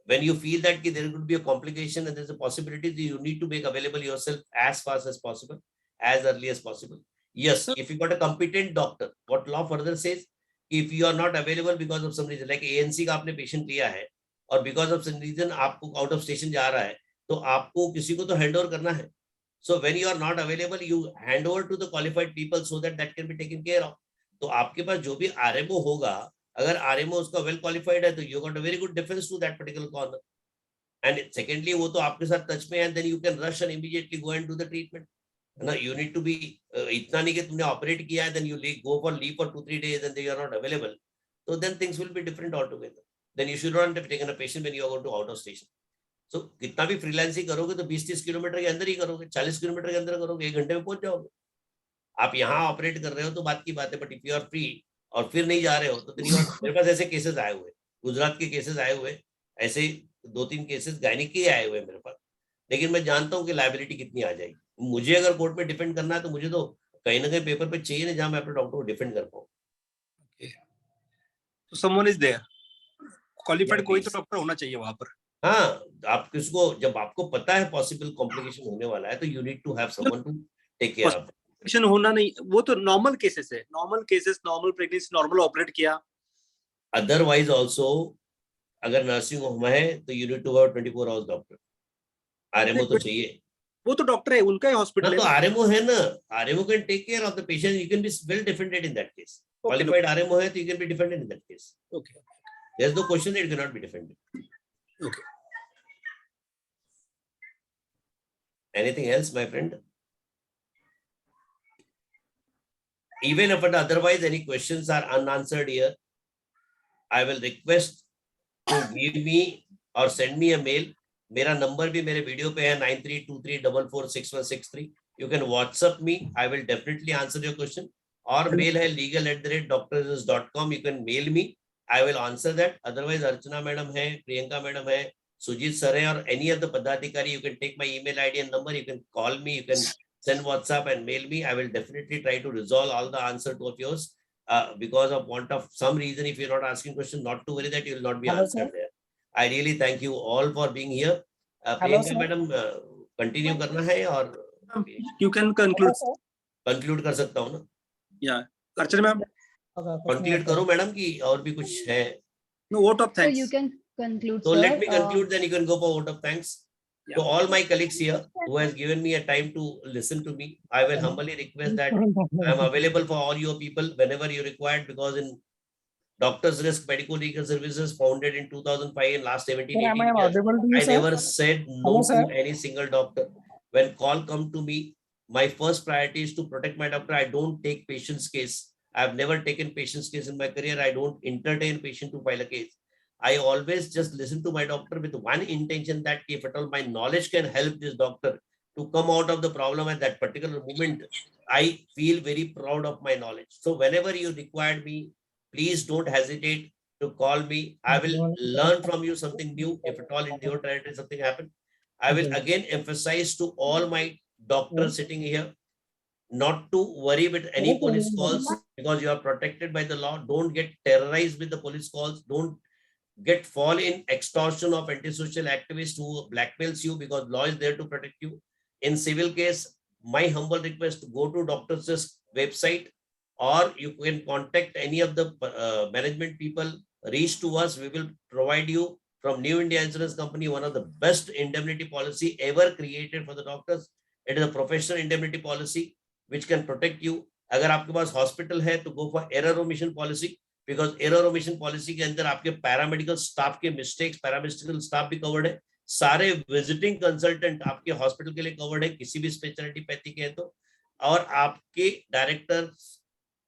When you feel that there could be a complication and there's a possibility, you need to make available yourself as fast as possible, as early as possible. Yes, if you got a competent doctor, what law further says, if you are not available because of some reason, like ANC का आपने patient लिया है, और because of some reason आपको out of station जा रहा है, तो आपको किसी को तो हैंड ओवर करना है. So when you are not available, you hand over to the qualified people so that that can be taken care of. तो आपके पास जो भी RMO होगा, अगर RMO उसका well qualified है, तो you got a very good defense to that particular corner. And secondly, वो तो आपके साथ टच में है, and then you can rush and immediately go and do the treatment. ना, you need to be इतना नहीं कि तुमने ऑपरेट किया है, then you go for leave for 2-3 days and they are not available. So then things will be different altogether. Then you should not have taken a patient when you are going to out of station. So कितना भी freelancing करोगे तो 20-30 kilometre के अंदर ही करोगे, 40 kilometre के अंदर करोगे, 1 घंटे में पहुंच जाओगे. आप यहाँ ऑपरेट कर रहे हो तो बात की बात है, but if you are free और फिर नहीं जा रहे हो तो मेरे पास ऐसे केसेस आए हुए, गुजरात के केसेस आए हुए, ऐसे 2-3 केसेस गायनिक के आए हुए मेरे पास. लेकिन मैं जानता हूँ कि लायबिलिटी कितनी आ जाएगी. मुझे अगर कोर्ट में डिफेंड करना है तो मुझे तो कहीं ना कहीं पेपर पे चाहिए ना, जहाँ मैं अपने डॉक्टर को डिफेंड कर पाऊँ. तो समवन इज देयर, क्वालिफाइड कोई तो please. डॉक्टर होना चाहिए वहां पर. हाँ, आप किसको, जब आपको पता है पॉसिबल कॉम्प्लिकेशन होने वाला है, तो you need to have someone to take care of. Complication होना नहीं, वो तो नॉर्मल केसेस है, normal cases, normal pregnancy, normal operate किया. अदरवाइज ऑल्सो अगर नर्सिंग होम है तो you need to have 24 hours doctor. RMO तो चाहिए. वो तो डॉक्टर है, उनका ही हॉस्पिटल है. तो आरएमओ है ना, RMO can take care of the patient, you can be well defended in that case. Qualified RMO है तो you can be defended in that case. Okay, there is no question that can not be defended. Okay. Anything else, my friend? Even if otherwise any questions are unanswered here, I will request to give me or send me a mail. मेरा number भी मेरे video पे है 9323446163. You can WhatsApp me. I will definitely answer your question. और mail है legal@drvs.com. You can mail me. I will answer that. Otherwise, Archana madam है, Priyanka madam है, Sujit sir है, और any of the पदाधिकारी, you can take my email ID and number. You can call me. You can send WhatsApp and mail me. I will definitely try to resolve all the answer to of yours. Because of want of some reason, if you're not asking question, not to worry that you will not be answered there. I really thank you all for being here. Priyanka madam continue करना है और You can conclude. Conclude कर सकता हूँ ना? Yeah, अर्चना ma'am conclude करो madam की और भी कुछ है. no vote of So thanks. you can conclude, So sir. let me conclude, then you can go for vote of thanks. Yeah. To all my colleagues here who has given me a time to listen to me, I will humbly request that I am available for all your people whenever you required, because in Doctors Risk Medical Legal Services, founded in 2005, in last 17-18 years, I never said no to any single doctor. When call come to me, my first priority is to protect my doctor. I don't take patient's case. I have never taken patient's case in my career. I don't entertain patient to file a case. I always just listen to my doctor with one intention, that if at all my knowledge can help this doctor to come out of the problem at that particular moment, I feel very proud of my knowledge. So whenever you require me, please don't hesitate to call me. I will learn from you something new. If at all in your territory something happen, I will again emphasize to all my doctors sitting here not to worry with any police calls, because you are protected by the law. Don't get terrorized with the police calls. Don't get fall in extortion of antisocial activists who blackmails you, because law is there to protect you. In civil case, my humble request, go to doctor's website, or you can contact any of the management people. Reach to us. We will provide you from New India Insurance Company one of the best indemnity policy ever created for the doctors. It is a professional indemnity policy which can protect you. अगर आपके पास hospital है तो go for error omission policy, because error omission policy के अंदर आपके paramedical staff के mistakes, paramedical staff भी covered है, सारे विजिटिंग कंसल्टेंट आपके हॉस्पिटल के लिए कवर्ड है, किसी भी स्पेशलिटी पैथी के है तो, और आपके डायरेक्टर,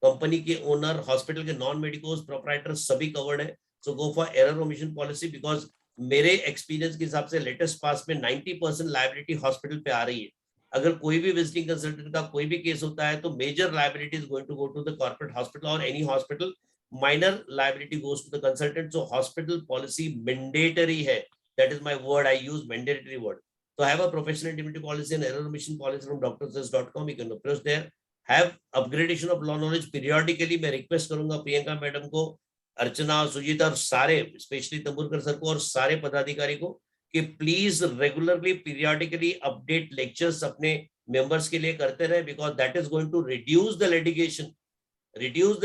कंपनी के ओनर, हॉस्पिटल के नॉन मेडिकोस, प्रोप्राइटर सभी कवर्ड है. So go for error omission policy, because मेरे एक्सपीरियंस के हिसाब से लेटेस्ट पास में 90% लायबिलिटी हॉस्पिटल पे आ रही है. अगर कोई भी विजिटिंग कंसल्टेंट का कोई भी केस होता है तो major liability is going to go to the corporate hospital और any hospital. Minor liability goes to the consultant. So hospital policy mandatory है. That is my word, I use mandatory word. So have a professional indemnity policy and error omission policy from doctors.com. You can approach there. Have upgradation of law knowledge periodically. मैं request करूंगा Priyanka madam को, अर्चना, सुजीत और सारे, specially तंबुरकर sir को और सारे पदाधिकारी को, कि please regularly periodically update lectures अपने मेंबर्स के लिए करते रहे, because that is going to reduce the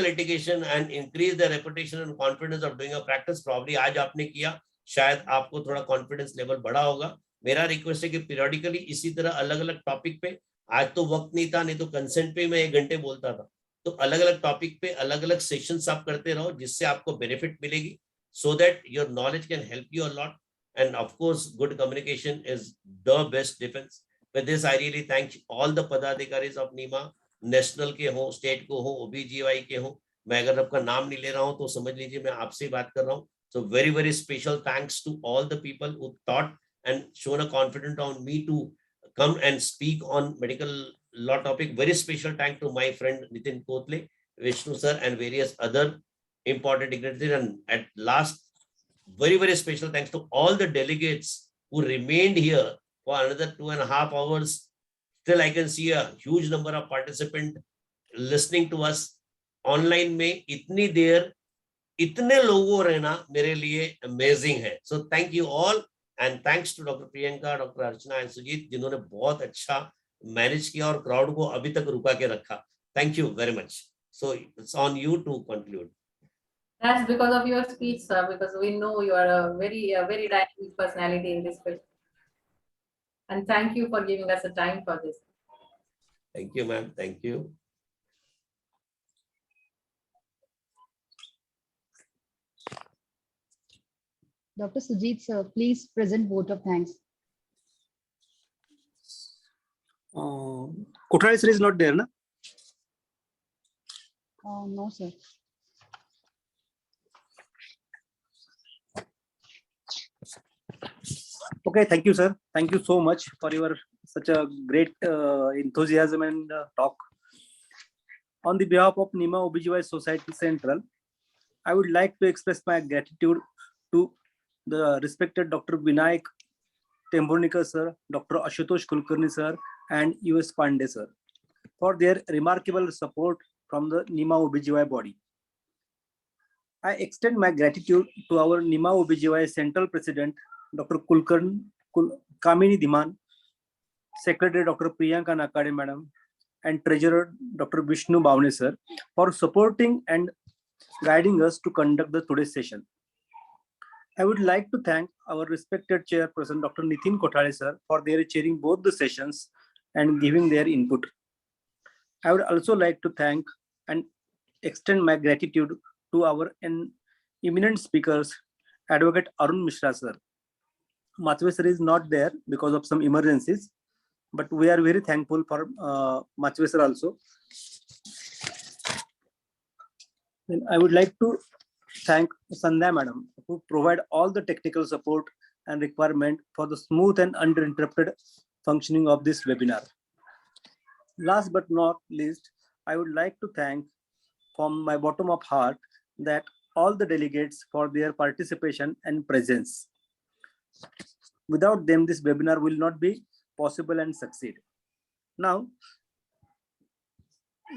litigation and increase the reputation and confidence of doing a practice. Probably आज आपने किया, शायद आपको थोड़ा कॉन्फिडेंस लेवल बढ़ा होगा। मेरा रिक्वेस्ट है कि पीरियडिकली इसी तरह अलग अलग टॉपिक पे, आज तो वक्त नहीं था, नहीं तो कंसेंट पे मैं 1 घंटे बोलता था, तो अलग अलग टॉपिक पे अलग अलग सेशंस आप करते रहो, जिससे आपको बेनिफिट मिलेगी, so that your knowledge can help you a lot. And of course, good communication is the best defense. With this, I really thank all the पदाधिकारीज of NIMA, national के हो, स्टेट को हो, OBGY के हो। मैं अगर आपका नाम नहीं ले रहा हूं तो समझ लीजिए मैं आपसे बात कर रहा हूं। So very special thanks to all the people who thought and shown a confidence on me to come and speak on medical law topic. Very special thank to my friend Nitin Kotle, Vishnu sir, and various other important dignitaries. And at last, very special thanks to all the delegates who remained here for another 2.5 hours. Still, I can see a huge number of participants listening to us online. में इतनी देर इतने लोगों रहना मेरे लिए amazing है. So thank you all and thanks to Dr. Priyanka, Dr. Archana and Sujit, जिन्होंने बहुत अच्छा मैनेज किया और क्राउड को अभी तक रुका के रखा. Thank you very much. So it's on you to conclude. That's because of your speech, sir, because we know you are a very dynamic personality in this field. And thank you for giving us a time for this. Thank you, ma'am. Thank you. Dr. Sujit, sir, please present vote of thanks. Kothari sir is not there, na? No, sir. Okay, thank you, sir. Thank you so much for your such a great enthusiasm and talk. On the behalf of NIMA OBGY Society Central, I would like to express my gratitude to the respected Dr. Vinayak Tembhonikar sir, Dr. Ashutosh Kulkarni sir, and U.S. Pandey sir for their remarkable support from the NIMA OBGY body. I extend my gratitude to our NIMA OBGY Central President, Dr. Kamini Dhiman, Secretary Dr. Priyanka Nakade Madam, and Treasurer Dr. Vishnu Bhavne sir for supporting and guiding us to conduct the today's session. I would like to thank our respected chairperson Dr. Nitin Kothari sir for their chairing both the sessions and giving their input. I would also like to thank and extend my gratitude to our eminent speakers, Advocate Arun Mishra sir. 𝑪𝑰𝑽𝑰𝑵 sir is not there because of some emergencies, but we are very thankful for 𝑪𝑰𝑽𝑰𝑵 sir also. Then I would like to thank Sandhya madam who provide all the technical support and requirement for the smooth and uninterrupted functioning of this webinar. Last but not least, I would like to thank from my bottom of heart that all the delegates for their participation and presence. Without them, this webinar will not be possible and succeed. Now,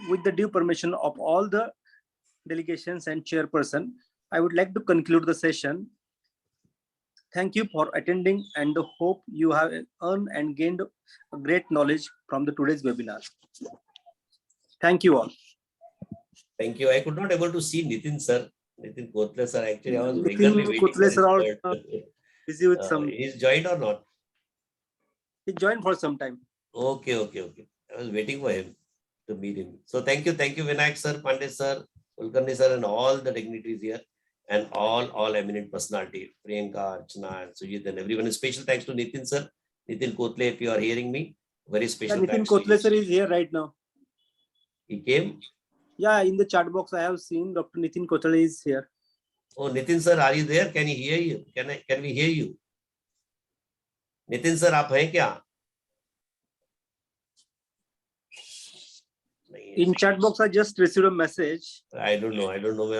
with the due permission of all the delegations and chairperson, I would like to conclude the session. Thank you for attending and hope you have earned and gained a great knowledge from the today's webinar. Thank you all. Thank you. I could not able to see Nitin sir. Nitin Kotle sir. Actually, I was Nitin eagerly waiting Kotle sir for his also turn. busy with some. He's joined or not? He joined for some time. Okay. I was waiting for him to meet him. So thank you, Vinayak sir, Pandey sir, Kulkarni sir, and all the dignitaries here, and all eminent personality, Priyanka, Archana, and Sujit, and everyone. Special thanks to Nitin sir, Nitin Kotle, if you are hearing me. Very special Nitin thanks Kotle to sir you. is here right now. He came. Yeah, in the chat box I have seen Dr. Nitin Kotle is here. Oh, Nitin sir, are you there? Can he hear you? Can we hear you? Nitin sir, आप हैं क्या? In chat box I just received a message. I don't know. I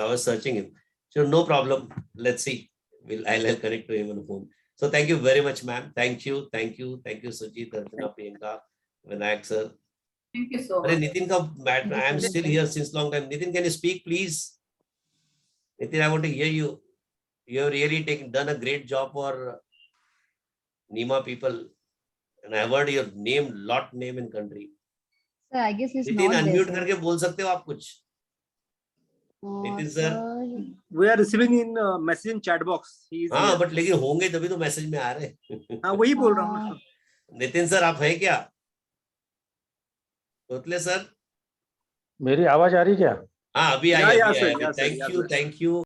was searching him. So no problem. Let's see. I'll connect to him on the phone. So thank you very much, ma'am. Thank you, Sujit, Archana, Priyanka, Vinayak sir. Thank you so much. Nitin, I am still here since long time. Nitin, can you speak, please? Nitin, I want to hear you. You have really done a great job for NIMA people, and I heard your name in country. Sir, I guess he's Nitin, not there. unmute Sir. करके बोल सकते हो आप कुछ? Nitin sir. We are receiving in message in chat box. He is हाँ here. But लेकिन होंगे तभी तो मैसेज में आ रहे हैं। हाँ वही बोल रहा हूँ ना। नितिन सर आप हैं क्या? तोतले सर मेरी आवाज आ रही क्या? हाँ अभी आई Yeah, अभी yeah, आई sir, अभी yeah, sir, thank yeah, you sir. Thank you